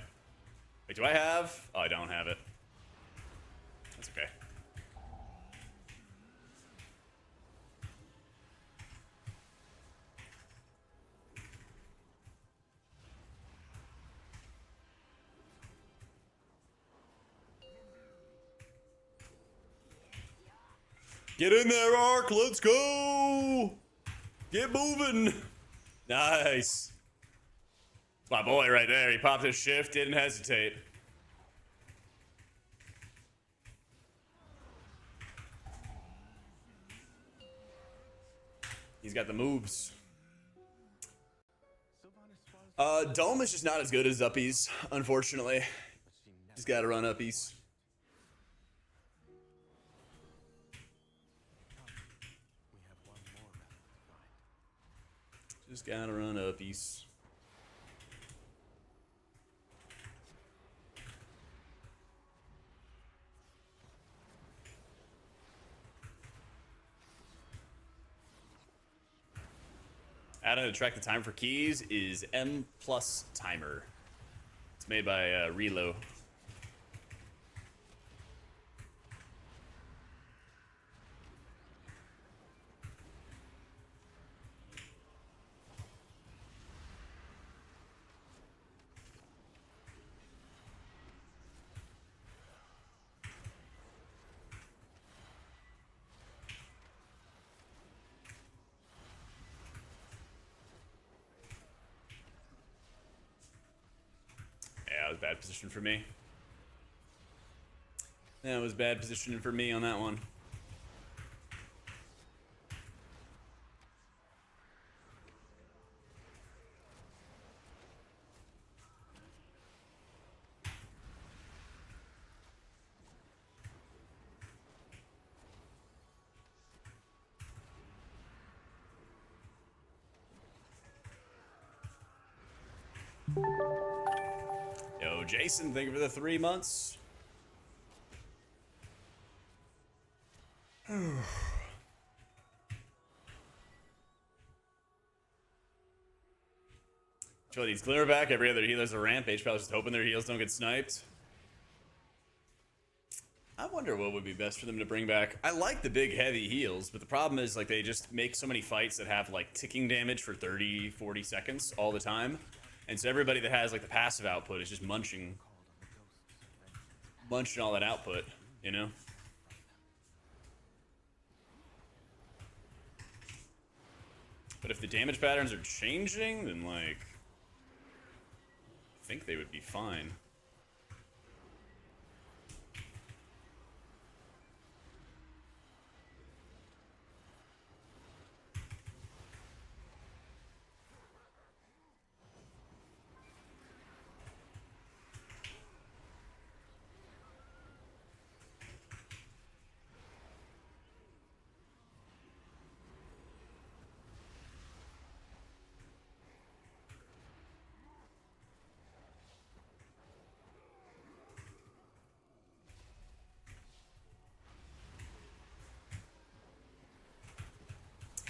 Wait, do I have? Oh, I don't have it. That's okay. Get in there, Ark. Let's go. Get moving. Nice. My boy right there. He popped his shift, didn't hesitate. He's got the moves. Dome is just not as good as Uppies, unfortunately. Just gotta run Uppies. Just gotta run Uppies. Addon to track the time for keys is M plus timer. It's made by Relo. Yeah, it was bad position for me. That was bad positioning for me on that one. Yo, Jason, thank you for the 3 months. Chill, these clear back. Every other healer's a rampage. Probably just hoping their heals don't get sniped. I wonder what would be best for them to bring back. I like the big heavy heals, but the problem is like they just make so many fights that have like ticking damage for 30, 40 seconds all the time. And so everybody that has like the passive output is just munching all that output, you know? But if the damage patterns are changing, then like I think they would be fine.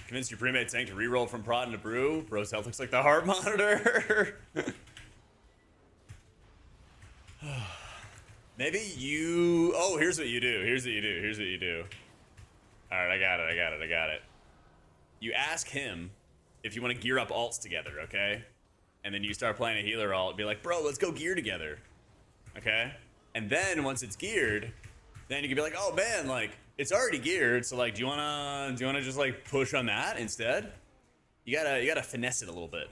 Convinced your premade tank to reroll from prod into brew. Bro's health looks like the heart monitor. Maybe you... Oh, here's what you do. Here's what you do. Here's what you do. Alright, I got it. You ask him if you want to gear up alts together, okay? And then you start playing a healer alt. Be like, bro, let's go gear together. Okay? And then once it's geared, then you can be like, oh man, like, it's already geared, so like, do you wanna just like push on that instead? You gotta finesse it a little bit.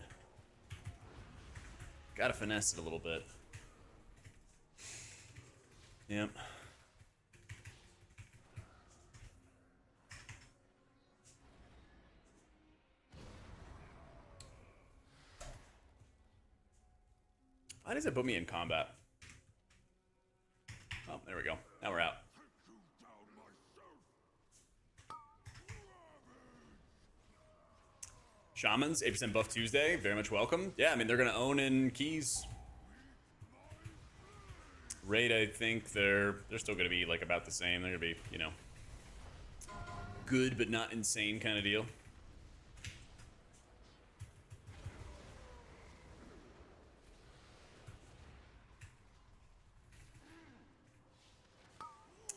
Gotta finesse it a little bit. Yep. Why does it put me in combat? Oh, there we go. Now we're out. Shamans, 8% buff Tuesday, very much welcome. Yeah, I mean, they're going to own in keys. Raid, I think they're still going to be like about the same. They're going to be, you know, good but not insane kind of deal.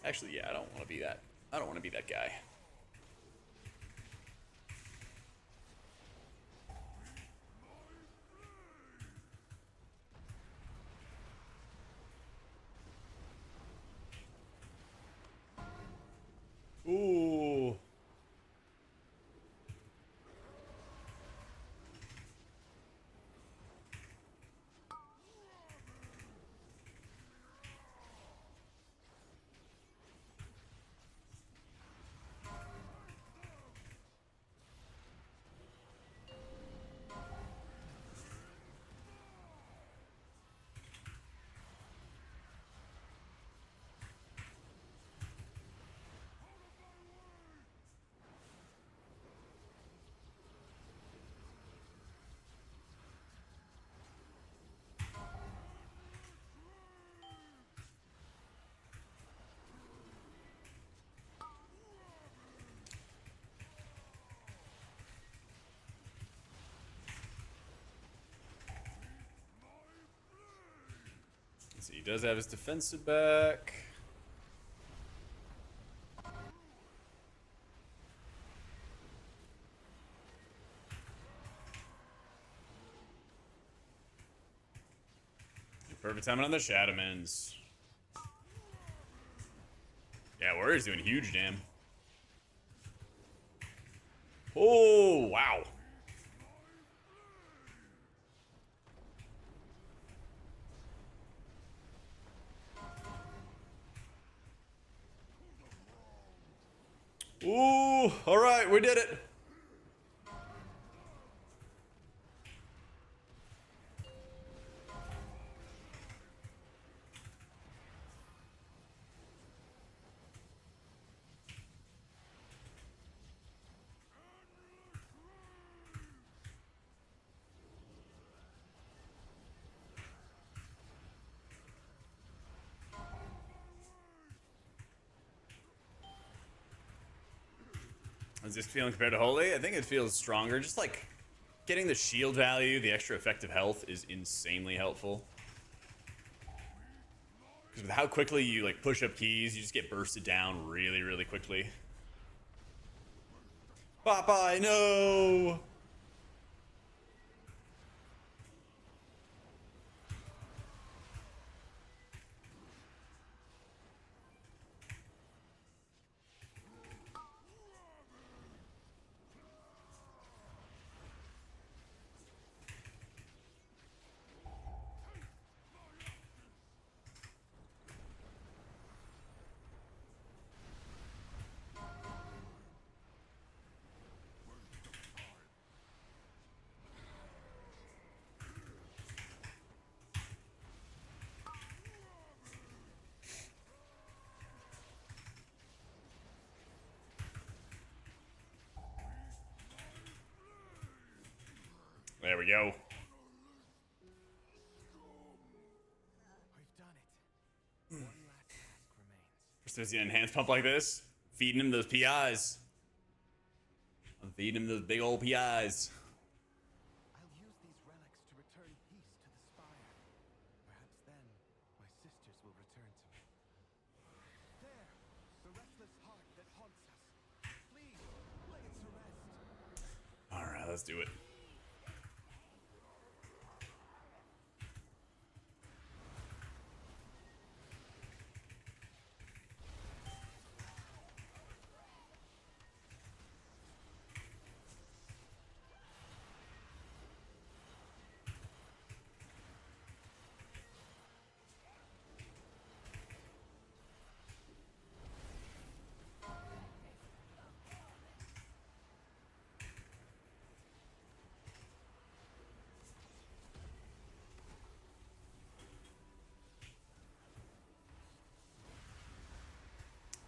Actually, yeah, I don't want to be that. I don't want to be that guy. Ooh. Let's see, he does have his defensive back. Perfect timing on the Shadowmans. Yeah, Warrior's doing huge, damn. Oh, wow. Ooh, all right, we did it. How's this feeling compared to Holy? I think it feels stronger. Just like getting the shield value, the extra effective health is insanely helpful. Because with how quickly you like push up keys, you just get bursted down really, really quickly. Popeye, no! There we go. We've done it. One last task remains. First time I see an enhanced pump like this, feeding him those PIs. I'm feeding him those big old PIs. I'll use these relics to return peace to the spire. Perhaps then my sisters will return to me. There, the restless heart that haunts us. Please, lay it to rest. All right, let's do it.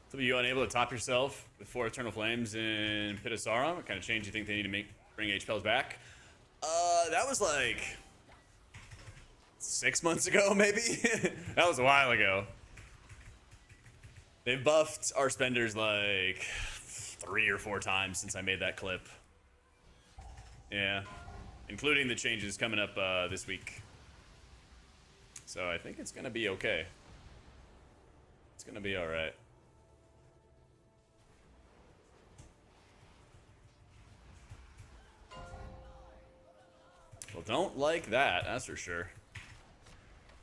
So, are you unable to top yourself with 4 Eternal Flames in Pit of Sauron? What kind of change do you think they need to make? Bring H-Pels back. That was like 6 months ago, maybe. That was a while ago. They've buffed our spenders like 3 or 4 times since I made that clip. Yeah, including the changes coming up this week. So I think it's gonna be okay. It's gonna be all right. Well, don't like that, that's for sure.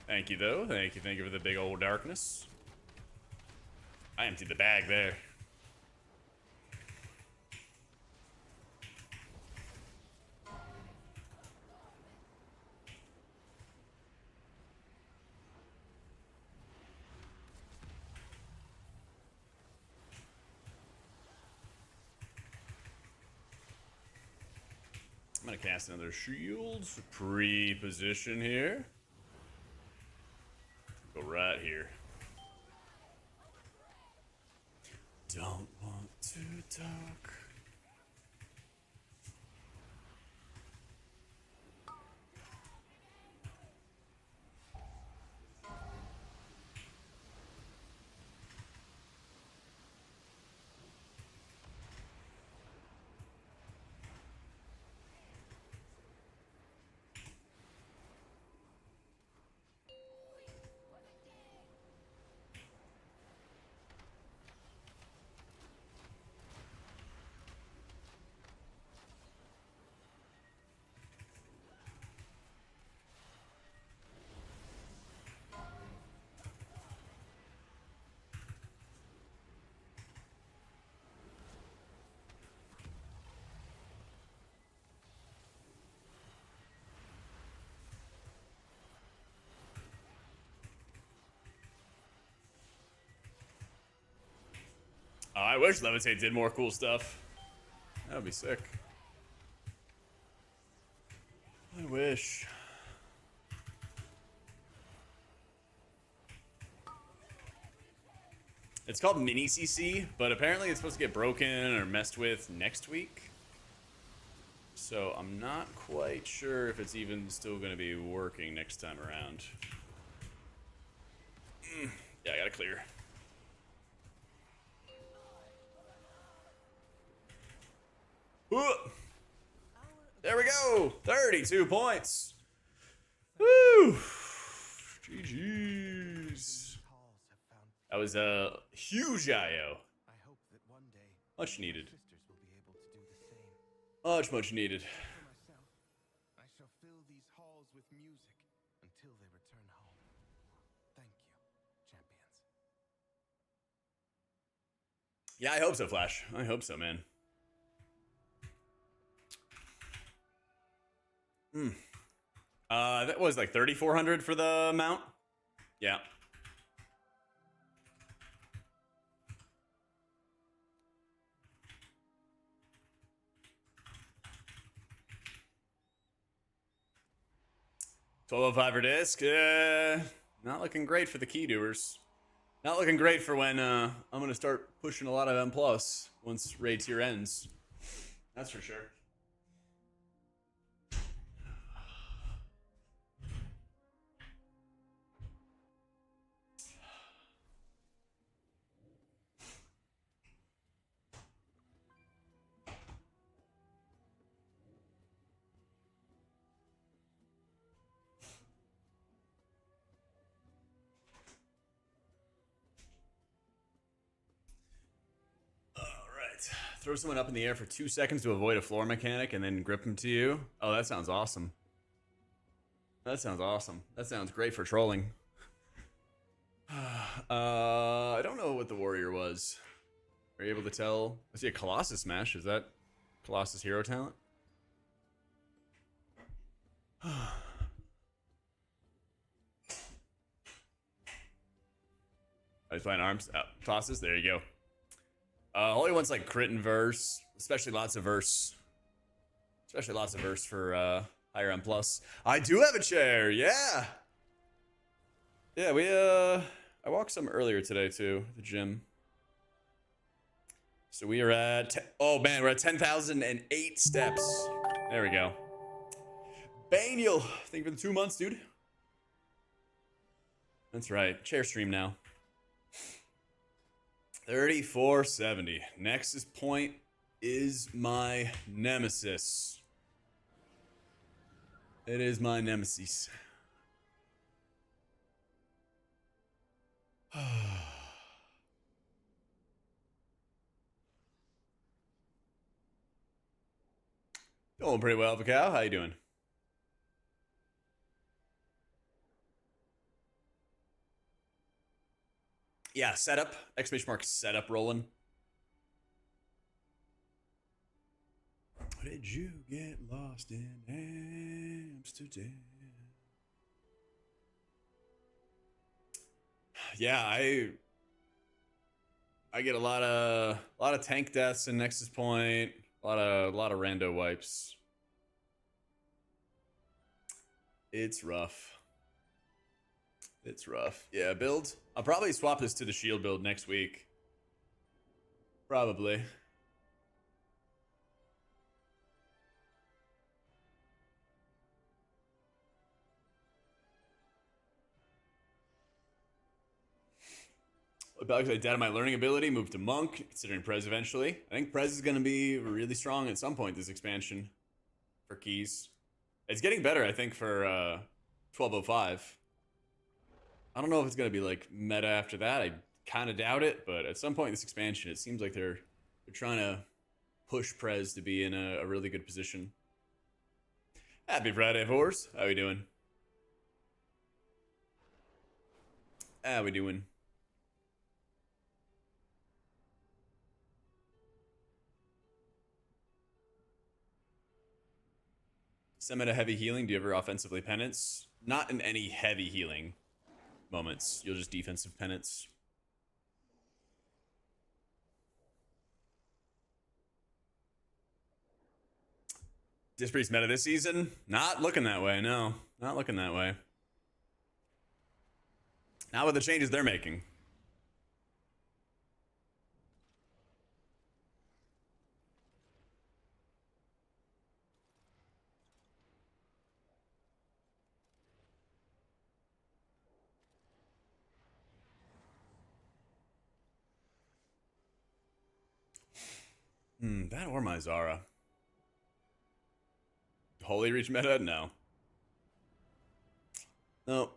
Thank you, though. Thank you for the big old darkness. I emptied the bag there. I'm gonna cast another shield. Pre-position here. Go right here. Don't want to talk. Oh, I wish Levitate did more cool stuff. That would be sick. I wish. It's called Mini CC, but apparently it's supposed to get broken or messed with next week. So I'm not quite sure if it's even still going to be working next time around. Yeah, I gotta clear. There we go. 32 points. Woo. GG's. That was a huge IO. I hope that one day Much needed. sisters will be able to do the same. Much needed. For myself, I shall fill these halls with music until they return home. Thank you, champions. Yeah, I hope so, Flash. I hope so, man. That was like 3,400 for the mount. Yeah. $12.05 for disc. Not looking great for the key doers. Not looking great for when I'm gonna start pushing a lot of M+ once raid tier ends. That's for sure. Throw someone up in the air for 2 seconds to avoid a floor mechanic and then grip them to you. Oh, that sounds awesome. That sounds awesome. That sounds great for trolling. I don't know what the warrior was. Are you able to tell? I see a Colossus smash. Is that Colossus hero talent? I was playing arms. Oh, Colossus. There you go. Holy One's like crit and verse, especially lots of verse. Especially lots of verse for higher M+. I do have a chair, yeah! Yeah, I walked some earlier today too, the gym. So we are at, oh man, we're at 10,008 steps. There we go. Baniel, thank you for the 2 months, dude. That's right. Chair stream now. 3470. Nexus Point is my nemesis. It is my nemesis. Doing pretty well, Vical. How you doing? Yeah, setup. Exclamation mark setup rolling. Did you get lost in Amsterdam? Yeah, I get a lot of tank deaths in Nexus Point. A lot of rando wipes. It's rough. It's rough. Yeah, build. I'll probably swap this to the shield build next week. Probably. About I doubted my learning ability, moved to Monk, considering Prez eventually. I think Prez is going to be really strong at some point this expansion for keys. It's getting better, I think, for 1205. I don't know if it's going to be like meta after that. I kind of doubt it, but at some point in this expansion, it seems like they're trying to push Prez to be in a really good position. Happy Friday, Force. How we doing? How we doing? Semi heavy healing. Do you ever offensively penance? Not in any heavy healing moments. You'll just defensive penance. Dispriest meta this season? Not looking that way, no. Not looking that way. Not with the changes they're making. That or my Zara. Holy Reach meta? No. No.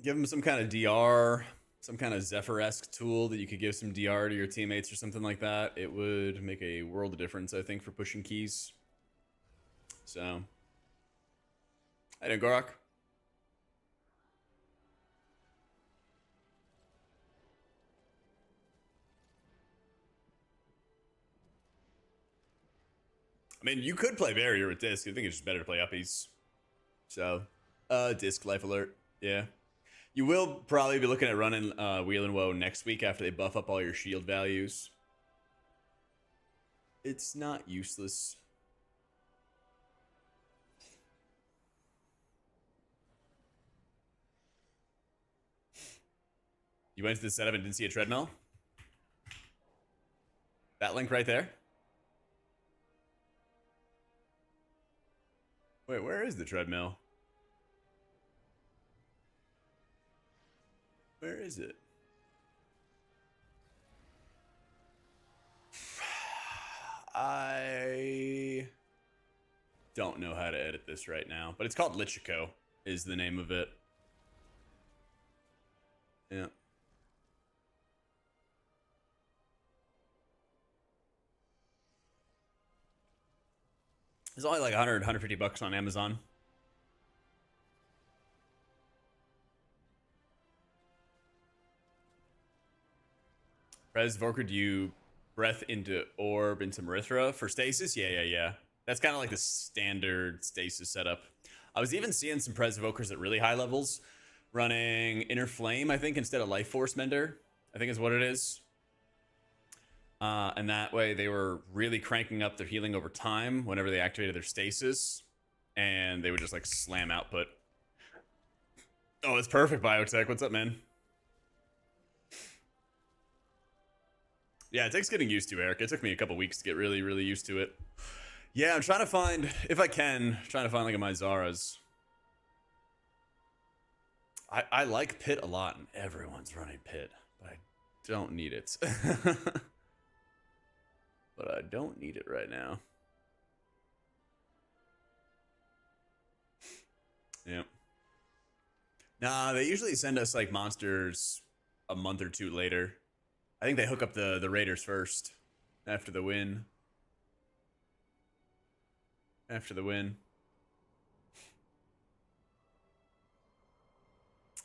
Give him some kind of DR, some kind of Zephyr-esque tool that you could give some DR to your teammates or something like that. It would make a world of difference, I think, for pushing keys. So. How you doing, Gorok? I mean, you could play barrier with disc. I think it's just better to play uppies. So, disc life alert. Yeah. You will probably be looking at running Wheel and Woe next week after they buff up all your shield values. It's not useless. You went to the setup and didn't see a treadmill? That link right there? Wait, where is the treadmill? Where is it? I don't know how to edit this right now, but it's called Lichico is the name of it. Yeah. It's only like 100, 150 bucks on Amazon. Res Vorker, do you breath into orb into Marithra for stasis? Yeah. That's kind of like the standard stasis setup. I was even seeing some Prez Evokers at really high levels running Inner Flame, I think, instead of Life Force Mender, I think is what it is. And that way they were really cranking up their healing over time whenever they activated their stasis. And they would just like slam output. Oh, it's perfect, Biotech. What's up, man? Yeah, it takes getting used to, Eric. It took me a couple weeks to get really, really used to it. Yeah, I'm trying to find, if I can, trying to find like my Zara's. I like Pit a lot, and everyone's running Pit, but I don't need it. But I don't need it right now. Yep. Nah, they usually send us like monsters a month or two later. I think they hook up the raiders first after the win. After the win.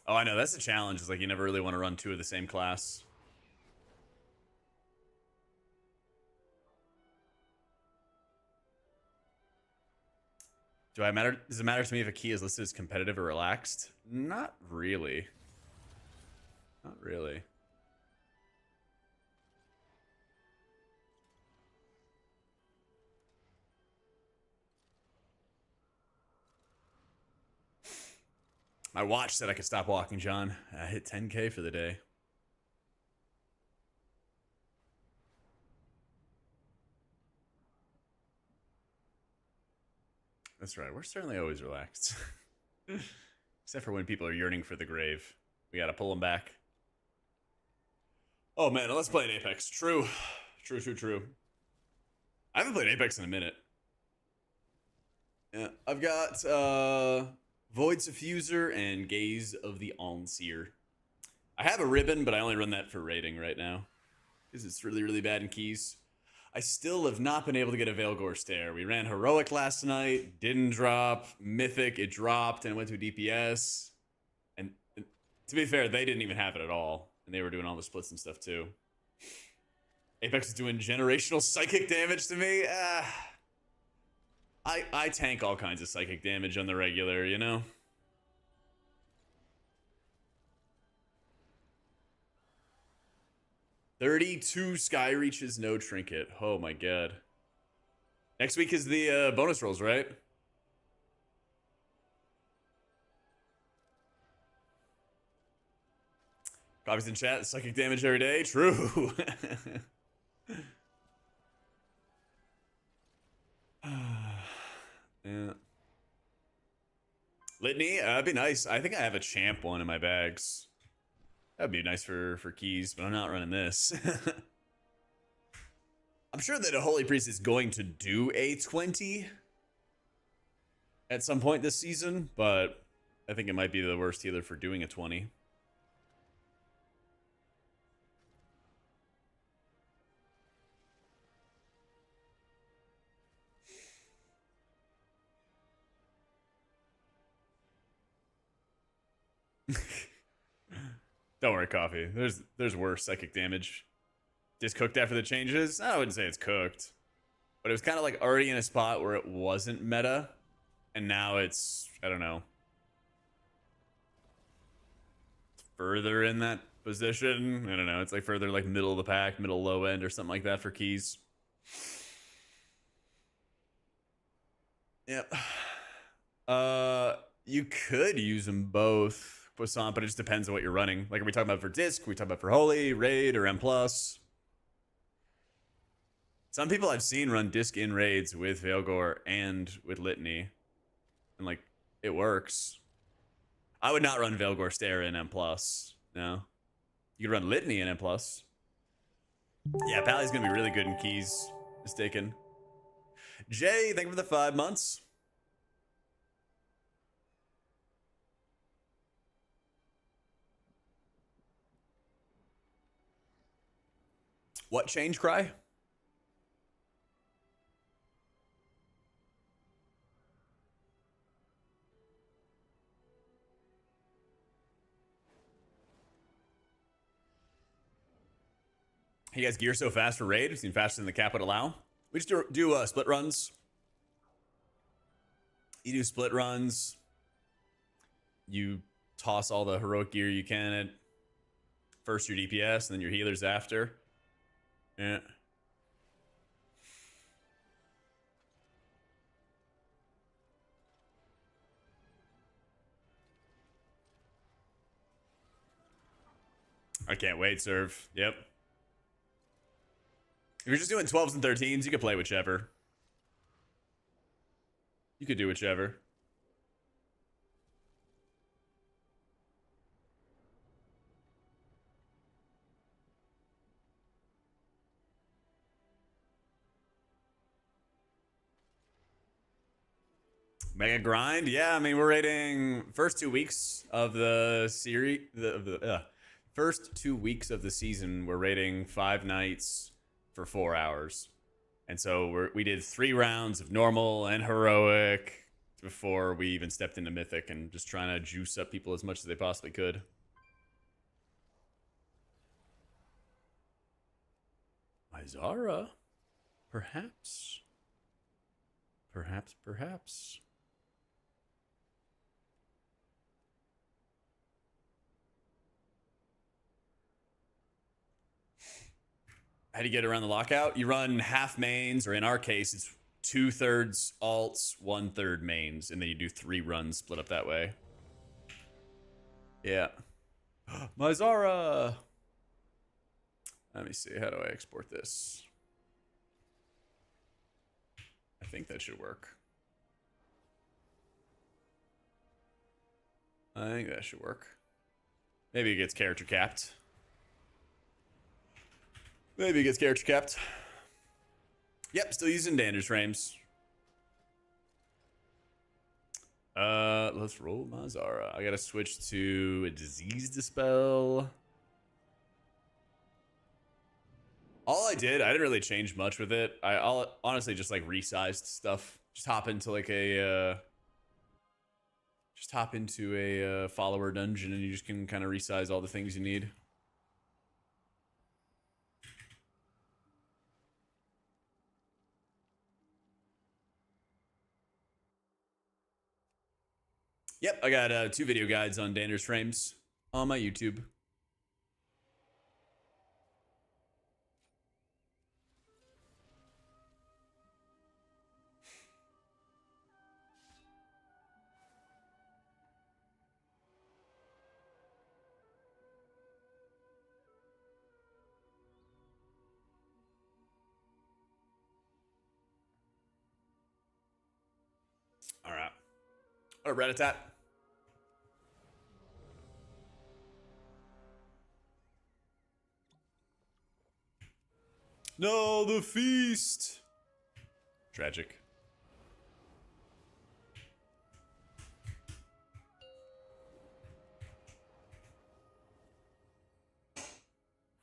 Oh, I know. That's the challenge. Is like you never really want to run two of the same class. Does it matter to me if a key is listed as competitive or relaxed? Not really. Not really. My watch said I could stop walking, John. I hit 10K for the day. That's right. We're certainly always relaxed. Except for when people are yearning for the grave. We gotta pull them back. Oh man, let's play an Apex. True. True. I haven't played Apex in a minute. Yeah, I've got Void Suffuser and Gaze of the Onseer. I have a ribbon, but I only run that for raiding right now. Because it's really, really bad in keys. I still have not been able to get a Veilgore Stare. We ran Heroic last night, didn't drop. Mythic, it dropped and went to a DPS. And to be fair, they didn't even have it at all. And they were doing all the splits and stuff too. Apex is doing generational psychic damage to me. I tank all kinds of psychic damage on the regular, you know? $32 Sky Reaches, no trinket. Oh my god. Next week is the bonus rolls, right? Copies in chat, psychic damage every day. True. Yeah. Litany, that'd be nice. I think I have a champ one in my bags. That'd be nice for keys, but I'm not running this. I'm sure that a Holy Priest is going to do a 20 at some point this season, but I think it might be the worst healer for doing a 20. Don't worry, Coffee. There's worse psychic damage. Just cooked after the changes? I wouldn't say it's cooked. But it was kind of like already in a spot where it wasn't meta. And now it's, I don't know, further in that position. I don't know. It's like further like middle of the pack, middle low end or something like that for keys. Yep. You could use them both. Poisson, but it just depends on what you're running. Like, are we talking about for disc? Are we talking about for holy, raid, or M+? Some people I've seen run disc in raids with Veilgore and with Litany. And, like, it works. I would not run Veilgore Stare in M+. No. You could run Litany in M+. Yeah, Pally's gonna be really good in keys. Mistaken. Jay, thank you for the 5 months. What change, Cry? You guys gear so fast for raid? It seems faster than the cap would allow. We just do split runs. You do split runs. You toss all the heroic gear you can at first your DPS and then your healers after. Yeah. I can't wait, Serve. Yep. If you're just doing 12s and 13s, you can play whichever. You could do whichever. Mega grind? Yeah, I mean, we're rating first 2 weeks of the series. First 2 weeks of the season, we're rating 5 nights for 4 hours. And so we did 3 rounds of normal and heroic before we even stepped into mythic, and just trying to juice up people as much as they possibly could. Izara? Perhaps. Perhaps. How do you get around the lockout? You run half mains, or in our case, it's 2/3 alts, 1/3 mains, and then you do 3 runs split up that way. Yeah. Mizara! Let me see. How do I export this? I think that should work. Maybe it gets character capped. Yep, still using Dander's frames. Let's roll Mazara. I gotta switch to a disease dispel. All I didn't really change much with it. I'll honestly just like resized stuff. Just hop into a follower dungeon, and you just can kind of resize all the things you need. Yep, I got 2 video guides on Dander's frames on my YouTube. All right. Or Rat-a-tat. No, the feast. Tragic.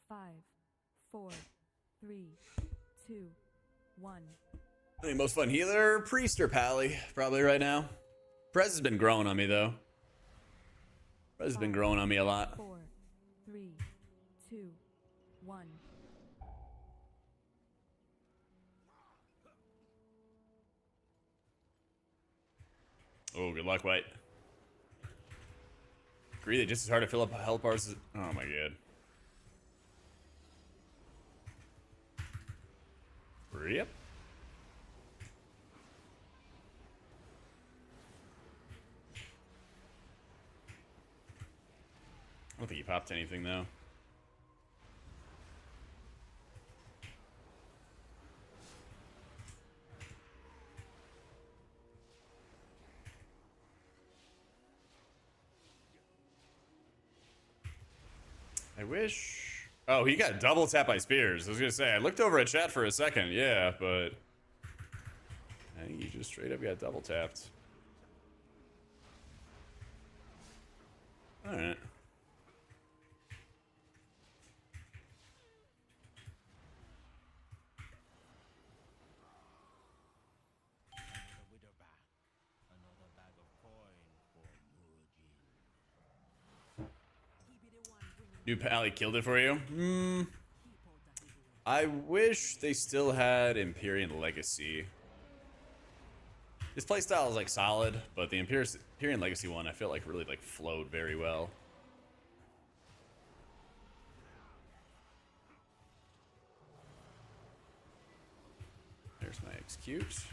Five, 4, 3, 2, 1. I think most fun healer, priest or pally, probably right now. Prez has been growing on me though. Prez has been growing on me a lot. 4, 3, 2, 1. Oh, good luck, White. Agree that just as hard to fill up health bars as... Oh my god. Yep. I don't think he popped anything though. I wish... Oh, he got double tap by Spears. I was gonna say, I looked over at chat for a second, yeah, but... I think he just straight up got double tapped. Alright. Another bag of coin for Mujin. New pally killed it for you? I wish they still had Empyrean Legacy. This playstyle is like solid, but the Empyrean Legacy one I feel like really like flowed very well. There's my execute.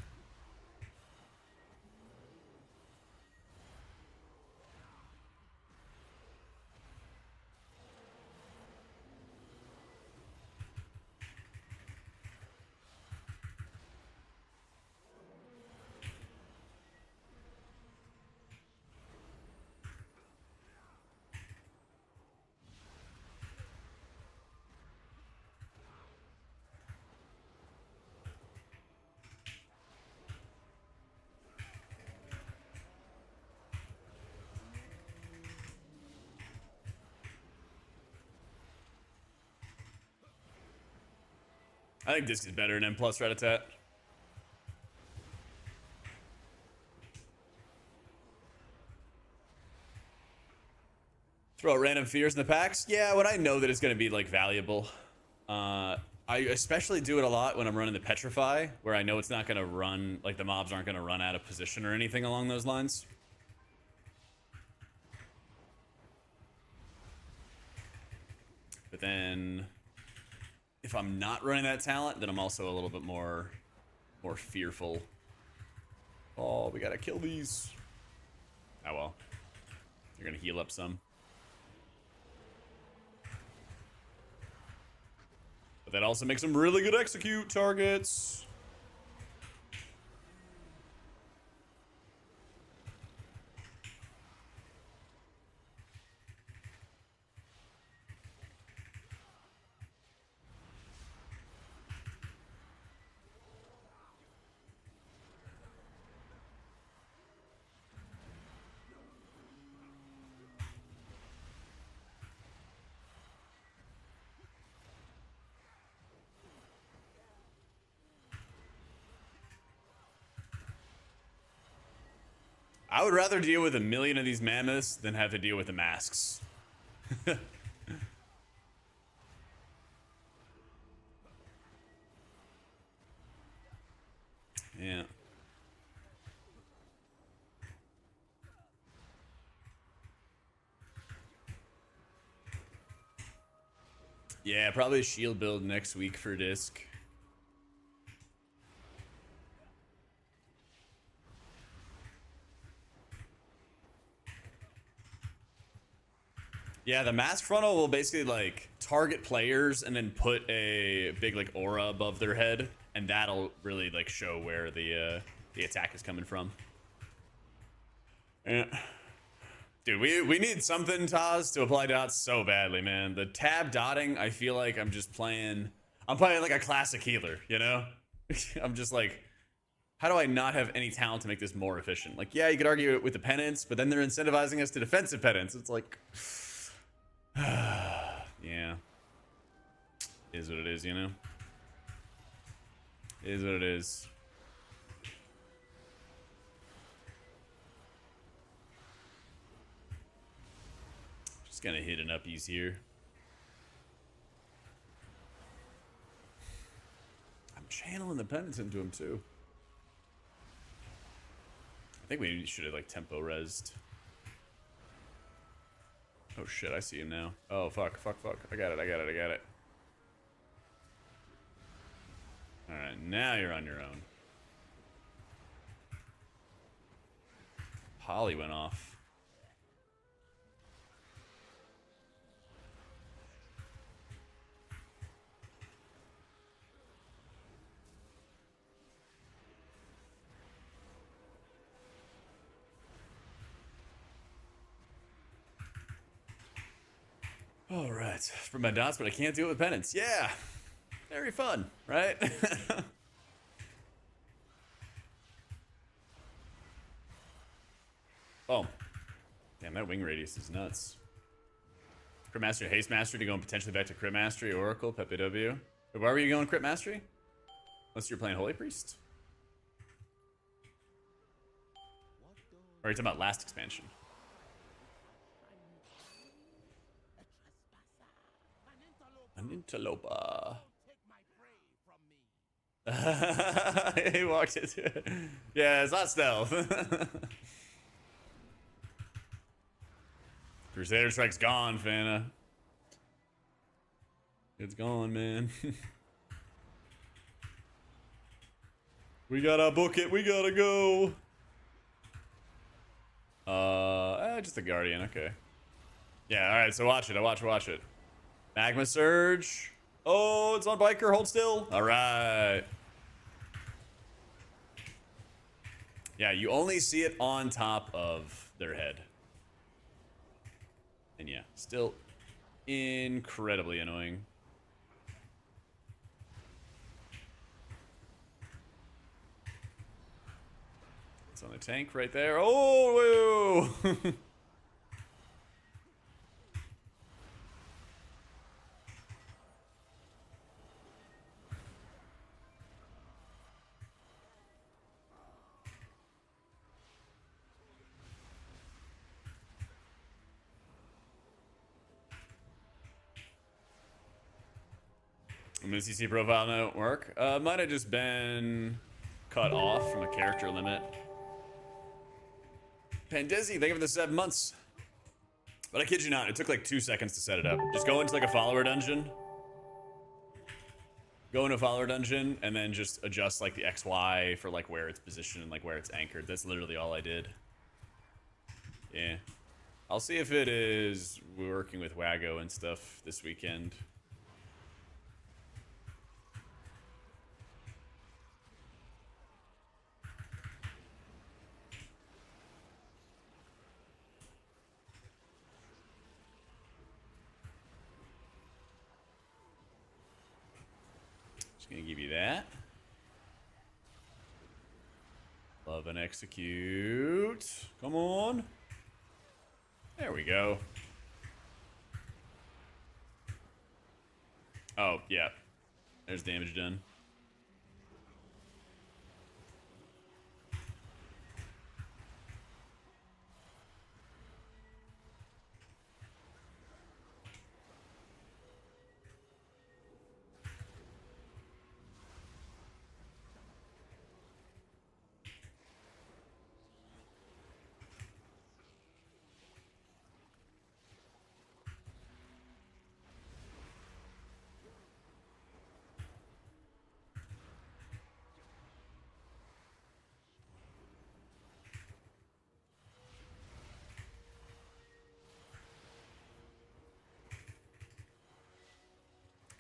I think Disc is better than M plus Rat-a-tat. Throw out random fears in the packs. Yeah, when I know that it's going to be like valuable. I especially do it a lot when I'm running the Petrify, where I know it's not going to run, like the mobs aren't going to run out of position or anything along those lines. But then if I'm not running that talent, then I'm also a little bit more fearful. Oh, we got to kill these. Oh well. They're going to heal up some. But that also makes them really good execute targets. I would rather deal with 1,000,000 of these mammoths than have to deal with the masks. Yeah. Yeah, probably a shield build next week for Disc. Yeah, the mask frontal will basically like target players and then put a big like aura above their head, and that'll really like show where the attack is coming from. Yeah. Dude, we need something, Taz, to apply dots so badly, man. The tab dotting, I feel like I'm playing like a classic healer, you know? I'm just like, how do I not have any talent to make this more efficient? Like, yeah, you could argue it with the penance, but then they're incentivizing us to defensive penance. It's like, yeah. Is what it is, you know? Is what it is. Just gonna hit an uppies here. I'm channeling the penance into him too. I think we should have like tempo resed. Oh shit, I see him now. Oh fuck. I got it. Alright, now you're on your own. Holly went off. All right, for my dots, but I can't do it with penance. Yeah, very fun, right? Oh, damn, that wing radius is nuts. Crit Mastery, Haste Mastery to go potentially back to Crit Mastery, Oracle, Pepe W. Wait, why were you going Crit Mastery? Unless you're playing Holy Priest? Or are you talking about last expansion? An interloper. He walked into it. Yeah, it's not stealth. Crusader Strike's gone, Fana. It's gone, man. We gotta book it. We gotta go. Just a Guardian. Okay. Yeah. All right. So watch it. Watch it. Magma Surge. Oh, it's on Biker. Hold still. All right. Yeah, you only see it on top of their head. And yeah, still incredibly annoying. It's on the tank right there. Oh, whoa. I'm gonna CC profile don't work. Might have just been cut off from a character limit. Pandesi, thank you for the 7 months. But I kid you not, it took like 2 seconds to set it up. Just go into like a follower dungeon. Go into a follower dungeon and then just adjust like the XY for like where it's positioned and like where it's anchored. That's literally all I did. Yeah. I'll see if it is working with Wago and stuff this weekend. Just gonna give you that. Love and execute. Come on. There we go. Oh, yeah. There's damage done.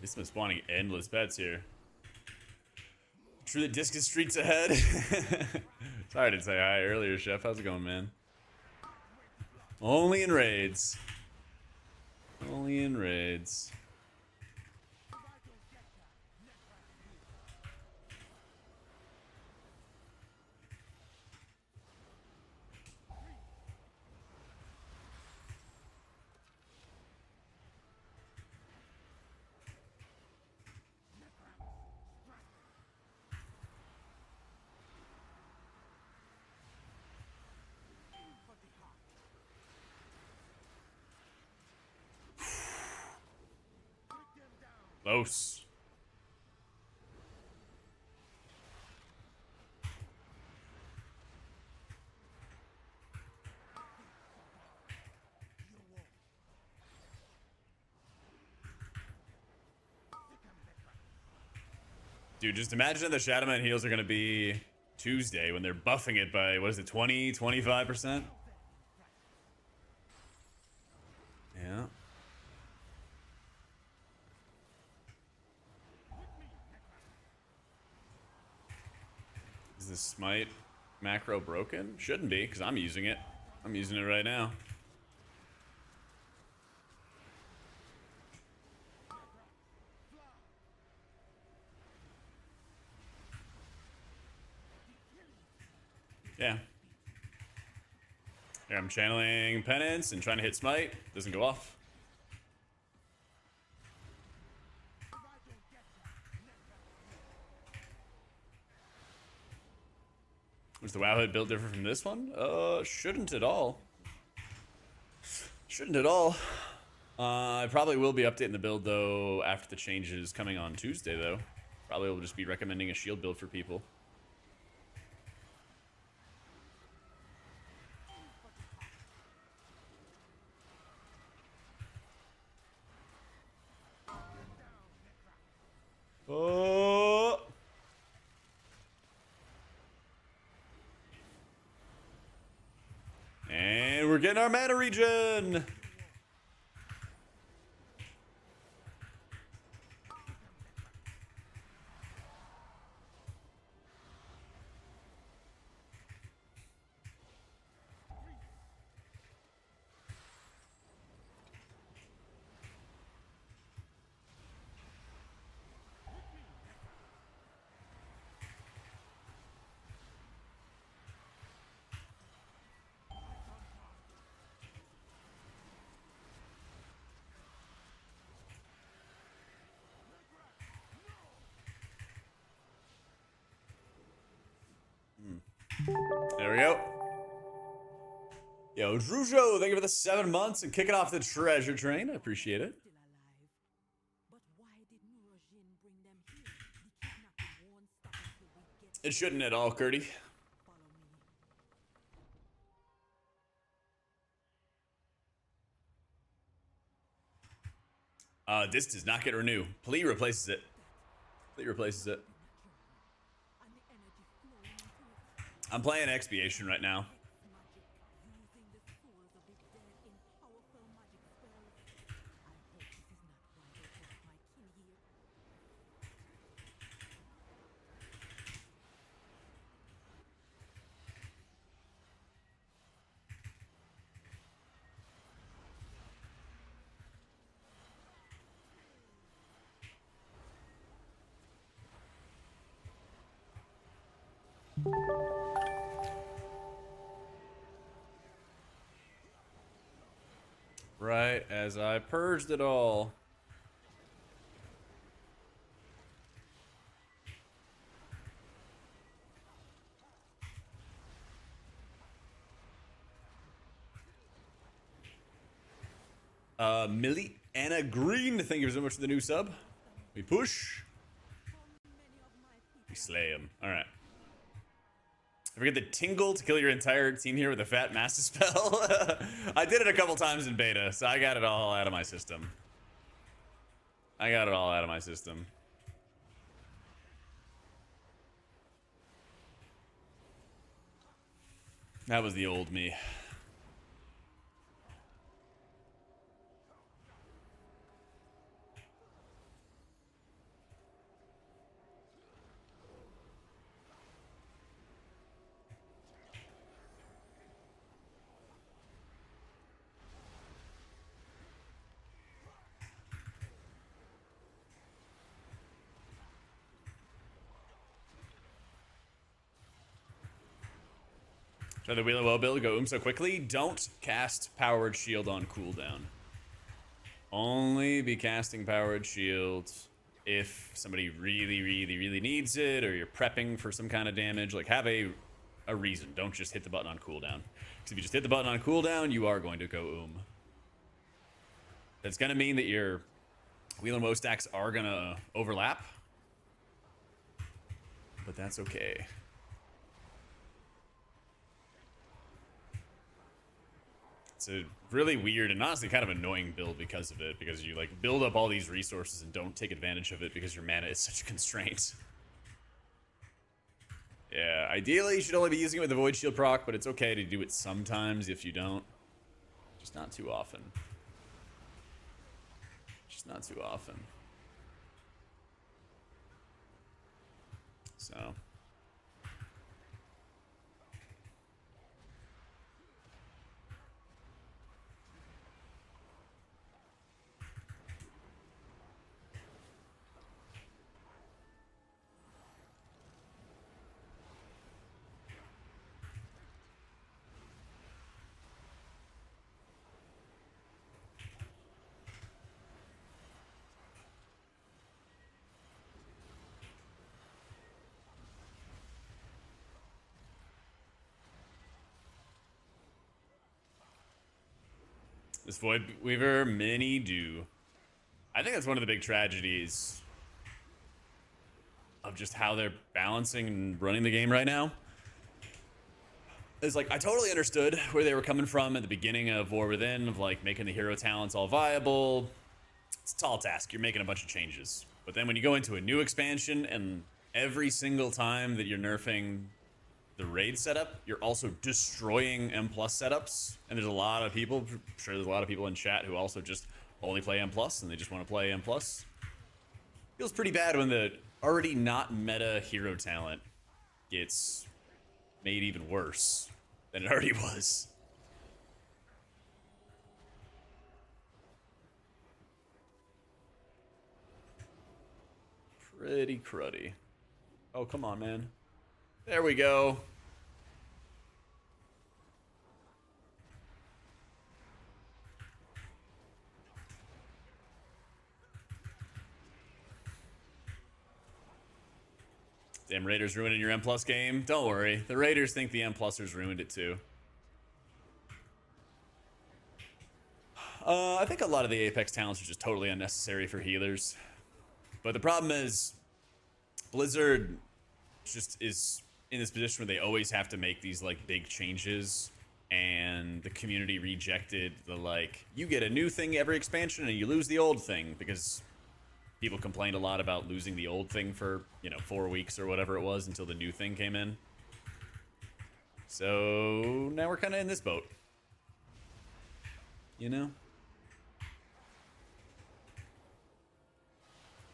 This been spawning endless pets here. True that Discus Street's ahead. Sorry I didn't say hi earlier, Chef. How's it going, man? Only in raids. Only in raids. Close. Dude, just imagine the Shadowman heals are going to be Tuesday when they're buffing it by, what is it, 20, 25%? Yeah. Is the smite macro broken? Shouldn't be, because I'm using it. I'm using it right now. Yeah. Here I'm channeling penance and trying to hit smite. Doesn't go off. Was the WoW HUD built different from this one? Shouldn't at all. Shouldn't at all. I probably will be updating the build though after the changes coming on Tuesday though. Probably will just be recommending a shield build for people. Oh. And we're getting our mana regen. There we go. Yo, Drujo, thank you for the 7 months and kicking off the treasure train. I appreciate it. Still alive. But why did Nurajin bring It shouldn't at all, Curdy. This does not get renew. Plea replaces it. Plea replaces it. And the energy flowing into it. I'm playing Expiation right now. Magic, using the souls of the dead in powerful magic spells. I hope this is not why they brought my kin here. Right as I purged it all. Millie Anna Green, thank you so much for the new sub. We push. We slay him. Alright. Forget the tingle to kill your entire team here with a fat master spell. I did it a couple times in beta, so I got it all out of my system. That was the old me. Try the Wheel and Woe build, go so quickly. Don't cast Powered Shield on cooldown. Only be casting Powered Shield if somebody really needs it, or you're prepping for some kind of damage. Like, have a reason. Don't just hit the button on cooldown. Because if you just hit the button on cooldown, you are going to go That's going to mean that your Wheel and Woe stacks are going to overlap. But that's okay. It's a really weird and honestly kind of annoying build because of it, because you like build up all these resources and don't take advantage of it because your mana is such a constraint. Yeah, ideally you should only be using it with the Void Shield proc, but it's okay to do it sometimes if you don't. Just not too often. Just not too often. So... This Void Weaver mini do. I think that's one of the big tragedies of just how they're balancing and running the game right now. It's like, I totally understood where they were coming from at the beginning of War Within, of like making the hero talents all viable. It's a tall task. You're making a bunch of changes. But then when you go into a new expansion and every single time that you're nerfing the raid setup, you're also destroying M+ setups, and there's a lot of people, I'm sure there's a lot of people in chat who also just only play M+, and they just want to play M+. Feels pretty bad when the already not meta hero talent gets made even worse than it already was. Pretty cruddy. Oh, come on, man. There we go. Damn, Raiders ruining your M+ game. Don't worry. The Raiders think the M+ers ruined it too. I think a lot of the Apex talents are just totally unnecessary for healers. But the problem is, Blizzard just is in this position where they always have to make these like big changes, and the community rejected the like, you get a new thing every expansion and you lose the old thing, because people complained a lot about losing the old thing for, you know, 4 weeks or whatever it was until the new thing came in. So now we're kind of in this boat, you know.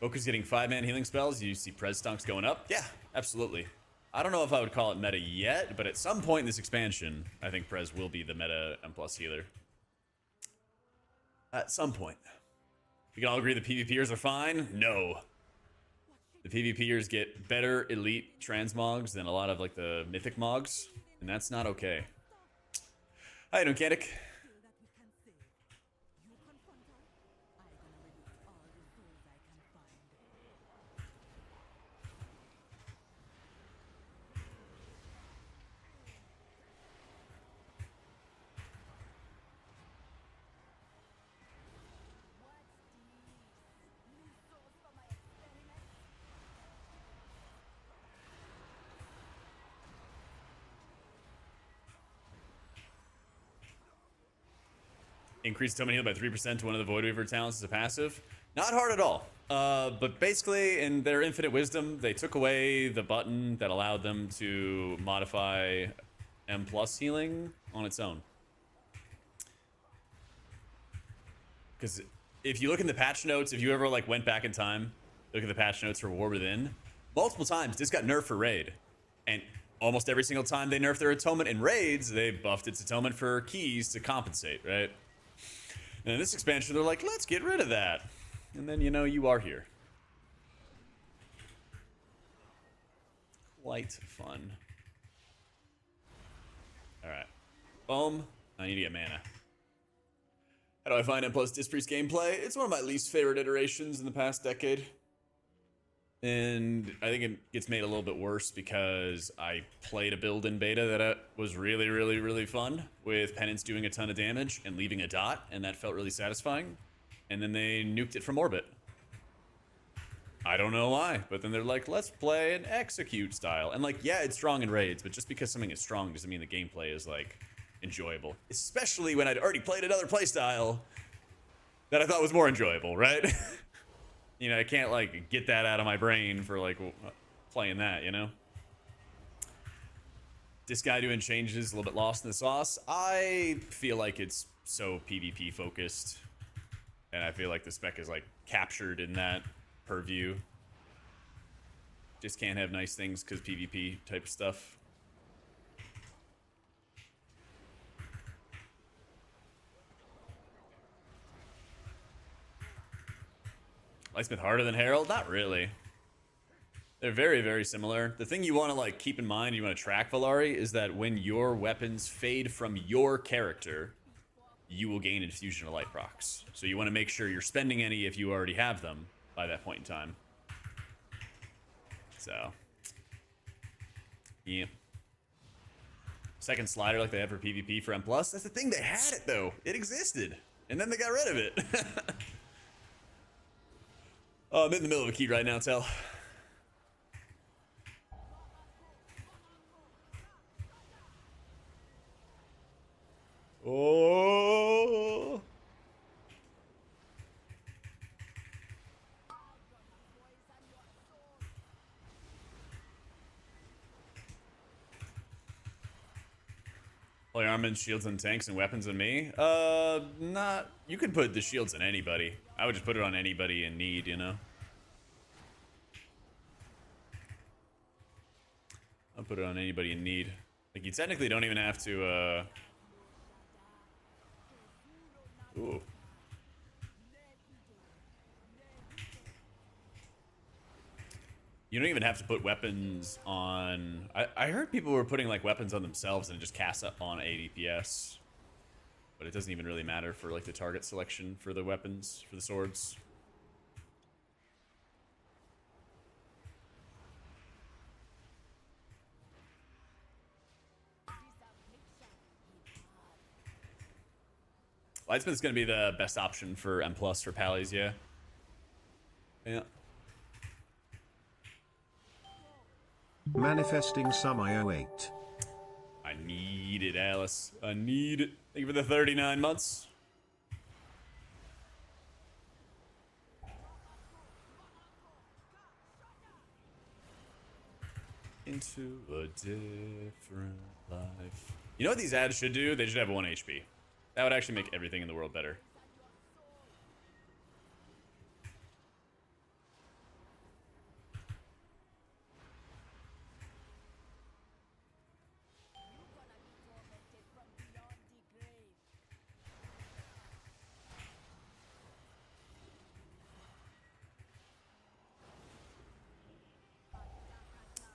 Boku's getting 5-man healing spells. You see Prez stonks going up. Yeah, absolutely. I don't know if I would call it meta yet, but at some point in this expansion, I think Prez will be the meta M+ healer. At some point. We can all agree the PvPers are fine? No. The PvPers get better elite transmogs than a lot of like the mythic mogs, and that's not okay. How you doing, Candic? Feel that we can save. You confront her, I gonna release all the souls I can find. New souls for my experiment? Increase totem heal by 3% to one of the Void Weaver talents as a passive. Not hard at all. But basically, in their infinite wisdom, they took away the button that allowed them to modify M+ healing on its own. Because if you look in the patch notes, if you ever like went back in time, look at the patch notes for War Within, multiple times this got nerfed for raid, and almost every single time they nerfed their atonement in raids, they buffed its atonement for keys to compensate, right? And in this expansion, they're like, let's get rid of that. And then, you know, you are here. Quite fun. All right. Boom. I need to get mana. How do I find M+ Dispriest gameplay? It's one of my least favorite iterations in the past decade. And I think it gets made a little bit worse because I played a build in beta that was really, really, really fun, with Penance doing a ton of damage and leaving a dot, and that felt really satisfying. And then they nuked it from orbit. I don't know why, but then they're like, let's play an execute style. And like, yeah, it's strong in raids, but just because something is strong doesn't mean the gameplay is like enjoyable. Especially when I'd already played another playstyle that I thought was more enjoyable, right? You know, I can't like get that out of my brain for like playing that, you know? This guy doing changes, a little bit lost in the sauce. I feel like it's so PvP focused, and I feel like the spec is like captured in that purview. Just can't have nice things because PvP type stuff. Lightsmith harder than Herald? Not really. They're very, very similar. The thing you want to like keep in mind, you want to track Valari, is that when your weapons fade from your character, you will gain infusion of light procs. So you want to make sure you're spending any if you already have them by that point in time. So, yeah. Second slider like they have for PvP for M+. That's the thing, they had it though. It existed. And then they got rid of it. Oh, I'm in the middle of a key right now, Tell. Oh. Play armaments, shields, and tanks, and weapons on me? Not... You could put the shields on anybody. I would just put it on anybody in need, you know? I'll put it on anybody in need. Like, you technically don't even have to, Ooh. You don't even have to put weapons on... I heard people were putting, like, weapons on themselves and it just casts up on 8 DPS. But it doesn't even really matter for, like, the target selection for the weapons, for the swords. Lightsmith's gonna be the best option for M+ for Pallies, yeah. Yeah. Manifesting some IO8. I need it, Alice. I need it. Thank you for the 39 months. Into a different life. You know what these ads should do? They should have 1 HP. That would actually make everything in the world better.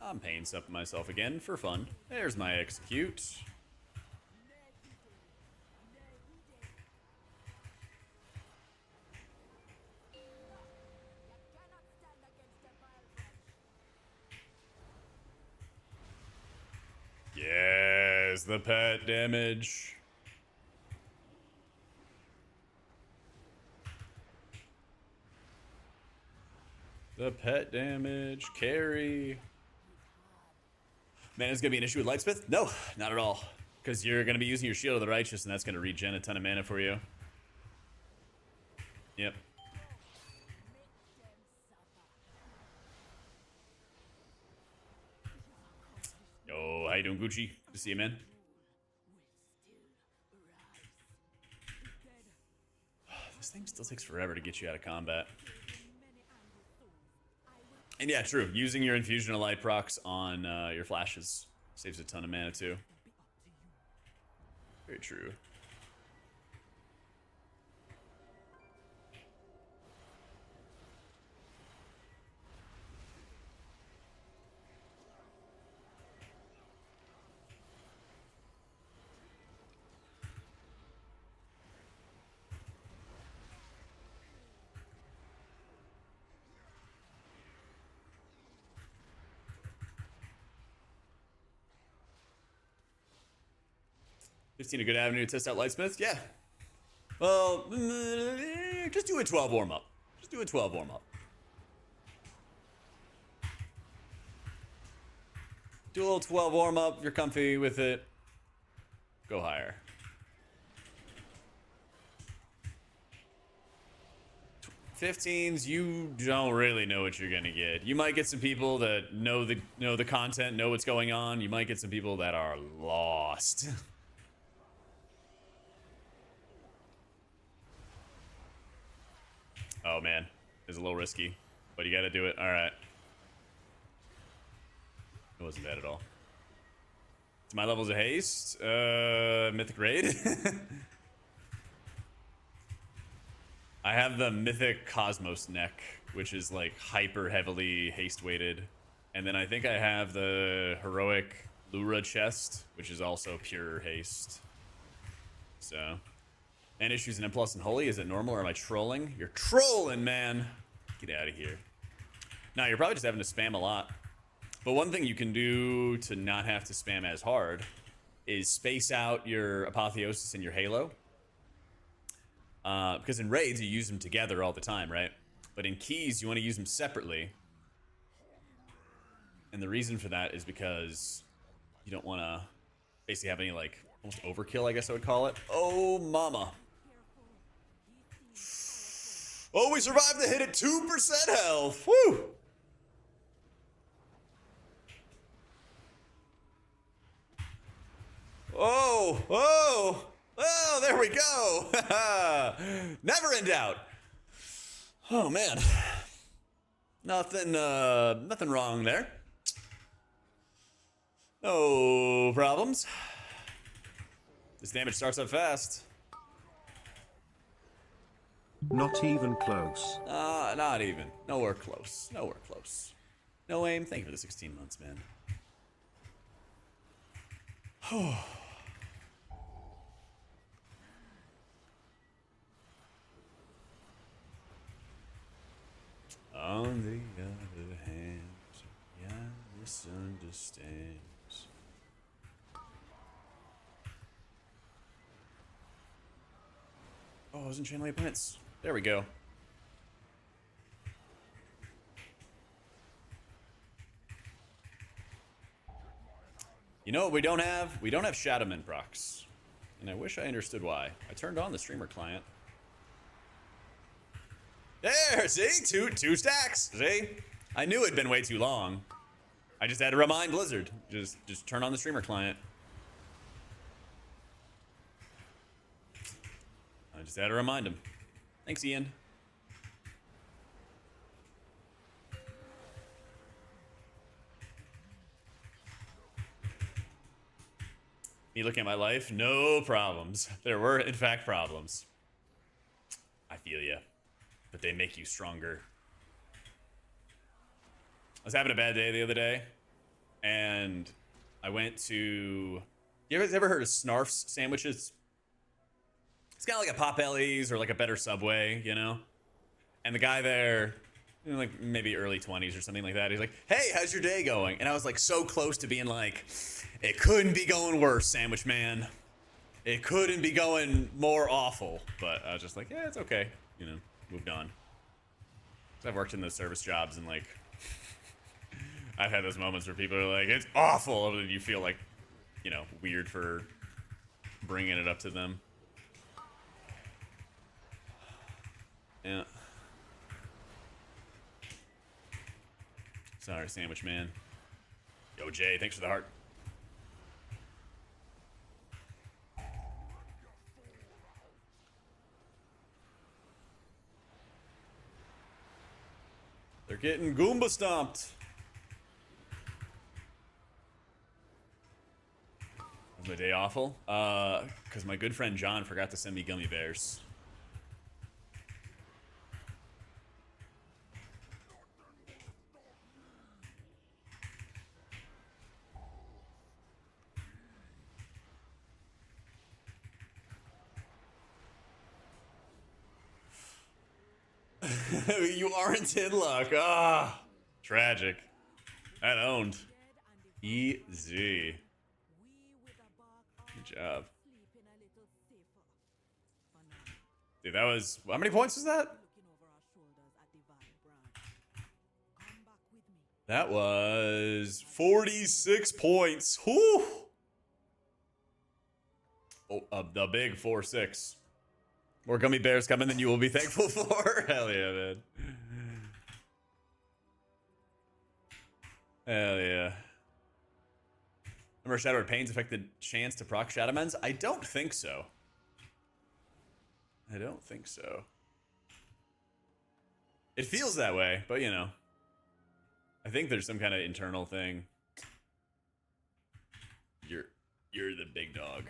I'm paying something myself again for fun. There's my execute. Yes, the pet damage. The pet damage, carry. Man, it's gonna be an issue with Lightsmith? No, not at all. Because you're gonna be using your Shield of the Righteous, and that's gonna regen a ton of mana for you. Yep. Yo, how you doing, Gucci? Good to see you, man. This thing still takes forever to get you out of combat. And yeah, true. Using your Infusion of Light procs on your flashes saves a ton of mana too. Very true. Seen a good avenue to test out Lightsmith? Yeah. Well, just do a 12 warm up. Just do a 12 warm up. Do a little 12 warm up. You're comfy with it. Go higher. 15s, you don't really know what you're gonna get. You might get some people that know the content, know what's going on. You might get some people that are lost. Oh man, it's a little risky, but you gotta do it. All right. It wasn't bad at all. To my levels of haste, mythic raid. I have the mythic Cosmos neck, which is like hyper heavily haste weighted, and then I think I have the heroic Lura chest, which is also pure haste. So. And issues in M+ and Holy, is it normal or am I trolling? You're trolling, man. Get out of here. Now, you're probably just having to spam a lot. But one thing you can do to not have to spam as hard is space out your Apotheosis and your Halo. Because in raids, you use them together all the time, right? But in keys, you want to use them separately. And the reason for that is because you don't want to basically have any, like, almost overkill, I guess I would call it. Oh, mama. Oh, we survived the hit at 2% health. Woo! Oh, oh, oh, there we go. Never in doubt. Oh, man. Nothing wrong there. No problems. This damage starts up fast. Not even close. Not even. Nowhere close. Nowhere close. No aim. Thank you for the 16 months, man. On the other hand, yeah, misunderstands. Oh, I was in Chain Link Prince. There we go. You know what we don't have? We don't have Shadowman procs. And I wish I understood why. I turned on the streamer client. There, see? Two stacks. See? I knew it'd been way too long. I just had to remind Blizzard. Just turn on the streamer client. I just had to remind him. Thanks, Ian. You looking at my life? No problems. There were, in fact, problems. I feel ya. But they make you stronger. I was having a bad day the other day, and I went to... You guys ever heard of Snarf's sandwiches? It's kind of like a Potbelly's or like a better Subway, you know? And the guy there, you know, like maybe early 20s or something like that, he's like, hey, how's your day going? And I was like so close to being like, it couldn't be going worse, sandwich man. It couldn't be going more awful. But I was just like, yeah, it's okay. You know, moved on. 'Cause I've worked in those service jobs and like, I've had those moments where people are like, it's awful. And you feel like, you know, weird for bringing it up to them. Yeah. Sorry, sandwich man. Yo, Jay, thanks for the heart. They're getting Goomba stomped. Was my day awful? Because my good friend John forgot to send me gummy bears. You aren't in luck. Ah, tragic. That owned. Easy. Good job. Dude, that was... How many points was that? That was 46 points. Whew. Oh, the big 4-6. More gummy bears coming than you will be thankful for. Hell yeah, man. Hell yeah. Remember Shadowed Pains affected chance to proc Shadowmans? I don't think so. I don't think so. It feels that way, but you know. I think there's some kind of internal thing. You're the big dog.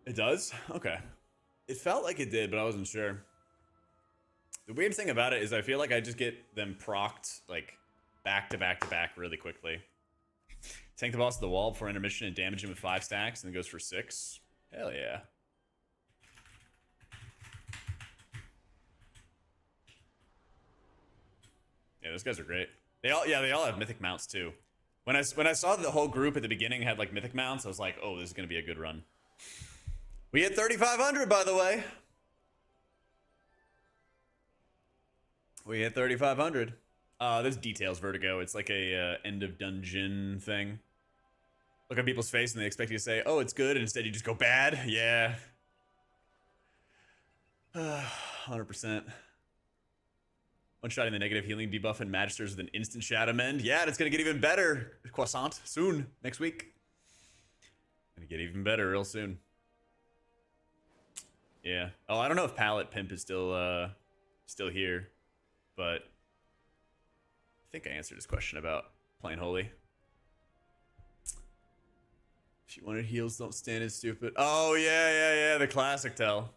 It does? Okay. It felt like it did, but I wasn't sure. The weird thing about it is I feel like I just get them procced, like, back to back to back really quickly. Tank the boss to the wall before intermission and damage him with 5 stacks, and then goes for 6. Hell yeah. Yeah, those guys are great. They all have mythic mounts too. When I saw the whole group at the beginning had like mythic mounts, I was like, oh, this is gonna be a good run. We hit 3,500, by the way. We hit 3,500. This details Vertigo. It's like a end of dungeon thing. Look at people's face and they expect you to say, oh, it's good, and instead you just go bad. Yeah. 100%. One shot in the negative healing debuff and Magisters with an instant Shadow Mend. Yeah, and it's gonna get even better. Croissant soon, next week. Gonna get even better real soon. Yeah. Oh, I don't know if Palette Pimp is still here, but I think I answered his question about playing Holy. If you wanted heals, don't stand in stupid. Oh yeah, the classic tell.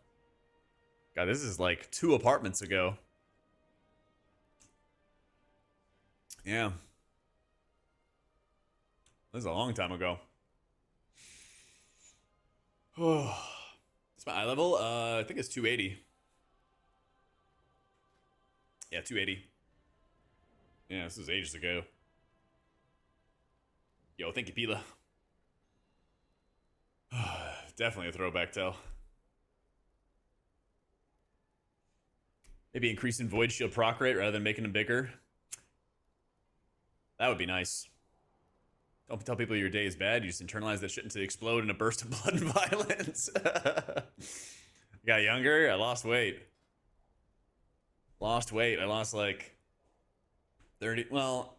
God, this is like 2 apartments ago. Yeah. This is a long time ago. Oh. It's my eye level. I think it's 280. Yeah, 280. Yeah, this was ages ago. Yo, thank you, Pila. Definitely a throwback tell. Maybe increasing Void Shield proc rate rather than making them bigger. That would be nice. Don't tell people your day is bad. You just internalize that shit until they explode in a burst of blood and violence. I got younger. I lost weight. I lost like 30. Well,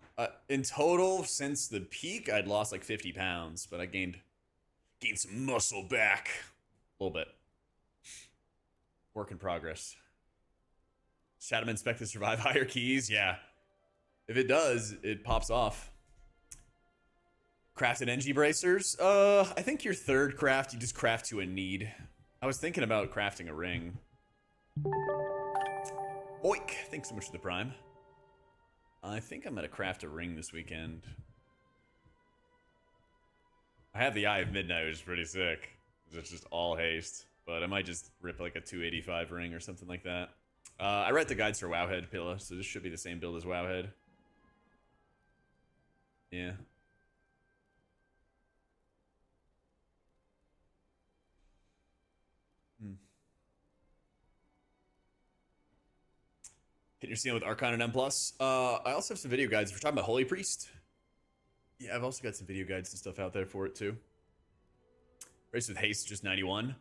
in total, since the peak, I'd lost like 50 pounds, but I gained some muscle back. A little bit. Work in progress. Shadow inspect to survive higher keys. Yeah. If it does, it pops off. Crafted NG bracers. I think your third craft, you just craft to a need. I was thinking about crafting a ring. Oink! Thanks so much for the prime. I think I'm gonna craft a ring this weekend. I have the Eye of Midnight, which is pretty sick. It's just all haste. But I might just rip like a 285 ring or something like that. I read the guides for Wowhead Pilla, so this should be the same build as Wowhead. Yeah. Hit your ceiling with Archon and M+. I also have some video guides. If we're talking about Holy Priest. Yeah, I've also got some video guides and stuff out there for it too. Race with haste, just 91.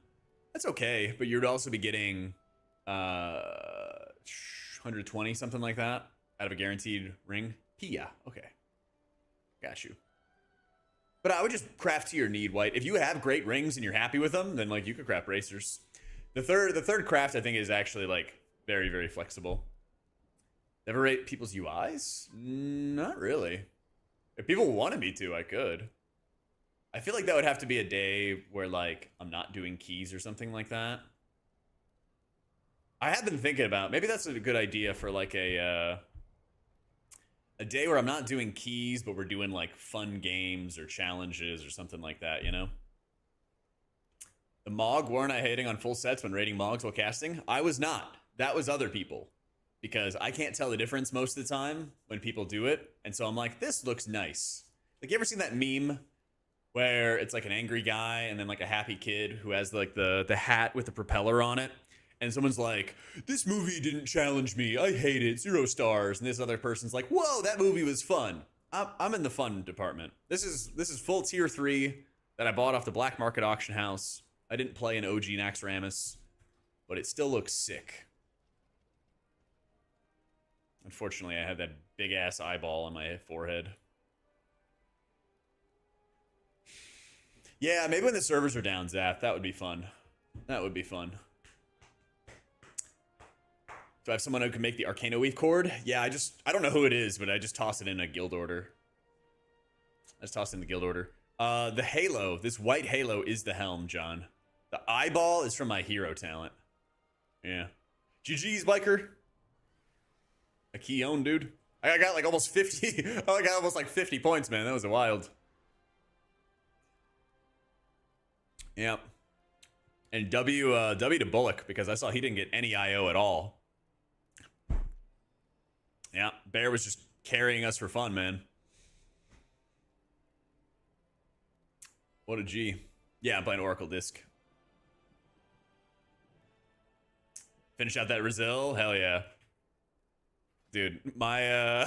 That's okay, but you'd also be getting 120, something like that, out of a guaranteed ring. Yeah, okay. Got you. But I would just craft to your need, White. If you have great rings and you're happy with them, then like you could craft bracers. The third craft I think is actually like very, very flexible. Never rate people's UIs? Not really. If people wanted me to, I could. I feel like that would have to be a day where like I'm not doing keys or something like that. I have been thinking about maybe that's a good idea for like a day where I'm not doing keys, but we're doing like fun games or challenges or something like that, you know? The Mog, weren't I hating on full sets when rating Mogs while casting? I was not. That was other people. Because I can't tell the difference most of the time when people do it. And so I'm like, this looks nice. Like, you ever seen that meme where it's like an angry guy and then like a happy kid who has like the hat with the propeller on it? And someone's like, this movie didn't challenge me. I hate it. 0 stars. And this other person's like, whoa, that movie was fun. I'm in the fun department. This is full tier 3 that I bought off the black market auction house. I didn't play an OG Naxxramas, but it still looks sick. Unfortunately, I had that big-ass eyeball on my forehead. Yeah, maybe when the servers are down, Zap, that would be fun. That would be fun. Do I have someone who can make the Arcano Weave cord? Yeah, I don't know who it is, but I just toss it in a guild order. I just toss it in the guild order. The halo, this white halo is the helm, John. The eyeball is from my hero talent. Yeah. GG's, biker. A key own, dude. I got like almost 50. I got almost like 50 points, man. That was wild. Yep. And W to Bullock, because I saw he didn't get any IO at all. Yeah, Bear was just carrying us for fun, man. What a G. Yeah, I'm playing Oracle Disc. Finish out that Brazil? Hell yeah. Dude, my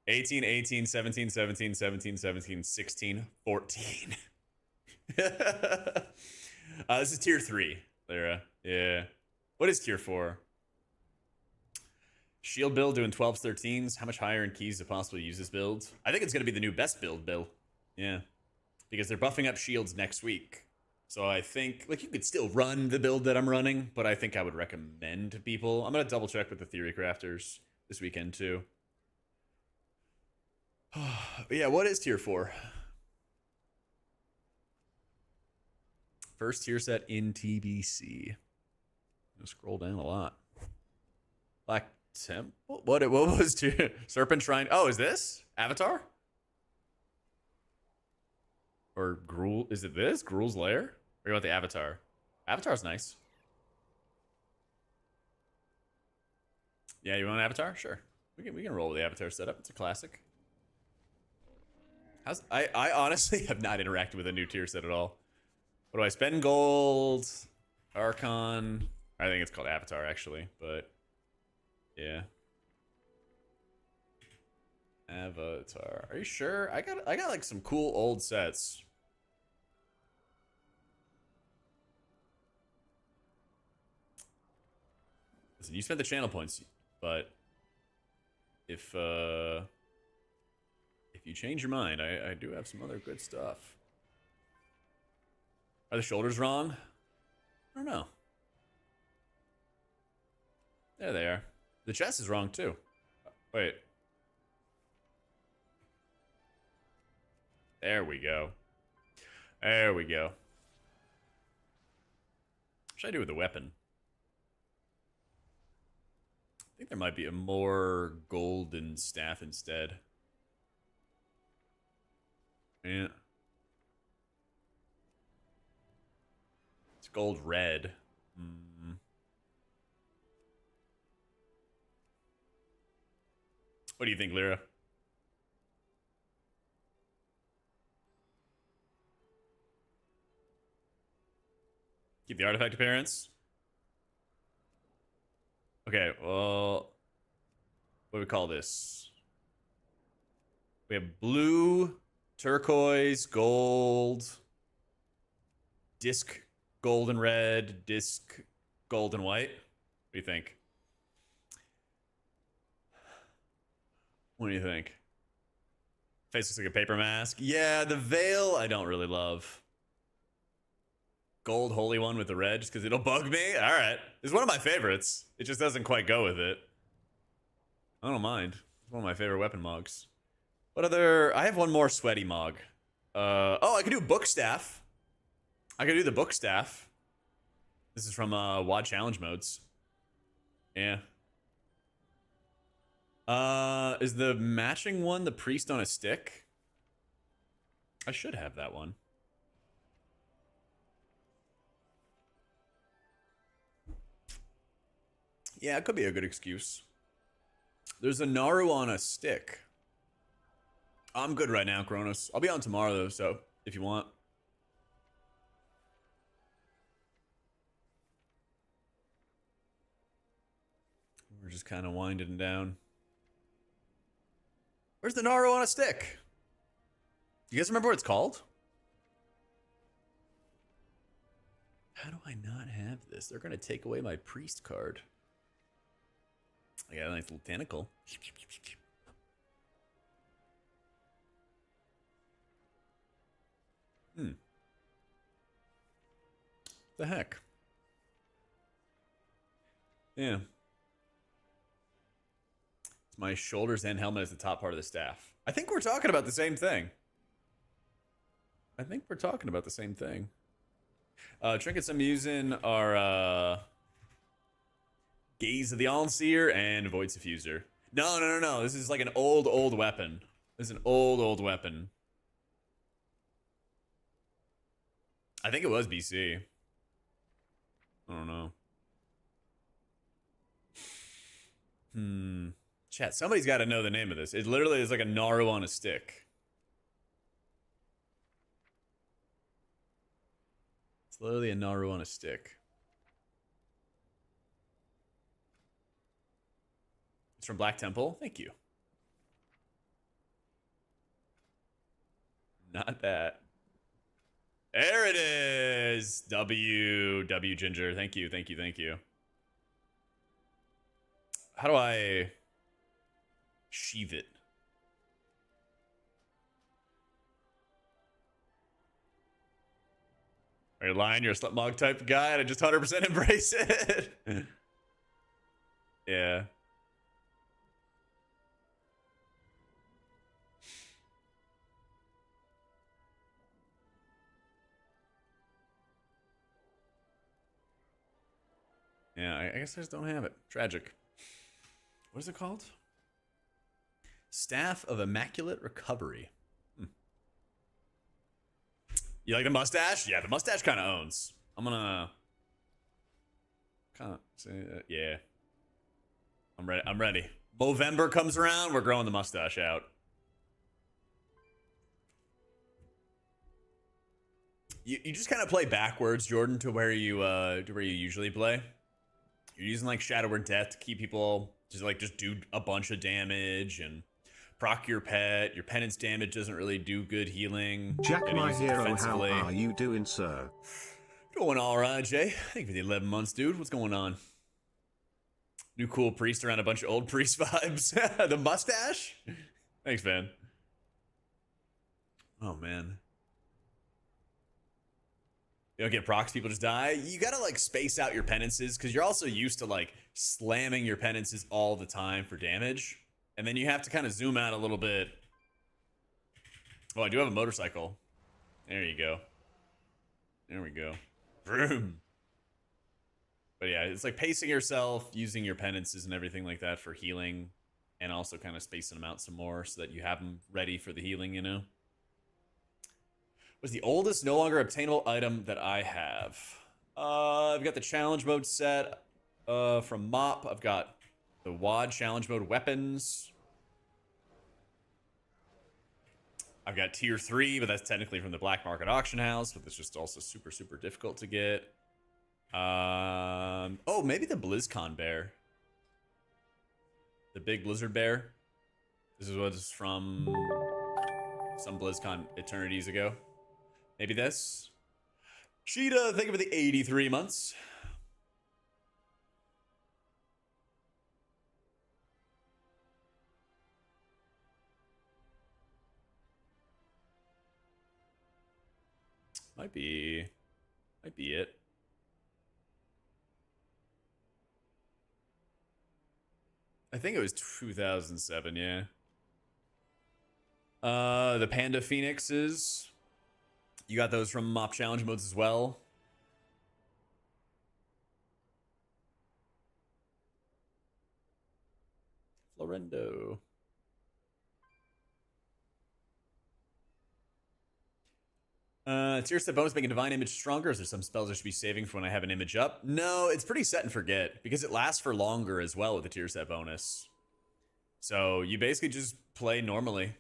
18, 18, 17, 17, 17, 17, 16, 14. This is tier 3, Lyra. Yeah. What is tier 4? Shield build doing 12s, 13s. How much higher in keys to possibly use this build? I think it's going to be the new best build, Bill. Yeah. Because they're buffing up shields next week. So I think, like, you could still run the build that I'm running, but I think I would recommend to people. I'm going to double check with the Theory Crafters this weekend, too. Yeah, what is tier 4? First tier set in TBC. I'll scroll down a lot. Black Temple? What was tier? Serpent Shrine? Oh, is this? Avatar? Or Gruul? Is it this? Gruul's Lair? Or you want the Avatar? Avatar's nice. Yeah, you want an Avatar? Sure. We can roll with the Avatar setup. It's a classic. I honestly have not interacted with a new tier set at all. What do I spend? Gold. Archon. I think it's called Avatar, actually, but yeah. Avatar. Are you sure? I got like some cool old sets. Listen, you spent the channel points, but if you change your mind, I do have some other good stuff. Are the shoulders wrong? I don't know. There they are. The chest is wrong too. Wait. There we go. There we go. What should I do with the weapon? I think there might be a more golden staff instead. Yeah. It's gold red. What do you think, Lyra? Keep the artifact appearance. Okay, well, what do we call this? We have blue, turquoise, gold, disc gold and red, disc gold and white. What do you think? What do you think? Face looks like a paper mask. Yeah, the veil I don't really love. Gold holy one with the red just because it'll bug me. All right, it's one of my favorites. It just doesn't quite go with it. I don't mind. It's one of my favorite weapon mogs. What other? I have one more sweaty mog. Oh, I could do book staff. I could do the book staff. This is from WOD challenge modes. Yeah. Is the matching one the priest on a stick? I should have that one. Yeah, it could be a good excuse. There's a Naru on a stick. I'm good right now, Kronos. I'll be on tomorrow, though, so if you want. We're just kind of winding down. Where's the Naru on a stick? You guys remember what it's called? How do I not have this? They're going to take away my priest card. I got a nice little tentacle. The heck? Yeah. It's my shoulders and helmet as the top part of the staff. I think we're talking about the same thing. Trinkets I'm using are Gaze of the All-Seer and Void Suffuser. No. This is like an old weapon. This is an old weapon. I think it was BC. I don't know. Chat, somebody's got to know the name of this. It literally is like a Naru on a stick. It's literally a Naru on a stick. It's from Black Temple. Thank you. Not that. There it is. W Ginger. Thank you. How do I sheath it? Are you lying? You're a slipmog type guy and I just 100% embrace it. Yeah. Yeah, I guess I just don't have it. Tragic. What is it called? Staff of Immaculate Recovery. You like the mustache? Yeah, the mustache kind of owns. I'm gonna kind of say, yeah. I'm ready. Movember comes around, we're growing the mustache out. You just kind of play backwards, Jordan, to where you usually play. You're using like Shadow or Death to keep people just do a bunch of damage and proc your pet. Your penance damage doesn't really do good healing. Jack, Gotta my use it hero, how defensively. are you doing, sir? Going all right, Jay. Thank you for the 11 months, dude. What's going on? New cool priest around a bunch of old priest vibes. The mustache? Thanks, man. Oh, man. You don't get procs, people just die. You gotta like space out your penances because you're also used to like slamming your penances all the time for damage. And then you have to kind of zoom out a little bit. Oh, I do have a motorcycle. There you go. There we go. Vroom. But yeah, it's like pacing yourself, using your penances and everything like that for healing, and also kind of spacing them out some more so that you have them ready for the healing, you know? What's the oldest no longer obtainable item that I have? I've got the challenge mode set from Mop. I've got the WAD challenge mode weapons. I've got tier 3, but that's technically from the black market auction house, but it's just also super, super difficult to get. Oh, maybe the BlizzCon bear. The big blizzard bear. This is what's from some BlizzCon eternities ago. Maybe this. Sheeta, thank you for the 83 months. Might be it. I think it was 2007, yeah. The Panda Phoenixes. You got those from Mop Challenge modes as well. Florendo. Tier set bonus making divine image stronger. Is there some spells I should be saving for when I have an image up? No, it's pretty set and forget because it lasts for longer as well with the tier set bonus. So you basically just play normally.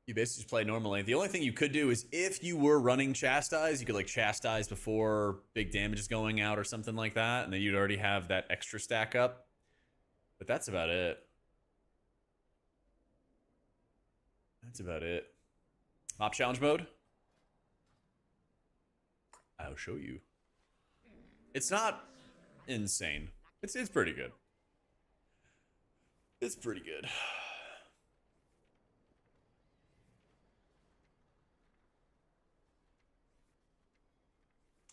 The only thing you could do is if you were running Chastise, you could like Chastise before big damage is going out or something like that, and then you'd already have that extra stack up. But that's about it. Mop challenge mode. I'll show you. It's not insane. It's pretty good. It's pretty good.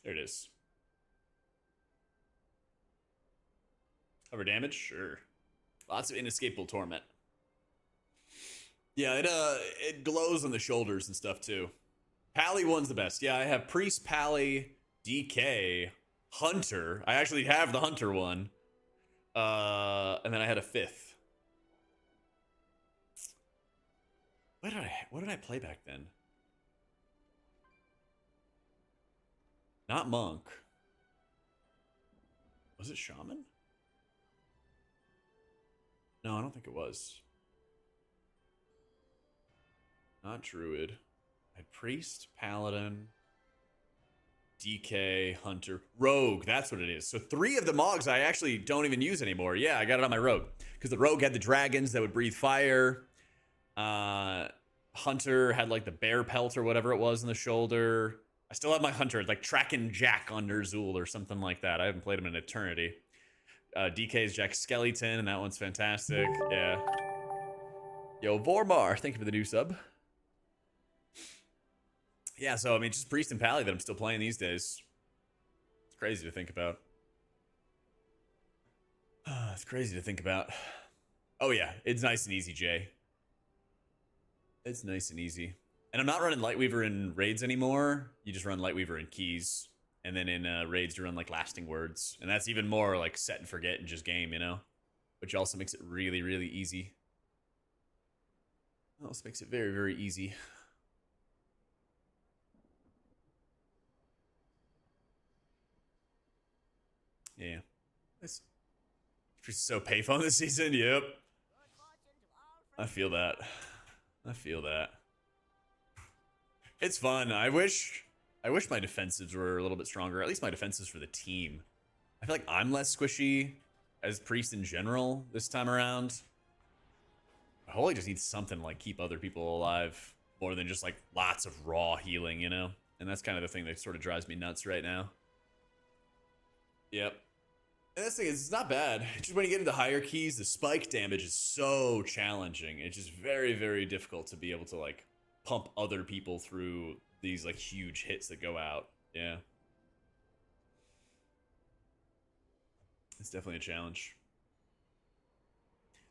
There it is. Cover damage? Sure. Lots of inescapable torment. Yeah, it glows on the shoulders and stuff too. Pally one's the best. Yeah, I have Priest, Pally, DK, Hunter. I actually have the Hunter one. And then I had a 5th. What did I play back then? Not Monk. Was it Shaman? No, I don't think it was. Not Druid. I had Priest, Paladin, DK, Hunter, Rogue. That's what it is. So 3 of the Mogs I actually don't even use anymore. Yeah, I got it on my Rogue. Because the Rogue had the dragons that would breathe fire. Hunter had like the bear pelt or whatever it was in the shoulder. I still have my Hunter, like tracking Jack on Ner'zhul or something like that. I haven't played him in eternity. DK's Jack Skeleton, and that one's fantastic. Yeah. Yo, Vormar, thank you for the new sub. Yeah, so I mean, just Priest and Pally that I'm still playing these days. It's crazy to think about. It's crazy to think about. Oh yeah, it's nice and easy, Jay. It's nice and easy. And I'm not running Lightweaver in raids anymore. You just run Lightweaver in keys. And then in raids, you run like lasting words. And that's even more like set and forget and just game, you know? Which also makes it really, really easy. Also makes it very, very easy. Yeah. It's so payphone this season. Yep. I feel that. It's fun. I wish my defensives were a little bit stronger. At least my defensives for the team I feel like I'm less squishy as priest in general this time around. Holy just needs something to like keep other people alive more than just like lots of raw healing, you know? And that's kind of the thing that sort of drives me nuts right now. Yep. And this thing is, it's not bad. It's just when you get into higher keys, the spike damage is so challenging. It's just very, very difficult to be able to like pump other people through these like huge hits that go out. Yeah. It's definitely a challenge.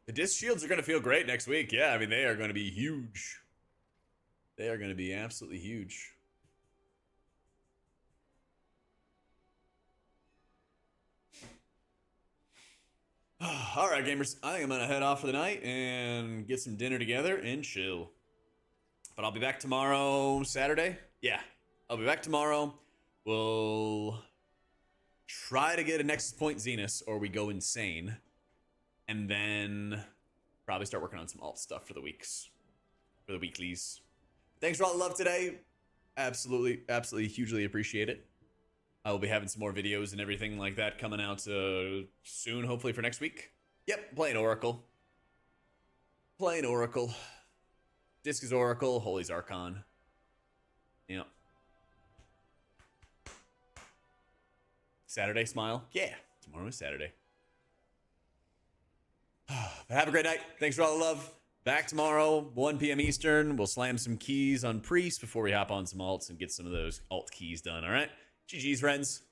The disc shields are going to feel great next week. Yeah, I mean, they are going to be huge. They are going to be absolutely huge. All right, gamers. I think I'm going to head off for the night and get some dinner together and chill. But I'll be back tomorrow, Saturday. Yeah, I'll be back tomorrow. We'll try to get a Nexus Point Zenith or we go insane. And then probably start working on some alt stuff for the weeks. For the weeklies. Thanks for all the love today. Absolutely, absolutely, hugely appreciate it. I will be having some more videos and everything like that coming out soon, hopefully for next week. Yep, playing Oracle. Playing Oracle. Disc is Oracle, Holy's Archon. Yep. Saturday, smile? Yeah, tomorrow is Saturday. Have a great night. Thanks for all the love. Back tomorrow, 1 p.m. Eastern. We'll slam some keys on Priest before we hop on some alts and get some of those alt keys done, all right? GG's, friends.